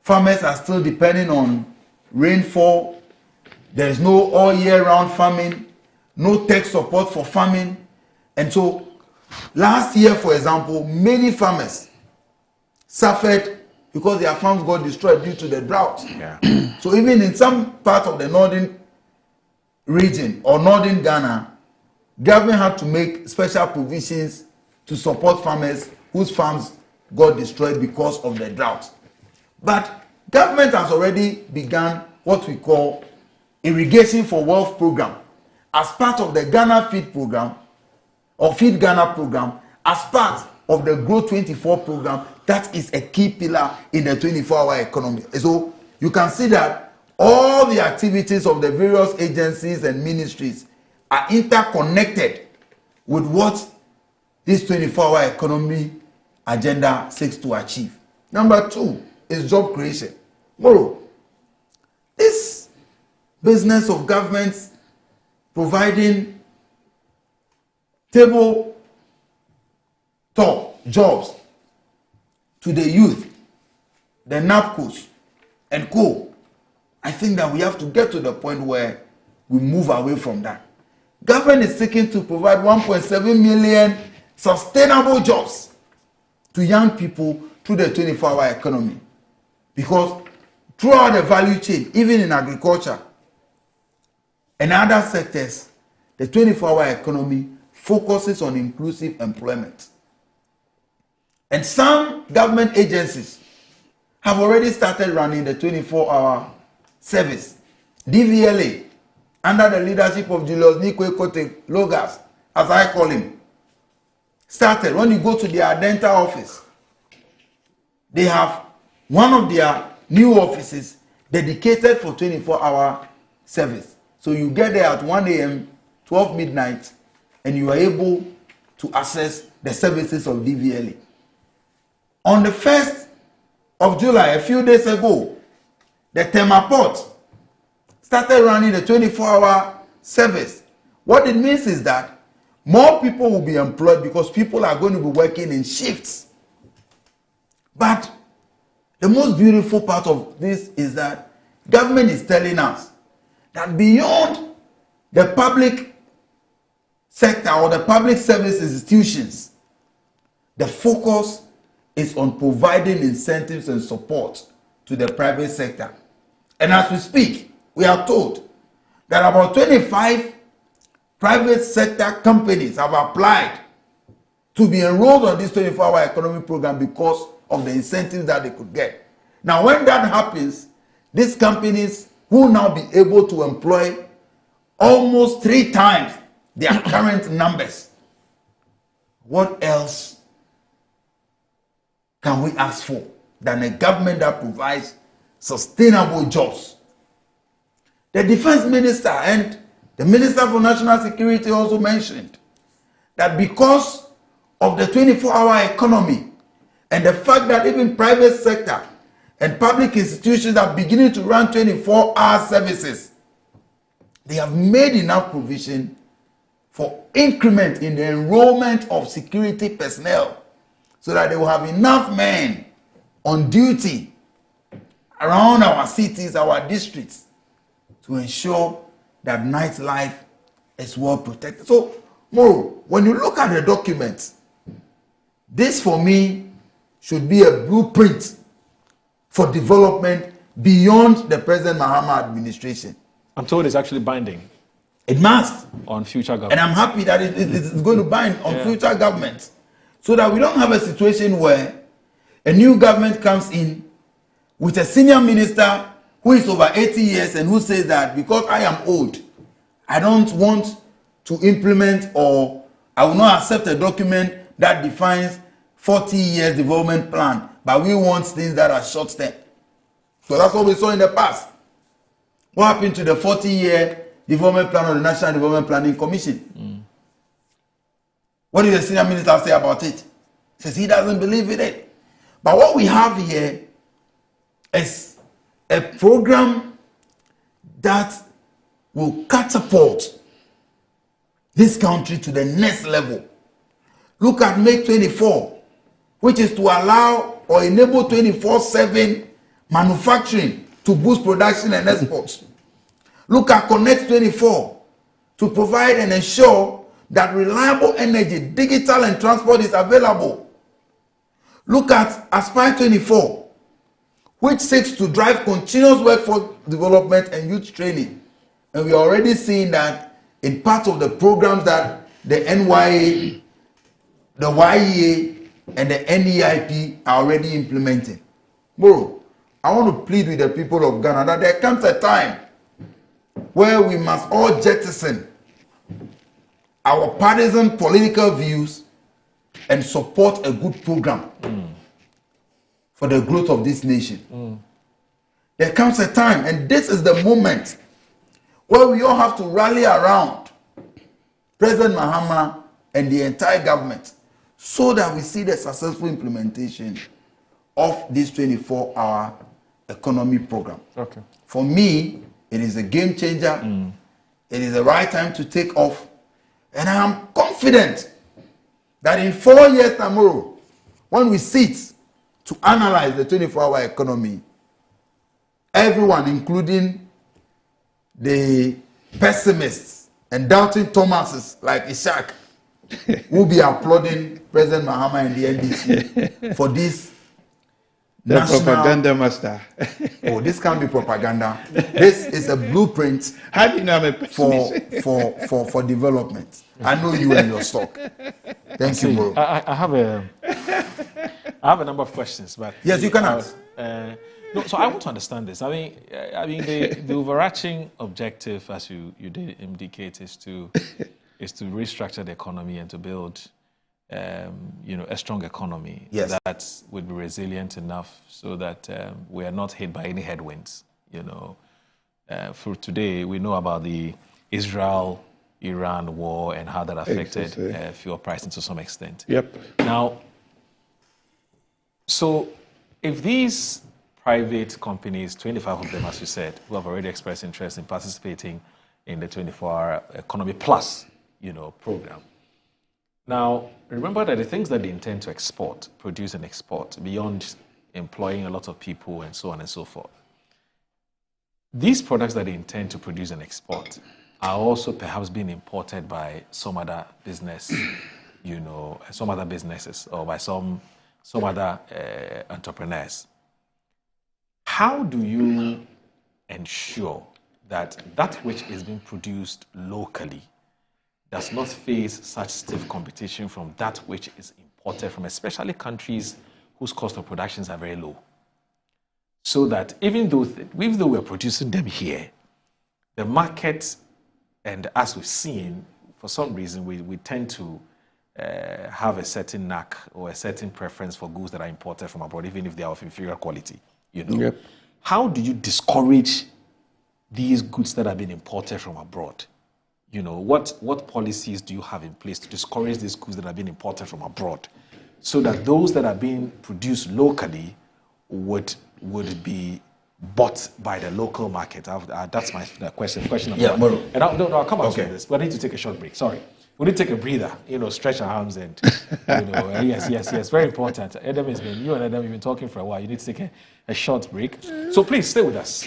farmers are still depending on rainfall. There is no all year round farming, no tech support for farming. And so, last year, for example, many farmers suffered because their farms got destroyed due to the drought. Yeah. So even in some part of the northern region or northern Ghana, government had to make special provisions to support farmers whose farms got destroyed because of the drought. But government has already begun what we call Irrigation for Wealth program as part of the Ghana Feed program or Feed Ghana program, as part of the Grow 24 program. That is a key pillar in the 24-hour economy. So you can see that all the activities of the various agencies and ministries are interconnected with what this 24-hour economy agenda seeks to achieve. Number 2 is job creation. Moro, this business of governments providing tabletop jobs to the youth, the NAPCOs and co, I think that we have to get to the point where we move away from that. Government is seeking to provide 1.7 million sustainable jobs to young people through the 24-hour economy. Because throughout the value chain, even in agriculture and other sectors, the 24-hour economy focuses on inclusive employment. And some government agencies have already started running the 24-hour service. DVLA, under the leadership of Julius Nikwe Kote Logas, as I call him, started. When you go to their dental office, they have one of their new offices dedicated for 24-hour service. So you get there at 1 a.m., 12 midnight, and you are able to access the services of DVLA. On the 1st of July, a few days ago, the Tema Port started running the 24-hour service. What it means is that more people will be employed because people are going to be working in shifts. But the most beautiful part of this is that government is telling us that beyond the public sector or the public service institutions, the focus is on providing incentives and support to the private sector. And as we speak, we are told that about 25 private sector companies have applied to be enrolled on this 24-hour economy program because of the incentives that they could get. Now, when that happens, these companies will now be able to employ almost 3 times their current numbers. What else can we ask for than a government that provides sustainable jobs? The defense minister and the minister for national security also mentioned that because of the 24-hour economy and the fact that even private sector and public institutions are beginning to run 24-hour services, they have made enough provision for increment in the enrollment of security personnel so that they will have enough men on duty around our cities, our districts, to ensure that nightlife is well protected. So, Moro, when you look at the documents, this for me should be a blueprint for development beyond the President Mahama administration. I'm told it's actually binding. It must. On future government. And I'm happy that it's going to bind on future governments, so that we don't have a situation where a new government comes in with a senior minister who is over 80 years and who says that because I am old, I don't want to implement or I will not accept a document that defines 40 years development plan, but we want things that are short term. So that's what we saw in the past. What happened to the 40-year development plan of the National Development Planning Commission? What did the senior minister say about it? He says he doesn't believe in it. But what we have here is a program that will catapult this country to the next level. Look at Make 24, which is to allow or enable 24/7 manufacturing to boost production and exports. Look at Connect 24 to provide and ensure that reliable energy, digital and transport is available. Look at Aspire 24, which seeks to drive continuous workforce development and youth training. And we are already seeing that in part of the programs that the NYA, the YEA, and the NEIP are already implementing. Bro, I want to plead with the people of Ghana that there comes a time where we must all jettison our partisan political views and support a good program for the growth of this nation. There comes a time, and this is the moment, where we all have to rally around President Mahama and the entire government so that we see the successful implementation of this 24-hour economy program. Okay. For me, it is a game changer. It is the right time to take off. And I am confident that in 4 years tomorrow, when we sit to analyze the 24-hour economy, everyone, including the pessimists and doubting Thomases like Ishak, will be applauding President Mahama and the NDC for this the national propaganda master. Oh, this can't be propaganda. This is a blueprint How do you know I'm a pessimist? for development. I know you and your stock. Thank you, bro. I have a number of questions, but yes, you can ask. No, so I want to understand this. I mean, the overarching objective, as you did indicate, is to restructure the economy and to build, a strong economy that would be resilient enough so that we are not hit by any headwinds. For today, we know about the Israel-Iran war and how that affected fuel pricing to some extent. Yep. Now, so if these private companies, 25 of them, as you said, who have already expressed interest in participating in the 24-hour Economy Plus, program. Now, remember that the things that they intend to produce and export, beyond employing a lot of people and so on and so forth, these products that they intend to produce and export are also perhaps being imported by some other business, some other businesses or by some other entrepreneurs. How do you ensure that which is being produced locally does not face such stiff competition from that which is imported from especially countries whose cost of productions are very low? So that even though we're producing them here, the market, and as we've seen, for some reason, we tend to have a certain knack or a certain preference for goods that are imported from abroad, even if they are of inferior quality. Yep. How do you discourage these goods that are being imported from abroad? What policies do you have in place to discourage these goods that are being imported from abroad, so that those that are being produced locally would be bought by the local market? That's my question. Question number one. And I'll come back to this. But I need to take a short break. Sorry. We need to take a breather, stretch our arms and, yes, very important. Adam you and Adam have been talking for a while. You need to take a short break. So please stay with us.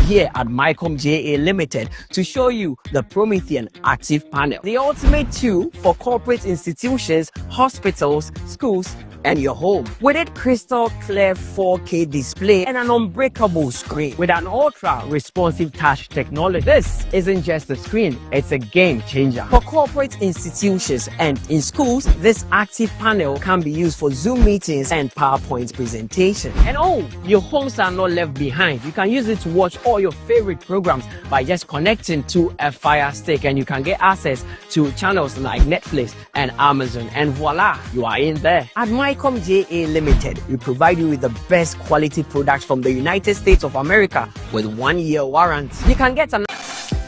Here at Mycom JA Limited to show you the Promethean Active Panel, the ultimate tool for corporate institutions, hospitals, schools, and your home. With its crystal clear 4K display and an unbreakable screen with an ultra responsive touch technology, this isn't just a screen, it's a game changer. For corporate institutions and in schools, this active panel can be used for Zoom meetings and PowerPoint presentation. And your homes are not left behind. You can use it to watch all your favorite programs by just connecting to a Fire Stick, and you can get access to channels like Netflix and Amazon, and voila, you are in there. At Mycom JA Limited, we provide you with the best quality products from the United States of America with 1-year warranty. You can get an...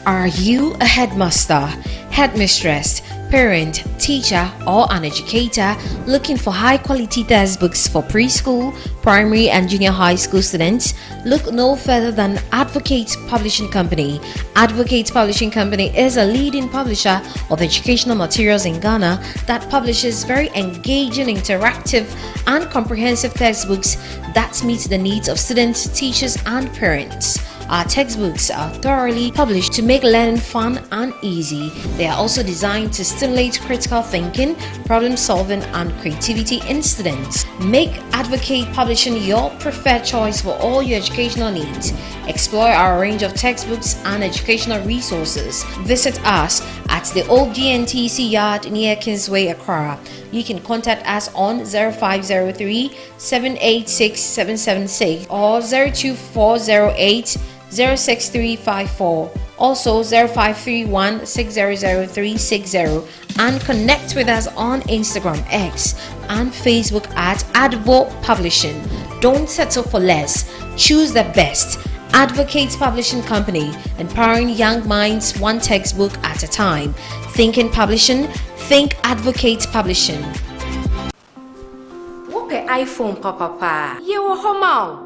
Are you a headmaster, headmistress, parent, teacher, or an educator looking for high-quality textbooks for preschool, primary, and junior high school students? Look no further than Advocate Publishing Company. Advocate Publishing Company is a leading publisher of educational materials in Ghana that publishes very engaging, interactive, and comprehensive textbooks that meet the needs of students, teachers, and parents. Our textbooks are thoroughly published to make learning fun and easy. They are also designed to stimulate critical thinking, problem solving, and creativity in students. Make Advocate Publishing your preferred choice for all your educational needs. Explore our range of textbooks and educational resources. Visit us at the old GNTC yard near Kingsway, Accra. You can contact us on 0503 786 776 or 02408 06354, also 0531 600360, and connect with us on Instagram, X, and Facebook at Advo Publishing. Don't settle for less. Choose the best. Advocate Publishing Company, empowering young minds one textbook at a time. Thinking publishing, think Advocate Publishing. iPhone papa. Ye wo homa.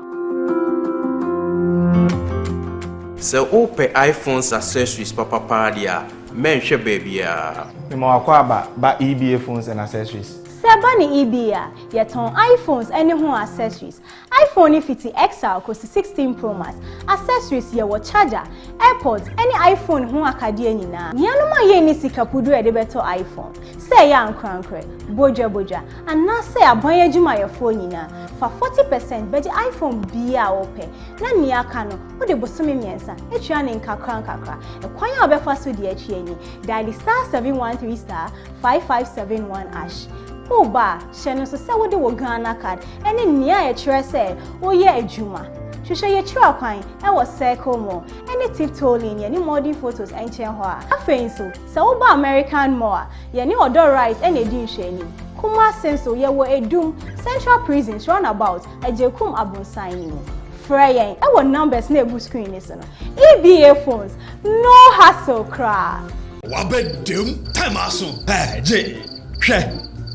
So open iPhones accessories papa dia. Menhwe baby ya. Me ma akwa ba EBA phones and accessories. Sebani EBA, yeton iPhones any ho accessories. iPhone 50 XL cost 16 Pro Max. Accessories ye wo charger, AirPods, any iPhone ho akade nyina. Nianoma ye ni sikapudu e de beto iPhone. Say ya ankrankre, boja, and na say abon adwuma ye phone nyina. For 40% beji iPhone bia ope. Na ni aka no, wo de bosome miensa, etua ne nkakra. E kwan ya obefa so de atwie ni. Dial *713*5571#. Oba, sheno so se wo de wo Ghana card. Ene nia e kire se wo ye adwuma. Hwehwe ye kire kwan e wo circle mo. Ene tip tolling ye ni modern photos enchen ho a. Afein so, se wo ba American Mall, ye ni odor rights ene di nhwani. Kuma senso ye wo edum Central Prisons runabout ejekum abonsan ni mo. Freyen e wo numbers na ebu screen ni so no. EBA phones, no hassle cra. Wabedum time aso. Hey, J.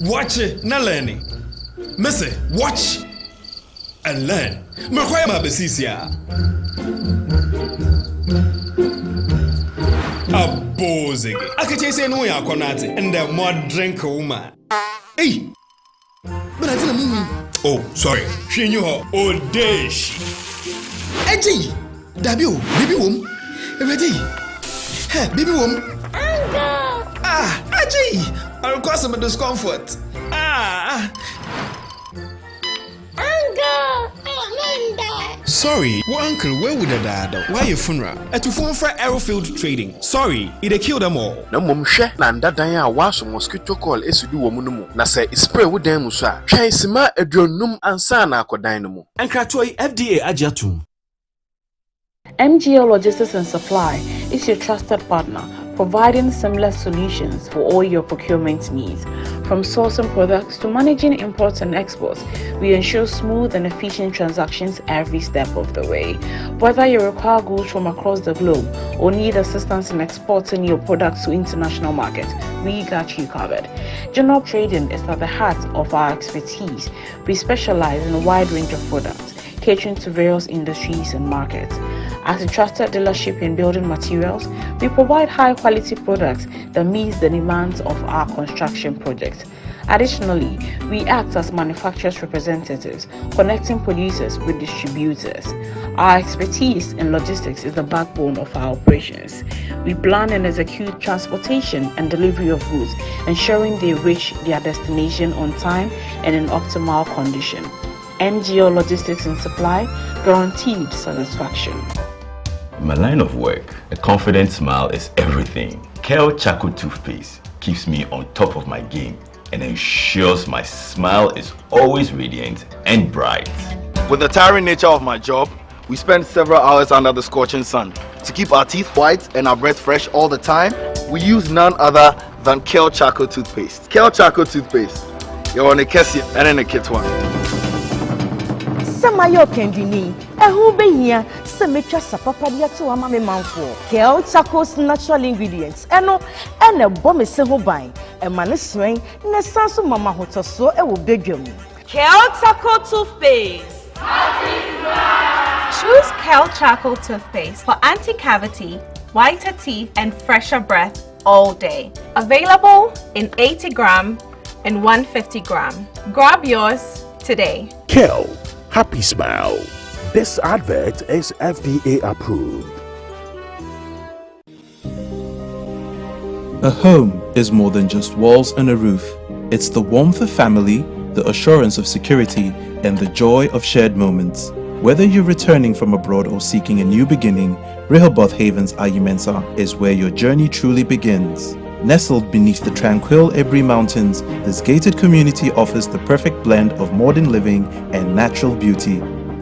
Watch it, na learning. Missy, watch and learn. Makwaya mabesisia. Abozege. Akache say no ya konate and the more drink woman. Hey. But I didn't move. Oh, sorry. She knew her old days. Eji. Dabio, baby wom. Ready? Hey, baby wom. Ah, Eji. I'll cause some discomfort. Uncle, Amanda. Sorry, well, Uncle, where would I die? Why your funeral? At your phone for Aerofield Trading. Sorry, it killed them all. No mum share Nanda Daya was a mosquito call Esudu Womunumu. Na say spray with them musa. Chaisima a dronum and sana dynamo. And Kratoi FDA Ajatum. MGL Logistics and Supply is your trusted partner, providing seamless solutions for all your procurement needs. From sourcing products to managing imports and exports, we ensure smooth and efficient transactions every step of the way. Whether you require goods from across the globe or need assistance in exporting your products to international markets, we got you covered. General trading is at the heart of our expertise. We specialize in a wide range of products, catering to various industries and markets. As a trusted dealership in building materials, we provide high-quality products that meet the demands of our construction projects. Additionally, we act as manufacturers' representatives, connecting producers with distributors. Our expertise in logistics is the backbone of our operations. We plan and execute transportation and delivery of goods, ensuring they reach their destination on time and in optimal condition. MGO Logistics and Supply, guaranteed satisfaction. In my line of work, a confident smile is everything. Kel Charcoal Toothpaste keeps me on top of my game and ensures my smile is always radiant and bright. With the tiring nature of my job, we spend several hours under the scorching sun. To keep our teeth white and our breath fresh all the time, we use none other than Kel Charcoal Toothpaste. Kel Charcoal Toothpaste. You're on a Kessie and in a kit one. Samayo Kendini, a who be here, Sametra Sapapadia to a mammy manful. Kel Charcoal's natural ingredients, and a bomb is several buying, a man is swing, and a sans of Mamma Hotel so a will beg you. Kel Charcoal Toothpaste. Choose Kel Charcoal Toothpaste for anti-cavity, whiter teeth, and fresher breath all day. Available in 80 gram and 150 gram. Grab yours today. Kel, happy smile. This advert is FDA approved. A home is more than just walls and a roof. It's the warmth of family, the assurance of security, and the joy of shared moments. Whether you're returning from abroad or seeking a new beginning, Rehoboth Havens Ayumensa is where your journey truly begins. Nestled beneath the tranquil Ebri Mountains, this gated community offers the perfect blend of modern living and natural beauty.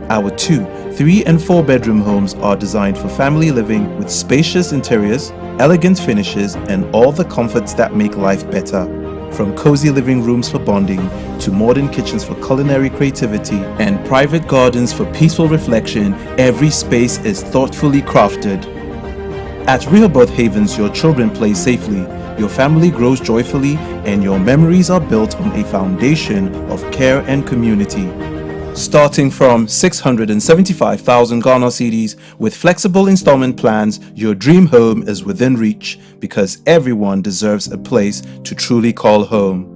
Our 2, 3 and 4 bedroom homes are designed for family living with spacious interiors, elegant finishes, and all the comforts that make life better. From cozy living rooms for bonding, to modern kitchens for culinary creativity, and private gardens for peaceful reflection, every space is thoughtfully crafted. At Rehoboth Havens, your children play safely, your family grows joyfully, and your memories are built on a foundation of care and community. Starting from 675,000 Ghana cedis with flexible installment plans, your dream home is within reach because everyone deserves a place to truly call home.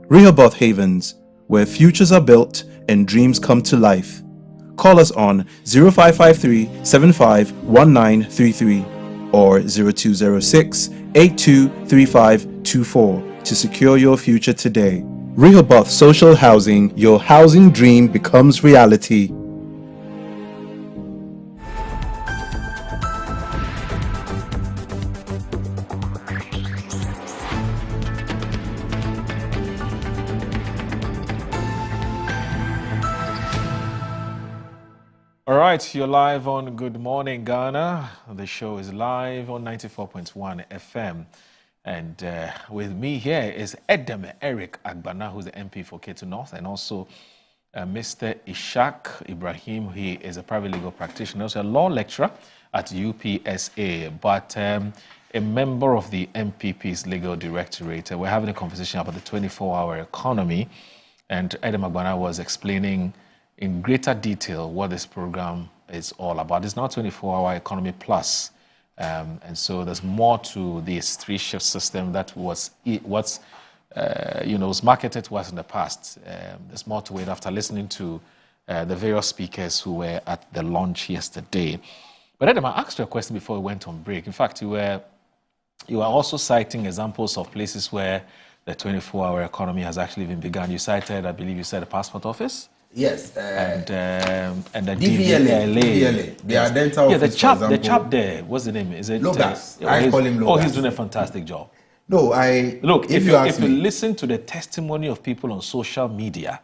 Rehoboth Havens, where futures are built and dreams come to life. Call us on 0553 751933 or 0206 823524 to secure your future today. Rehoboth Social Housing, your housing dream becomes reality. All right, you're live on Good Morning Ghana. The show is live on 94.1 FM. And with me here is Edem Eric Agbana, who's the MP for Ketu North, and also Mr. Ishaq Ibrahim. He is a private legal practitioner, also a law lecturer at UPSA, but a member of the MPP's legal directorate. We're having a conversation about the 24-hour economy, and Edem Agbana was explaining in greater detail what this program is all about. It's now 24-hour economy plus. And so there's more to this three-shift system that was marketed to us in the past. There's more to it after listening to the various speakers who were at the launch yesterday. But Adam, I asked you a question before we went on break. In fact, you were also citing examples of places where the 24-hour economy has actually been begun. You cited, I believe you said, the passport office. Yes, and the DVLA, the dental office, the chap there. What's the name? Is it Logas? I call him Logas. Oh, he's doing a fantastic job. No, look. If you listen to the testimony of people on social media,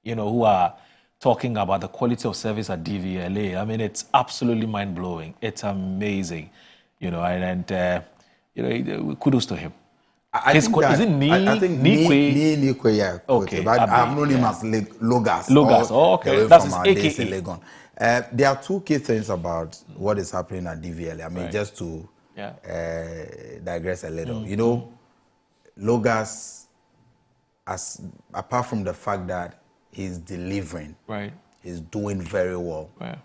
who are talking about the quality of service at DVLA, I mean, it's absolutely mind blowing. It's amazing, and kudos to him. I think Nikwe, yeah. Okay. But I've known him as Logas. Logas, okay. That's his AKA. There are two key things about what is happening at DVLA. I mean, just to digress a little. Logas, apart from the fact that he's delivering, he's doing very well. Right.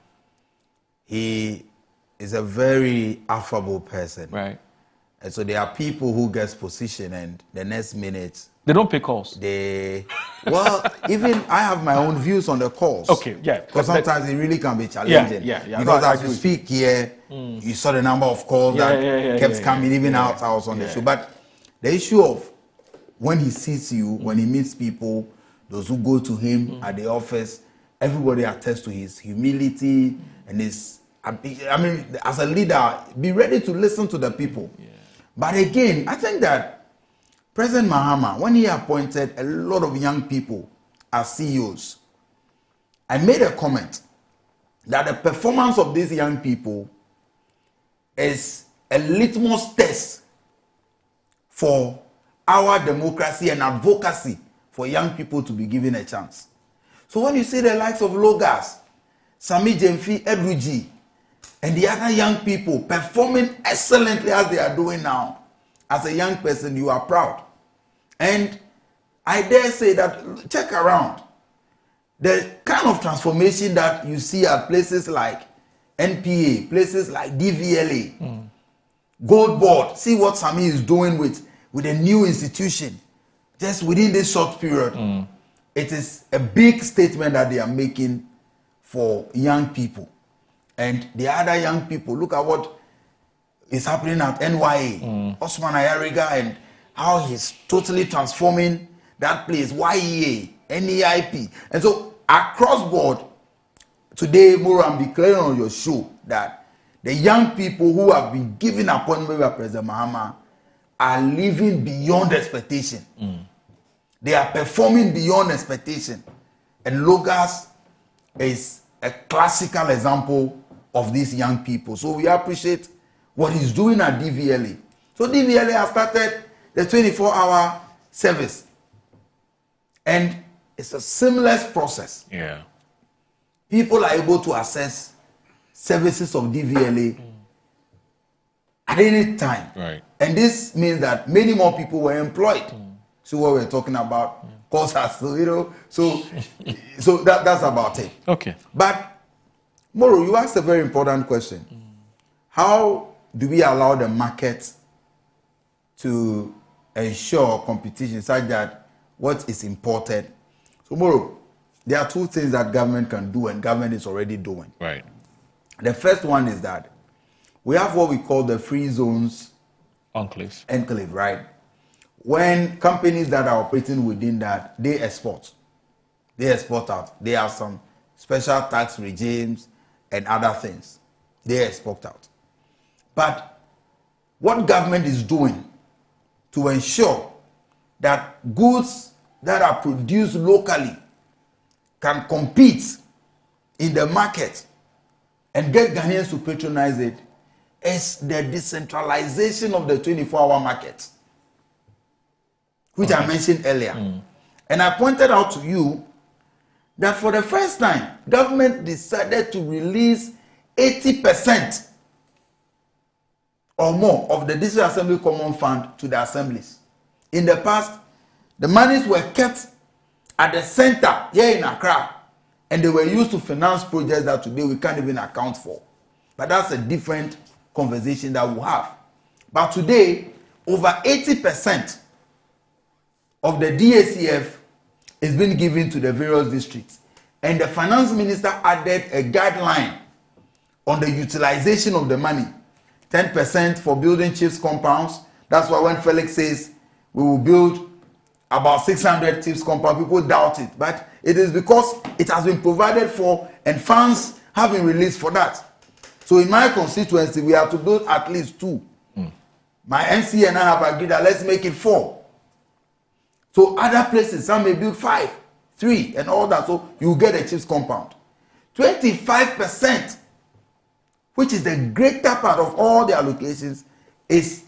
He is a very affable person. Right. And so there are people who get position and the next minute they don't pick calls. Even I have my own views on the calls. Okay, yeah. Because sometimes it really can be challenging. Yeah. Because as you speak here, you saw the number of calls that kept coming even out. I was on the show. But the issue of when he sees you, when he meets people, those who go to him at the office, everybody attests to his humility and his. I mean, as a leader, be ready to listen to the people. Yeah. But again, I think that President Mahama, when he appointed a lot of young people as CEOs, I made a comment that the performance of these young people is a litmus test for our democracy and advocacy for young people to be given a chance. So when you see the likes of Logas, Sami Jemfi, Edruji, and the other young people performing excellently as they are doing now, as a young person, you are proud. And I dare say that, check around, the kind of transformation that you see at places like NPA, places like DVLA, Gold Board, see what Sami is doing with a new institution, just within this short period. It is a big statement that they are making for young people. And the other young people, look at what is happening at NYA, Osman Ayariga, and how he's totally transforming that place, YEA, NEIP. And so across board, today, Moro, I'm declaring on your show that the young people who have been given appointment by President Mahama are living beyond expectation. They are performing beyond expectation. And Logas is a classical example of these young people. So we appreciate what he's doing at DVLA. So DVLA has started the 24-hour service. And it's a seamless process. Yeah. People are able to access services of DVLA at any time. Right. And this means that many more people were employed. So what we're talking about, cost us, so that's about it. Okay. But Moro, you asked a very important question. How do we allow the market to ensure competition such that what is imported? So Moro, there are two things that government can do and government is already doing. Right. The first one is that we have what we call the free zones. Enclave, right? When companies that are operating within that, they export out. They have some special tax regimes and other things. They export out. But what government is doing to ensure that goods that are produced locally can compete in the market and get Ghanaians to patronize it is the decentralization of the 24-hour market, which I mentioned earlier. And I pointed out to you that for the first time, government decided to release 80% or more of the District Assembly Common Fund to the assemblies. In the past, the monies were kept at the center here in Accra, and they were used to finance projects that today we can't even account for. But that's a different conversation that we'll have. But today, over 80% of the DACF is being given to the various districts. And the finance minister added a guideline on the utilization of the money. 10% for building chiefs compounds. That's why when Felix says we will build about 600 chiefs compounds, people doubt it. But it is because it has been provided for and funds have been released for that. So in my constituency, we have to build at least 2. My MC and I have agreed that let's make it 4. So other places, some may build 5, 3, and all that. So you get a chief's compound. 25%, which is the greater part of all the allocations, is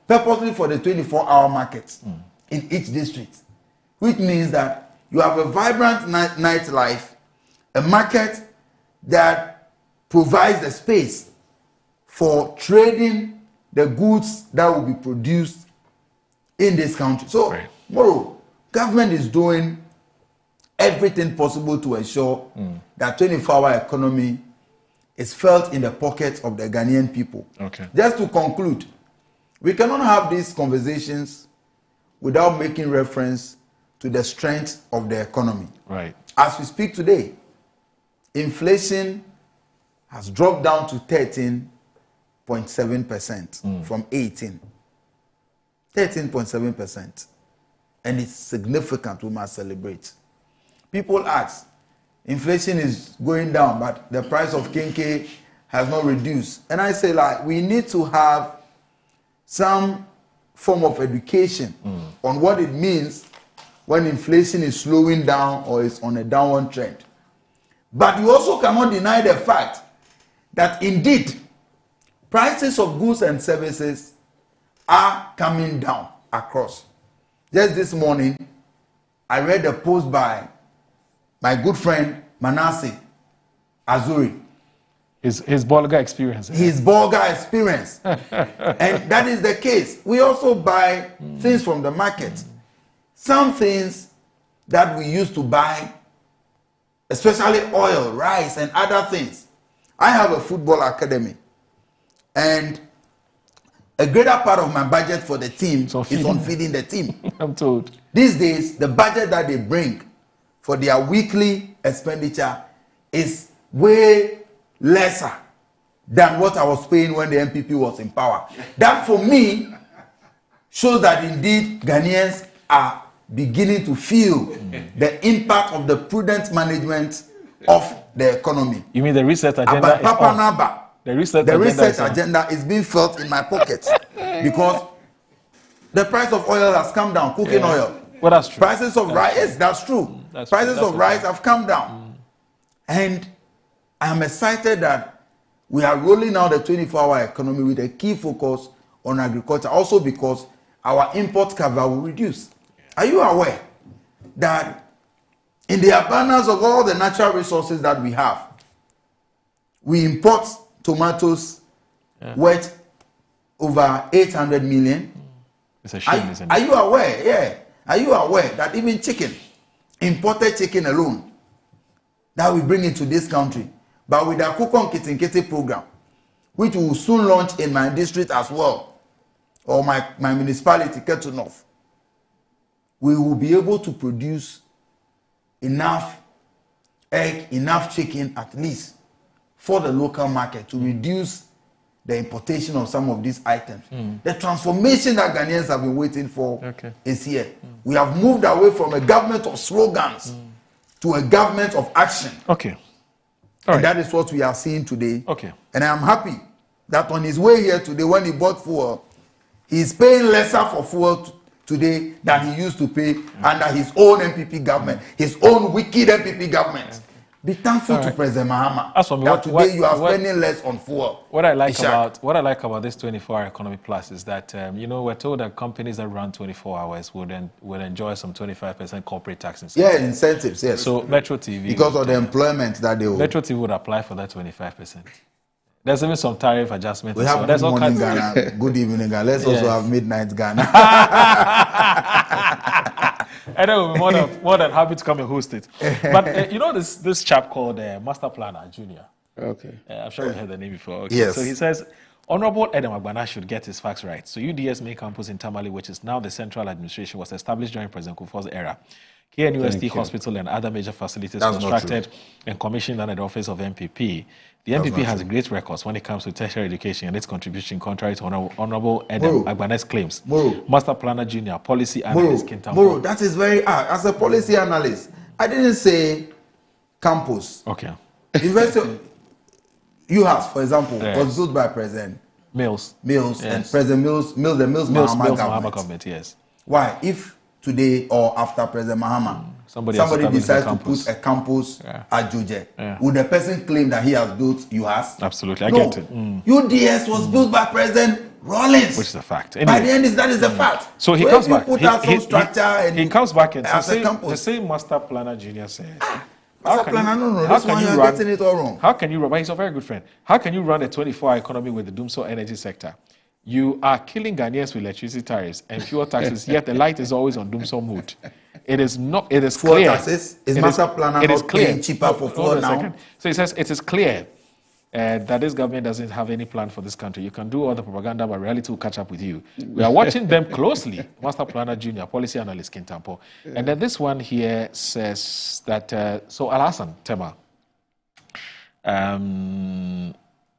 purposely for the 24-hour markets in each district, which means that you have a vibrant nightlife, a market that provides the space for trading the goods that will be produced in this country. So, Moro, government is doing everything possible to ensure that 24-hour economy is felt in the pockets of the Ghanaian people. Okay. Just to conclude, we cannot have these conversations without making reference to the strength of the economy. Right. As we speak today, inflation has dropped down to 13.7% from 18. 13.7%. And it's significant. We must celebrate. People ask, inflation is going down, but the price of kinky has not reduced. And I say, like, we need to have some form of education on what it means when inflation is slowing down or is on a downward trend. But you also cannot deny the fact that indeed prices of goods and services are coming down across. Just this morning, I read a post by my good friend Manasseh Azuri. His Bolga experience. His Bolga experience. And that is the case. We also buy things from the market. Some things that we used to buy, especially oil, rice, and other things. I have a football academy, and a greater part of my budget for the team is on feeding the team. I'm told. These days, the budget that they bring for their weekly expenditure is way lesser than what I was paying when the MPP was in power. That, for me, shows that indeed Ghanaians are beginning to feel the impact of the prudent management of the economy. You mean the research agenda is on? The research agenda is being felt in my pocket because the price of oil has come down, cooking oil. Well, that's true. Prices of rice, yes, that's true. Prices of rice have come down. And I'm excited that we are rolling out the 24-hour economy with a key focus on agriculture, also because our import cover will reduce. Are you aware that in the abundance of all the natural resources that we have, we import tomatoes worth over 800 million. It's a shame, isn't it? Are you aware? Yeah. Are you aware that even chicken, imported chicken alone, that we bring into this country, but with the Kukon Kitinkiti program, which we will soon launch in my district as well, or my municipality, Ketu North, we will be able to produce enough egg, enough chicken at least for the local market to reduce the importation of some of these items. The transformation that Ghanaians have been waiting for is here. We have moved away from a government of slogans to a government of action. Okay. And that is what we are seeing today. Okay. And I am happy that on his way here today, when he bought fuel, he's paying lesser for fuel today than he used to pay under his own MPP government, his own wicked MPP government. Be thankful to President Mahama that today you are spending less on fuel. What I like about this 24-hour economy plus is that we're told that companies that run 24 hours will enjoy some 25% corporate tax incentives. Yeah, incentives. Yes. So Metro TV, because of the employment that they will. Metro TV would apply for that 25%. There's even some tariff adjustment. We have good morning Ghana, good evening Ghana. Let's also have midnight Ghana. And then we'll be more than happy to come and host it. But this chap called Master Planner Junior. Okay. I'm sure you've heard the name before. Okay. Yes. So he says, Honorable Edem Agbana should get his facts right. So UDS main campus in Tamale, which is now the central administration, was established during President Kufuor's era. KNUST Hospital and other major facilities constructed and commissioned under the office of MPP. The MPP has great records when it comes to tertiary education and its contribution, contrary to Honorable Edem Agbana's claims. Master Planner Junior, policy analyst, Moro, that is very hard. As a policy analyst, I didn't say campus. Okay. University, UHAS, for example, was built by President Mills, and President Mills Mahama government. Yes. Why? If today or after President Mahama, somebody decides to put a campus at Juje, would the person claim that he has built UHAS? Absolutely, I get it. UDS was built by President Rawlings, which is a fact. Anyway, by the end, that is a fact. So he comes back. He comes back and the same Master Planner Junior says. Master Planner, no, this one you're getting it all wrong. How can you run? He's a very good friend. How can you run a 24-hour economy with the Dumso energy sector? You are killing Ghanaians with electricity tariffs and fuel taxes, yet the light is always on Dumso mood. It is not. It is fuel clear. Taxes? Is Master Planner not paying cheaper for fuel now? So he says it is clear that this government doesn't have any plan for this country. You can do all the propaganda, but reality will catch up with you. We are watching them closely. Master Planner Junior, policy analyst Kintampo. And then this one here says that, so Alasan Tema.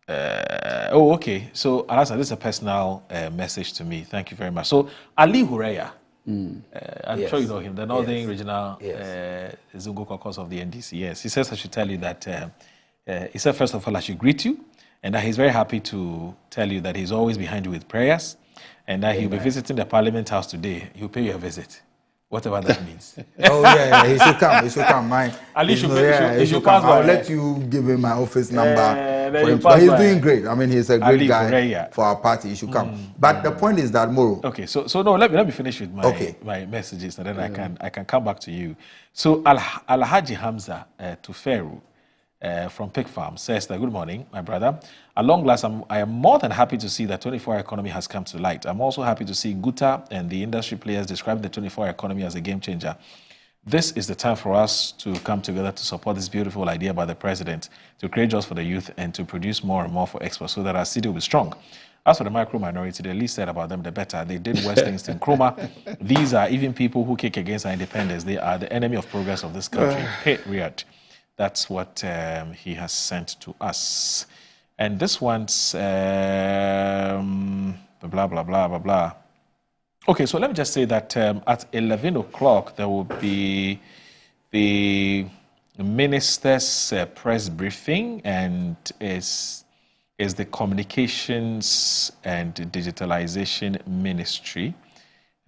Okay. So Alasan, this is a personal message to me. Thank you very much. So Ali Hureya, I'm sure you know him, the Northern Regional Zungo Caucus of the NDC. Yes, he says I should tell you that he said, first of all, I should greet you, and that he's very happy to tell you that he's always behind you with prayers, and that he'll be visiting the Parliament House today. He'll pay you a visit, whatever that means. He should come. He should come. He should come. I'll let you give him my office number for him. But he's doing great. I mean, he's a great guy for our party. He should come. But the point is that, Moro. Okay, so no, let me finish with my messages, and then I can come back to you. So Alhaji Hamza Tuferu, from Pig Farm says that, good morning, my brother. At long last, I am more than happy to see that 24-hour economy has come to light. I'm also happy to see Guta and the industry players describe the 24-hour economy as a game changer. This is the time for us to come together to support this beautiful idea by the president to create jobs for the youth and to produce more and more for exports so that our city will be strong. As for the micro minority, the least said about them, the better. They did worse things than Nkrumah. These are even people who kick against our independence. They are the enemy of progress of this country. Period. That's what he has sent to us. And this one's blah, blah, blah, blah, blah. Okay, so let me just say that at 11 o'clock, there will be the minister's press briefing, and is the Communications and Digitalization Ministry.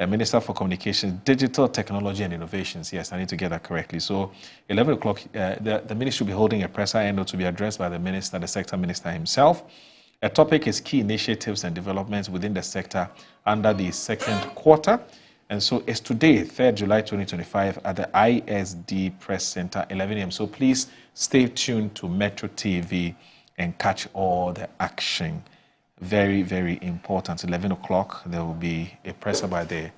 Minister for Communications, Digital Technology and Innovations. Yes, I need to get that correctly. So 11 o'clock, the ministry will be holding a presser end to be addressed by the minister, the sector minister himself. A topic is key initiatives and developments within the sector under the second quarter. And so it's today, 3rd July 2025, at the ISD Press Center, 11 a.m. So please stay tuned to Metro TV and catch all the action. very, very important. 11 o'clock, there will be a presser by the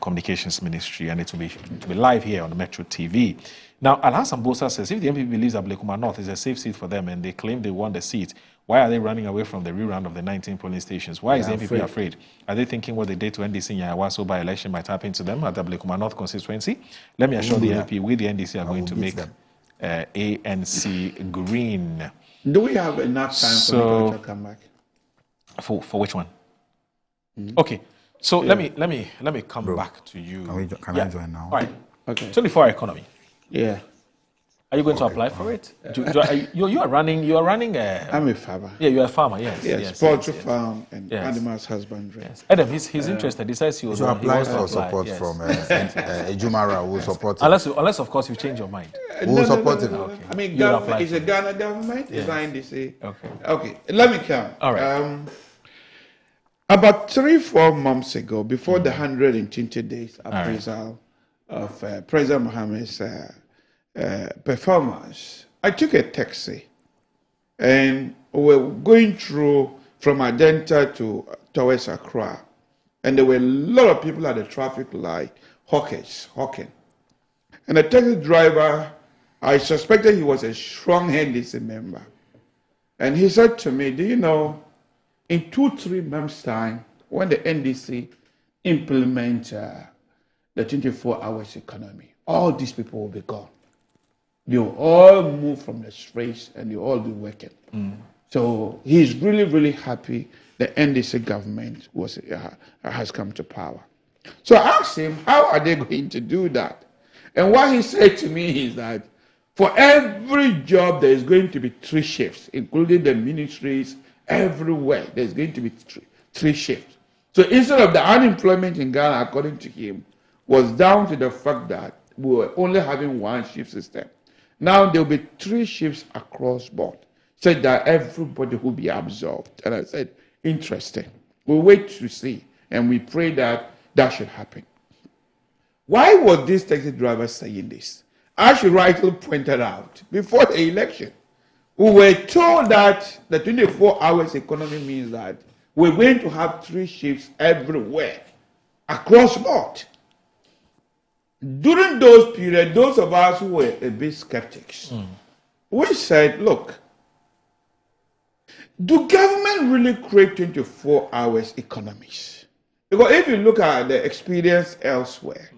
Communications Ministry, and it will be live here on Metro TV. Now, Alhassan Bosa says, if the MPP believes that Blekuma North is a safe seat for them and they claim they won the seat, why are they running away from the rerun of the 19 polling stations? Why is the MPP afraid? Are they thinking what they did to NDC in Yawaso by-election might happen to them at the Blekuma North constituency? Let me assure the MP, we the NDC are going to make ANC green. Do we have enough time for me to come back? For which one? Okay. So let me come back to you. Can I join now? All right. Okay. 24-hour economy. Yeah. Are you going to apply for it? You are running. I'm a farmer. Yeah, you're a farmer. Yes. Yes. Poultry farm and animals husbandry. Yes. Adam, he's interested. He says he will apply for support from Ejumara. Who will support it. Unless of course you change your mind. Who will support it? Okay. I mean, it's a Ghana government. It's not NDC. Okay. Let me come. All right. About 3-4 months ago, before the 120 days appraisal of President Mohammed's performance, I took a taxi and we were going through from Adenta towards Accra, and there were a lot of people at the traffic light, hawking. And the taxi driver, I suspected he was a strong NDC member. And he said to me, do you know, in 2-3 months' time, when the NDC implement the 24 hours economy, all these people will be gone. They will all move from the streets and they will all be working. So he's really, really happy the NDC government has come to power. So I asked him, how are they going to do that? And what he said to me is that for every job, there is going to be 3 shifts, including the ministries, everywhere. There's going to be 3 shifts. So instead of the unemployment in Ghana, according to him, was down to the fact that we were only having 1 shift system. Now there will be 3 shifts across board, said that everybody will be absorbed. And I said, interesting. We'll wait to see, and we pray that that should happen. Why was this taxi driver saying this? As you rightly pointed out, before the election, we were told that the 24 hours economy means that we're going to have 3 shifts everywhere, across board. During those periods, those of us who were a bit skeptics, we said, look, do government really create 24 hours economies? Because if you look at the experience elsewhere,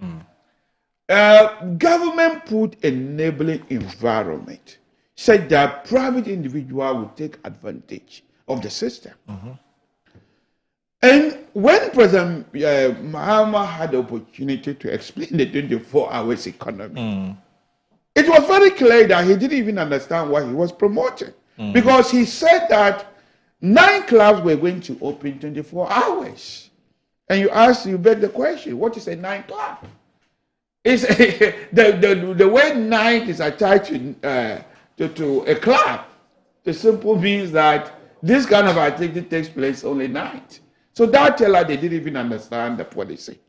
government put enabling environment, said that private individual will take advantage of the system. And when President Mahama had the opportunity to explain the 24 hours economy, it was very clear that he didn't even understand what he was promoting. Because he said that 9 clubs were going to open 24 hours. And you beg the question, what is a 9 club? It's the way 9 is attached to a club. The simple means that this kind of activity takes place only night. So that tells us they didn't even understand the policy.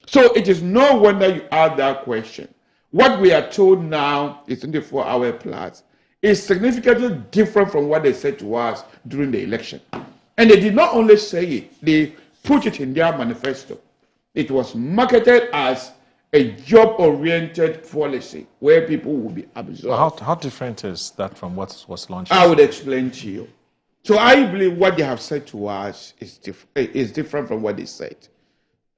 So it is no wonder you ask that question. What we are told now is 24-hour plus is significantly different from what they said to us during the election. And they did not only say it, they put it in their manifesto. It was marketed as a job-oriented policy where people will be absorbed. Well, how different is that from what was launched? I would explain to you. So I believe what they have said to us is different from what they said.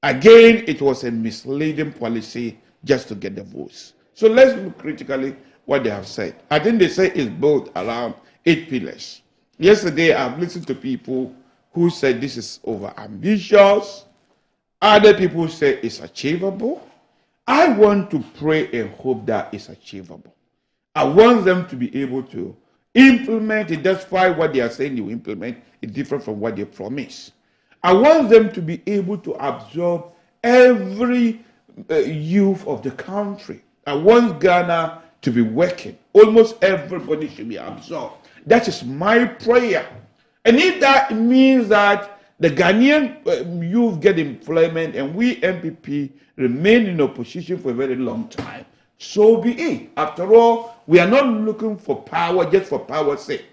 Again, it was a misleading policy just to get the votes. So let's look critically what they have said. I think they say it's built around 8 pillars. Yesterday, I've listened to people who said this is over-ambitious. Other people say it's achievable. I want to pray and hope that it's achievable. I want them to be able to implement it. That's why what they are saying they will implement is different from what they promise. I want them to be able to absorb every youth of the country. I want Ghana to be working. Almost everybody should be absorbed. That is my prayer. And if that means that the Ghanaian youth get employment and we MPP remain in opposition for a very long time, so be it. After all, we are not looking for power just for power's sake.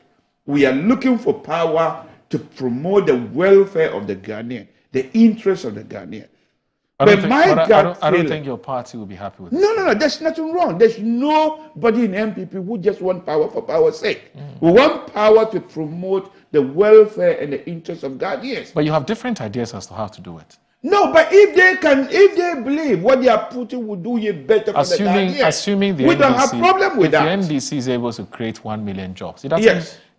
We are looking for power to promote the welfare of the Ghanaian, the interests of the Ghanaian. I don't think your party will be happy with it. No. There's nothing wrong. There's nobody in MPP who just want power for power's sake. We want power to promote the welfare and the interests of Ghanaians. But you have different ideas as to how to do it. No, but if they believe what they are putting will do you better for the Ghanaians, assuming the we NDC, don't have problem with that. If the NDC is able to create 1 million jobs, it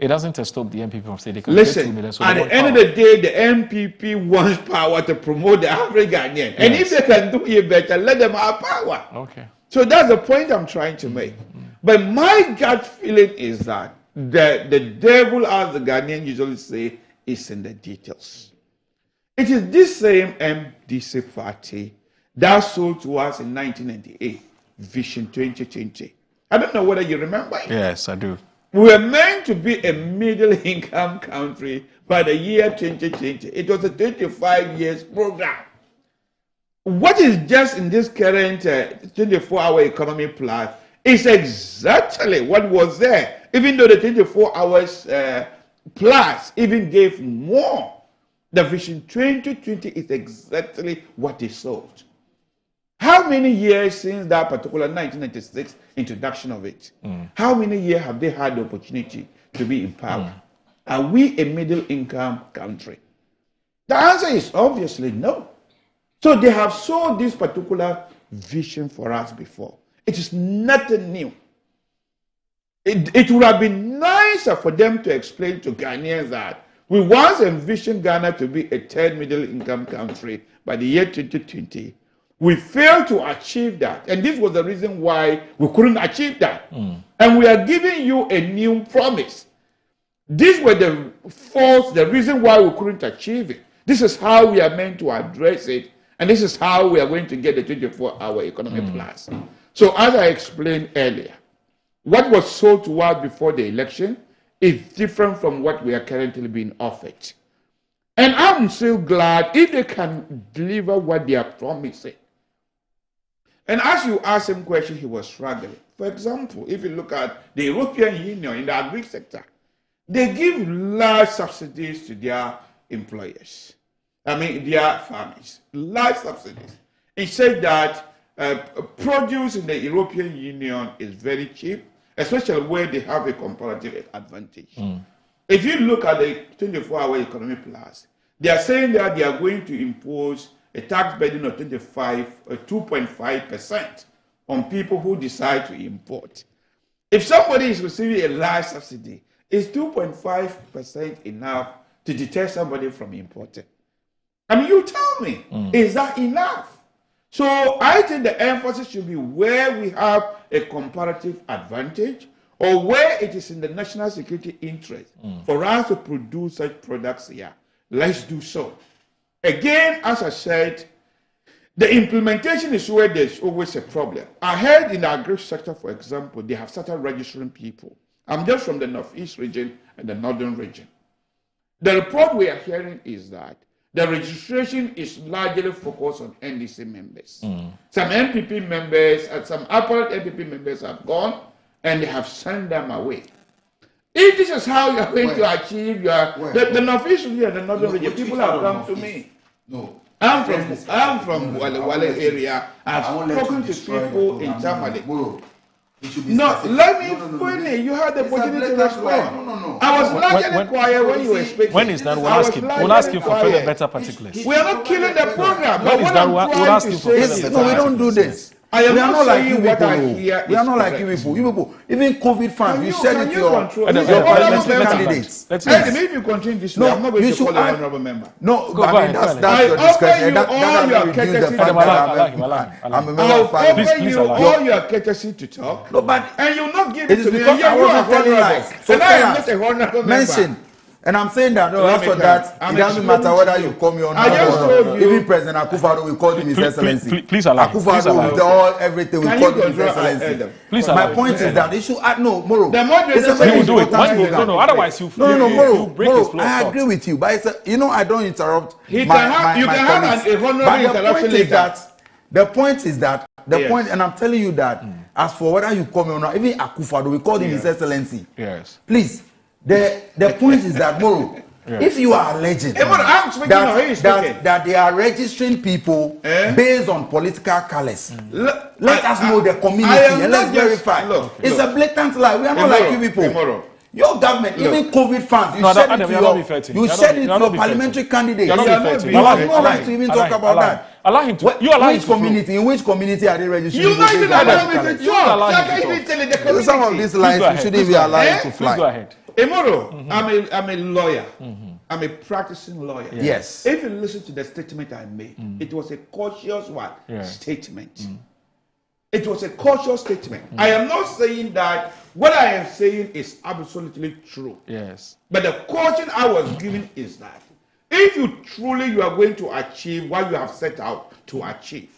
doesn't stop the MPP from saying they can create 2 million. So at the end of the day, the MPP wants power to promote the average Ghanaian. And if they can do it better, let them have power. Okay. So that's the point I'm trying to make. But my gut feeling is that the devil, as the Ghanaian usually say, is in the details. It is this same MDC party that sold to us in 1998, Vision 2020. I don't know whether you remember it. Yes, I do. We were meant to be a middle-income country by the year 2020. It was a 25 years program. What is just in this current 24-hour economy plan is exactly what was there, even though the 24 hours plus even gave more. The Vision 2020 is exactly what they sold. How many years since that particular 1996 introduction of it? How many years have they had the opportunity to be in power? Are we a middle-income country? The answer is obviously no. So they have sold this particular vision for us before. It is nothing new. It would have been nicer for them to explain to Ghanaians that we once envisioned Ghana to be a third middle-income country by the year 2020. We failed to achieve that. And this was the reason why we couldn't achieve that. And we are giving you a new promise. These were the reason why we couldn't achieve it. This is how we are meant to address it. And this is how we are going to get the 24-hour economy plus. So as I explained earlier, what was sold to us before the election is different from what we are currently being offered. And I'm so glad if they can deliver what they are promising. And as you asked him question, he was struggling. For example, if you look at the European Union in the agri sector, they give large subsidies to their employers. Their farmers. Large subsidies. It said that produce in the European Union is very cheap, especially where they have a comparative advantage. If you look at the 24-hour economy plus, they are saying that they are going to impose a tax burden of 2.5% on people who decide to import. If somebody is receiving a large subsidy, is 2.5% enough to deter somebody from importing? You tell me, is that enough? So I think the emphasis should be where we have a comparative advantage or where it is in the national security interest for us to produce such products here. Let's do so. Again, as I said, the implementation is where there's always a problem. I heard in the agri sector, for example, they have started registering people. I'm just from the Northeast region and the Northern region. The report we are hearing is that the registration is largely focused on NDC members. Some MPP members and some apparent MPP members have gone and they have sent them away. If this is how you are going to achieve the Northeast region and the Northern region, people have come to me. No. I'm from Wale area. I've spoken to people in Tamale. No, let me finish. You had the opportunity to respond. No. I was largely quiet when you were speaking. When is that? We'll ask you for further better particulars. We are not killing the program. When is that? We'll ask you for further better No, we don't do this. I am not like you what I people. hear. We are not like you people. You people, even COVID funds, you said it to your candidates. If you continue this, I'm not going to call an honorable member. No, I mean, that's your discretion. That doesn't reduce the fact that I'm a member of Parliament. I'll offer you all your courtesy to talk. No, but and you'll not give it it is to me. because I wasn't telling lies. So and I am not a honorable member. Mention. And I'm saying that, after that, it doesn't matter whether you call me or not. Even President Akufo-Addo, we call him His Excellency. Please allow. Akufo-Addo, with everything, we call him His Excellency. Please My point is that it should add, no, Moro. It's a very important program. No, otherwise you Moro, break his flow. I agree with you, but it's I don't interrupt you can have a honorable interruption later. The point is that, and I'm telling you that, as for whether you call me or not, even Akufo-Addo, we call him His Excellency. Yes. Please, the point is that, Moro, If you are alleging that they are registering people based on political colors, let us know the community and let's verify. It's a blatant lie. We are not like you people. Your government, even COVID funds, you send it to your parliamentary candidates. You have no right to even talk about that. Allow him to. In which community are they registering? You not even allow me to talk. Some of these lines we shouldn't be allowed to fly. Please go ahead. Emoro, I'm a lawyer. I'm a practicing lawyer. Yes. If you listen to the statement I made, it was a cautious statement. It was a cautious statement. I am not saying that what I am saying is absolutely true. Yes. But the caution I was giving is that if you are going to achieve what you have set out to achieve,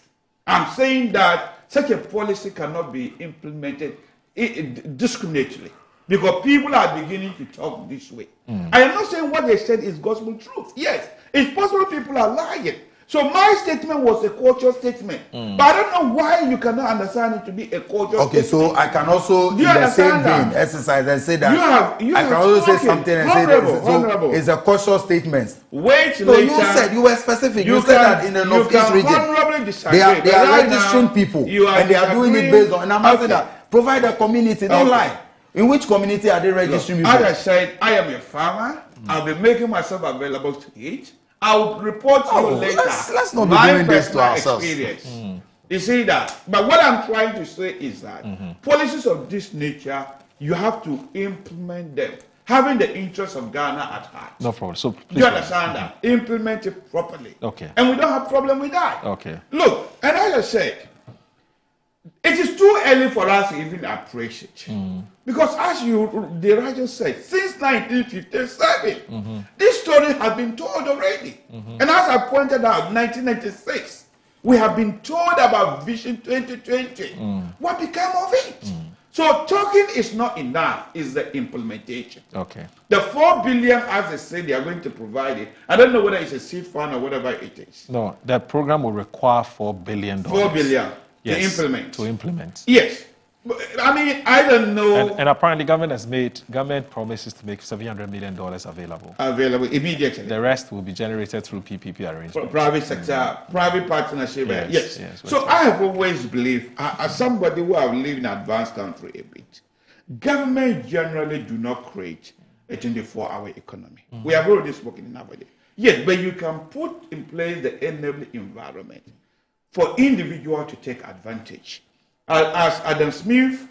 I'm saying that such a policy cannot be implemented discriminatory because people are beginning to talk this way. I am not saying what they said is gospel truth. Yes, it's possible people are lying. So my statement was a cultural statement. But I don't know why you cannot understand it to be a cultural statement. Okay, so I can also, in the same vein, exercise and say that I can also say something and say that it's a cultural statement. Wait later. You said, you were specific. You said that in the Northeast region, they are registering people and they are doing it based on, and I'm asking that, provide a community, don't lie. In which community are they registering people? As I said, I am a farmer. I'll be making myself available to eat. I'll report to you later. Let's not be doing this to ourselves. You see that? But what I'm trying to say is that policies of this nature, you have to implement them, having the interests of Ghana at heart. No problem. So you understand that? Implement it properly. Okay. And we don't have problem with that. Okay. Look, and as I said, it is too early for us to even appreciate it. Because as the writer said, since 1957, this story has been told already. And as I pointed out, 1996, we have been told about Vision 2020. What became of it? So talking is not enough, it's the implementation. Okay. The 4 billion, as they say, they are going to provide it. I don't know whether it's a seed fund or whatever it is. No, the program will require $4 billion. 4 billion. Yes, to implement. Yes. I mean, I don't know. And apparently government promises to make $700 million available. Available immediately. The rest will be generated through PPP arrangements. Private sector, private partnership. Yes. So I have always believed, as somebody who have lived in an advanced country a bit, government generally do not create a 24-hour economy. We have already spoken in Aberdeen. Yes, but you can put in place the enabling environment for individuals to take advantage. As Adam Smith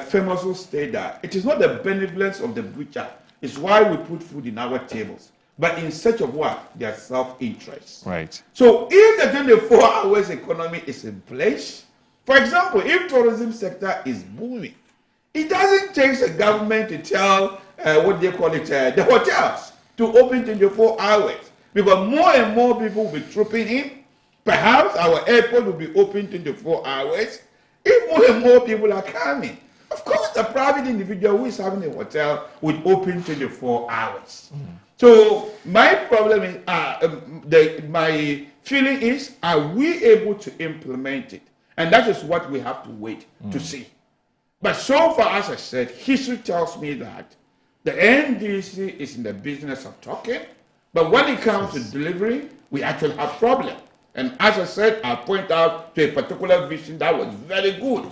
famously stated that it is not the benevolence of the butcher, it's why we put food in our tables, but in search of what? Their self-interest. Right. So if the 24 hours economy is in place, for example, if tourism sector is booming, it doesn't take the government to tell the hotels to open 24 hours because more and more people will be trooping in. Perhaps our airport will be open 24 hours. If more and more people are coming, of course, the private individual who is having a hotel will open 24 hours. So my problem is, my feeling is, are we able to implement it? And that is what we have to wait to see. But so far, as I said, history tells me that the NDC is in the business of talking, but when it comes to delivering, we actually have problems. And as I said, I point out to a particular vision that was very good.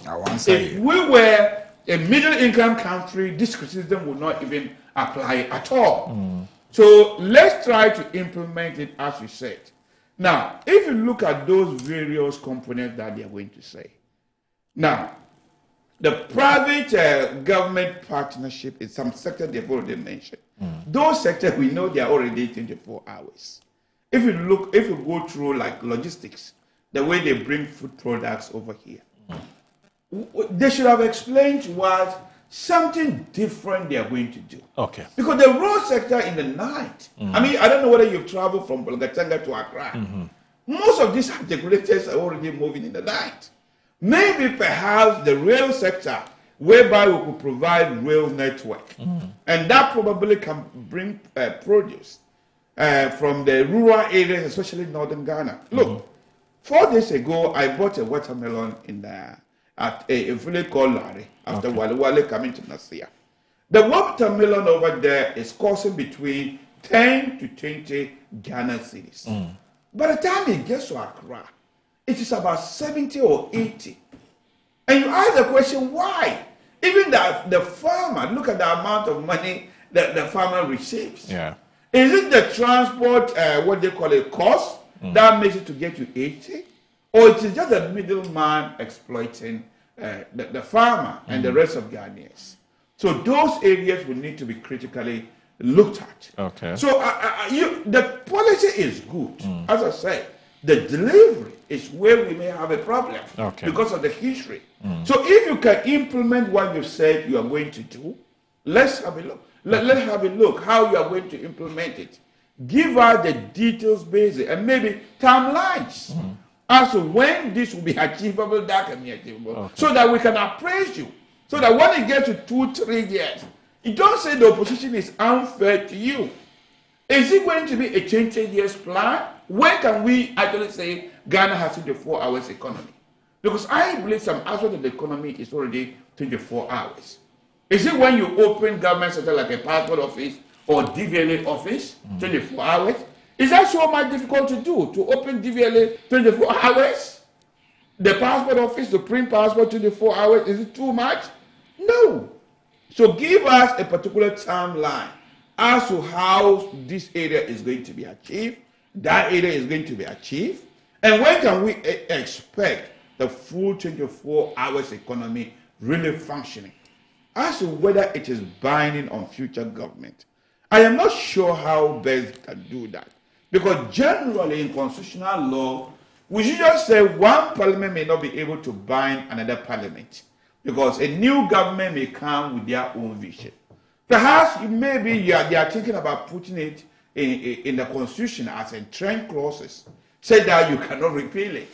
If we were a middle-income country, this criticism would not even apply at all. So let's try to implement it as we said. Now, if you look at those various components that they are going to say. Now, the private government partnership in some sectors they've already mentioned. Those sectors, we know they are already 24 hours. If you go through like logistics, the way they bring food products over here, they should have explained to us something different they are going to do. Okay. Because the road sector in the night, I mean, I don't know whether you've traveled from Bolgatanga to Accra. Most of these articulators are already moving in the night. Maybe perhaps the rail sector, whereby we could provide rail network, and that probably can bring produce from the rural areas, especially northern Ghana. Look, 4 days ago, I bought a watermelon at a village called Lari, after Wale coming to Nasia. The watermelon over there is costing between 10 to 20 Ghana cedis. By the time it gets to Accra, it is about 70 or 80. And you ask the question, why? Even the farmer, look at the amount of money that the farmer receives. Yeah. Is it the transport, what they call it, cost, that makes it to get to 80? Or it is just the middleman exploiting the farmer and the rest of Ghanaians? So those areas will need to be critically looked at. Okay. So the policy is good. As I said, the delivery is where we may have a problem because of the history. So if you can implement what you said you are going to do, let's have a look. Let's have a look how you are going to implement it. Give us the details basic and maybe timelines as to when this will be achievable, that can be achievable, so that we can appraise you. So that when it gets to 2-3 years, you don't say the opposition is unfair to you. Is it going to be a 20 years plan? When can we actually say Ghana has 24 hours economy? Because I believe some aspect of the economy is already 24 hours. Is it when you open government sector like a passport office or DVLA office, 24 hours? Is that so much difficult to do, to open DVLA 24 hours? The passport office, to print passport 24 hours, is it too much? No. So give us a particular timeline as to how this area is going to be achieved, that area is going to be achieved, and when can we expect the full 24 hours economy really functioning? As to whether it is binding on future government, I am not sure how best can do that. Because generally in constitutional law, we should just say one parliament may not be able to bind another parliament. Because a new government may come with their own vision. Perhaps maybe they are thinking about putting it in the constitution as entrenched clauses, say that you cannot repeal it.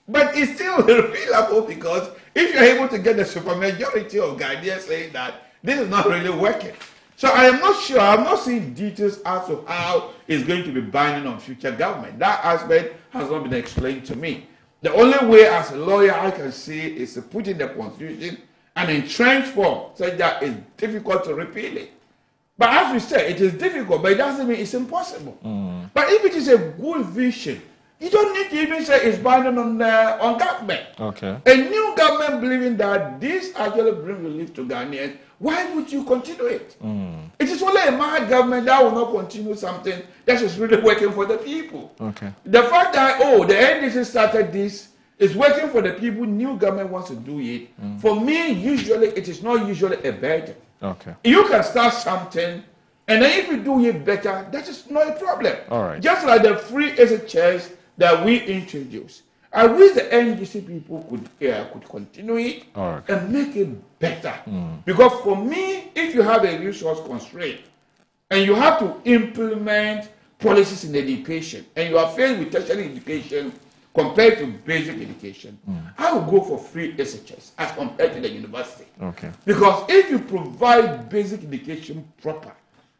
But it's still repealable because if you're able to get the supermajority of Ghanaians saying that this is not really working. So I am not sure, I'm not seeing details as to how it's going to be binding on future government. That aspect has not been explained to me. The only way as a lawyer I can see is to put in the constitution an entrenched form such that it's difficult to repeal it. But as we said, it is difficult, but it doesn't mean it's impossible. But if it is a good vision, you don't need to even say it's binding on government. Okay. A new government believing that this actually brings relief to Ghanaians, why would you continue it? It is only a mad government that will not continue something that is really working for the people. Okay. The fact that, the NDC started this, is working for the people, new government wants to do it. For me, usually, it is not usually a burden. Okay. You can start something, and then if you do it better, that is not a problem. All right. Just like the free SHS that we introduced. I wish the NDC people could continue it and make it better. Because for me, if you have a resource constraint and you have to implement policies in education and you are faced with tertiary education compared to basic education, I will go for free SHS as compared to the university. Okay. Because if you provide basic education proper,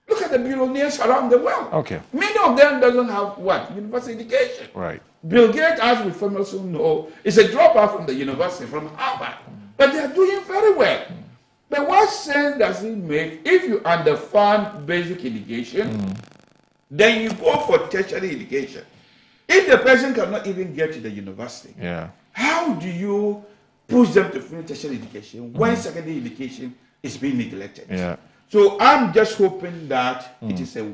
look at the billionaires around the world. Okay. Many of them doesn't have what? University education. Right. Bill Gates, as we famously know, is a dropout from the university, from Harvard. But they are doing very well. But what sense does it make if you underfund basic education, then you go for tertiary education? If the person cannot even get to the university, how do you push them to finish tertiary education when secondary education is being neglected? Yeah. So I'm just hoping that it is a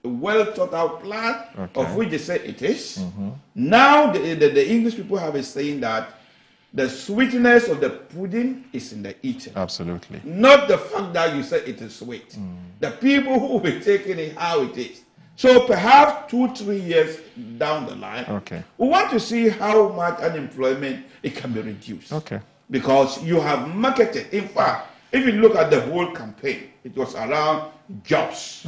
well thought out plan, of which they say it is. Now the English people have a saying that the sweetness of the pudding is in the eating. Absolutely. Not the fact that you say it is sweet. The people who will be taking it how it is. So perhaps 2-3 years down the line, we want to see how much unemployment it can be reduced. Because you have marketed. In fact, if you look at the whole campaign, it was around jobs.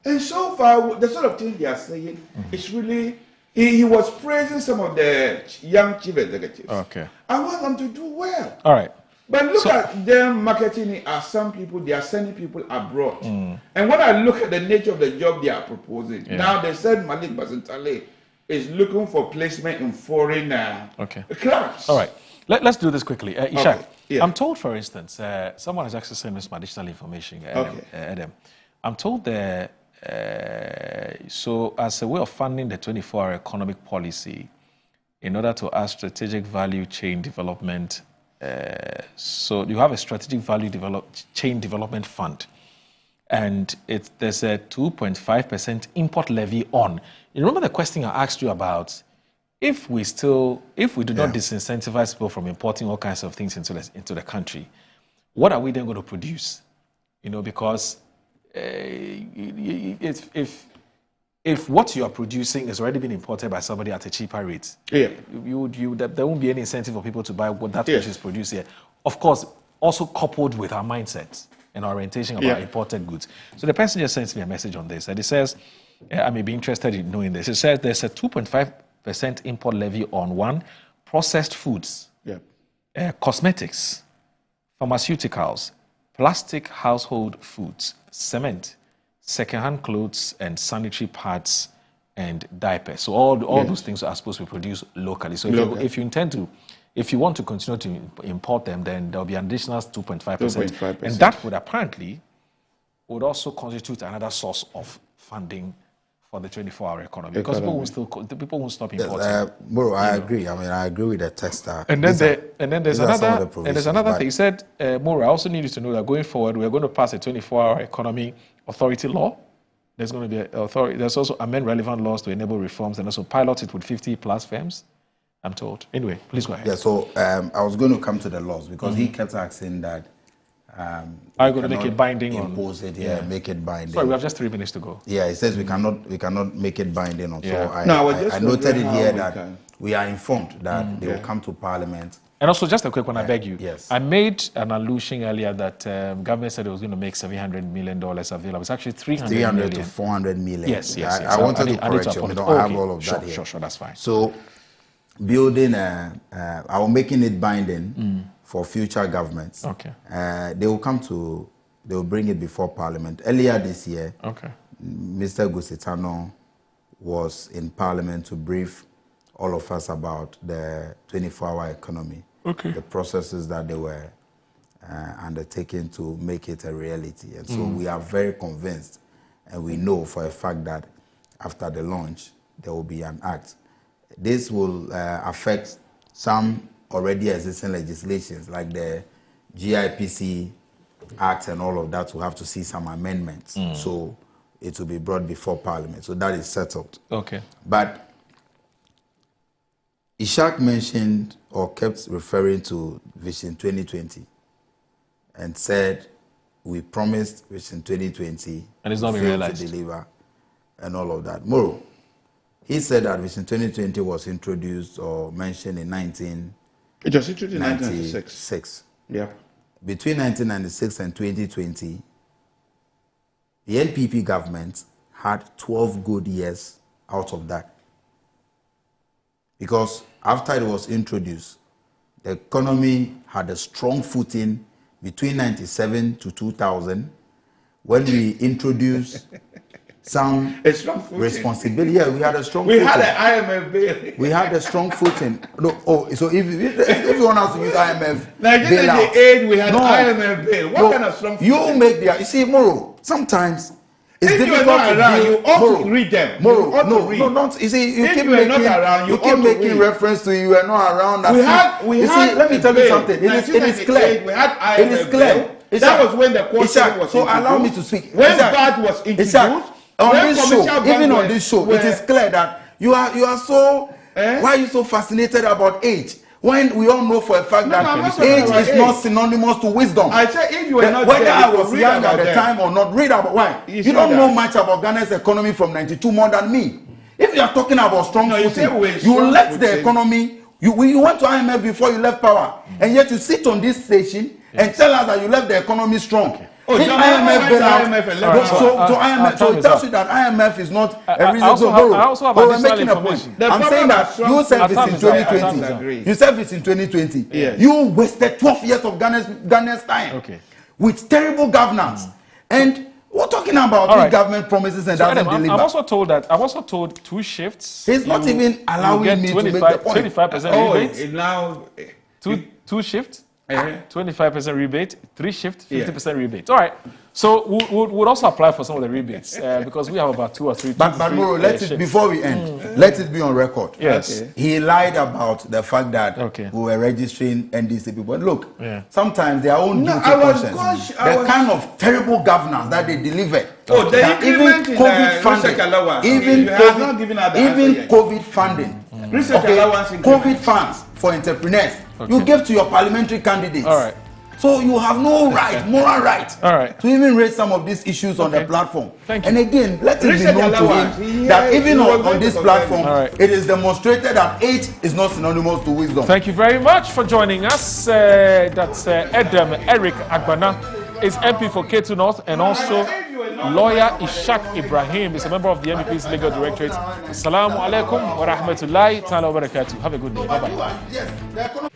And so far, the sort of thing they are saying is really, he was praising some of the young chief executives. I want them to do well. All right. But look at them marketing it as some people, they are sending people abroad. And when I look at the nature of the job they are proposing, now they said Malik Basintale is looking for placement in foreign clubs. All right. Let's do this quickly. Ishak, I'm told, for instance, someone has actually sent me some additional information. Adam. I'm told the So as a way of funding the 24-hour economic policy, in order to add strategic value chain development, so you have a strategic value chain development fund, and there's a 2.5% import levy on. You remember the question I asked you about, if we do not disincentivize people from importing all kinds of things into the country, what are we then going to produce? You know, because if what you are producing is already been imported by somebody at a cheaper rate, there won't be any incentive for people to buy what that which is produced here. Of course, also coupled with our mindset and our orientation about imported goods. So the person just sent me a message on this, and it says, I may be interested in knowing this. It says there's a 2.5% import levy on 1, processed foods, cosmetics, pharmaceuticals, plastic household foods, cement, second-hand clothes, and sanitary pads and diapers. So all those things are supposed to be produced locally. So if you want to continue to import them, then there will be an additional 2.5%. And that would apparently also constitute another source of funding for the 24-hour economy, because people won't stop importing. Yes, bro, I agree. I mean, I agree with the texter. And then there's another thing. He said, Moro, I also need you to know that going forward, we're going to pass a 24-hour economy authority law. There's going to be an authority. There's also amend relevant laws to enable reforms and also pilot it with 50+ firms, I'm told. Anyway, please go ahead. Yeah, so I was going to come to the laws because he kept asking that. Are you going to make it binding? Impose it, make it binding. Sorry, we have just 3 minutes to go. Yeah, it says we cannot make it binding. So I noted it here that we are informed that they will come to Parliament. And also, just a quick one, I beg you. Yes. I made an allusion earlier that government said it was going to make $700 million available. It's actually 300 million. to 400 million. Yes. I wanted to correct you. We don't have all of that here. Sure, that's fine. So, building, making it binding for future governments. Okay. They will bring it before Parliament. Earlier this year, Mr. Gusitano was in Parliament to brief all of us about the 24-hour economy, the processes that they were undertaking to make it a reality. And so we are very convinced, and we know for a fact that after the launch, there will be an act. This will affect some already existing legislations, like the GIPC Act and all of that will have to see some amendments. So it will be brought before Parliament. So that is settled. Okay. But Ishak mentioned or kept referring to Vision 2020 and said we promised Vision 2020 and it's not been realized to deliver and all of that. Moro, he said that Vision 2020 was introduced or mentioned in 1996. Yeah. Between 1996 and 2020, the NPP government had 12 good years out of that. Because after it was introduced, the economy had a strong footing between 97 to 2000 when we introduced some responsibility. Yeah, we had a strong footing. We had an IMF bail. We had a strong footing. So if you want us to use IMF bailout, we had IMF bail. What kind of strong footing? You make the... You see, Moro, sometimes it's if difficult you are not around, you ought to read them. Moro, don't. You see, you keep making reference to you are not around. Let me tell you something. It is clear. We had IMF it is clear. That was when the question was so allow me to speak. When BAD was introduced, on this show, it is clear that you are so. Why are you so fascinated about age? When we all know for a fact that age is not synonymous to wisdom. I said if you were not whether there, I was young at the time or not, read about why. You don't know much about Ghana's economy from 92 more than me. If you are talking about strong footing, you left the economy. You went to IMF before you left power, and yet you sit on this station and tell us that you left the economy strong. So it tells you that IMF is not a reason to borrow. We're making a point. I'm saying that you said this in 2020. You said this in 2020. Yes. You wasted 12 years of Ghana's time with terrible governance. And we're talking about government promises and doesn't deliver. I'm also told 2 shifts. He's not even allowing me to make the point. 25% rebate. Now 2 shifts. 25% rebate, 3 shift, 50% rebate. All right. So we'd also apply for some of the rebates because we have about 2 or 3. But Moro, before we end, let it be on record. Yes. Okay. He lied about the fact that we were registering NDC people. But look, sometimes their own guilty conscience, the kind of terrible governance that they delivered. Oh, the increment in COVID funding, even COVID funding, COVID funds for entrepreneurs, you gave to your parliamentary candidates. All right. So you have no right, moral right, to even raise some of these issues on the platform. Thank you. And again, let it be known to him that even on this platform, it is demonstrated that age is not synonymous to wisdom. Thank you very much for joining us. That's Edem Eric Agbana is MP for Ketu North, and also lawyer Ishaq Ibrahim is a member of the MEP's Legal Directorate. Assalamu alaikum wa rahmatullahi ta'ala wa barakatuh. Have a good day. Bye-bye.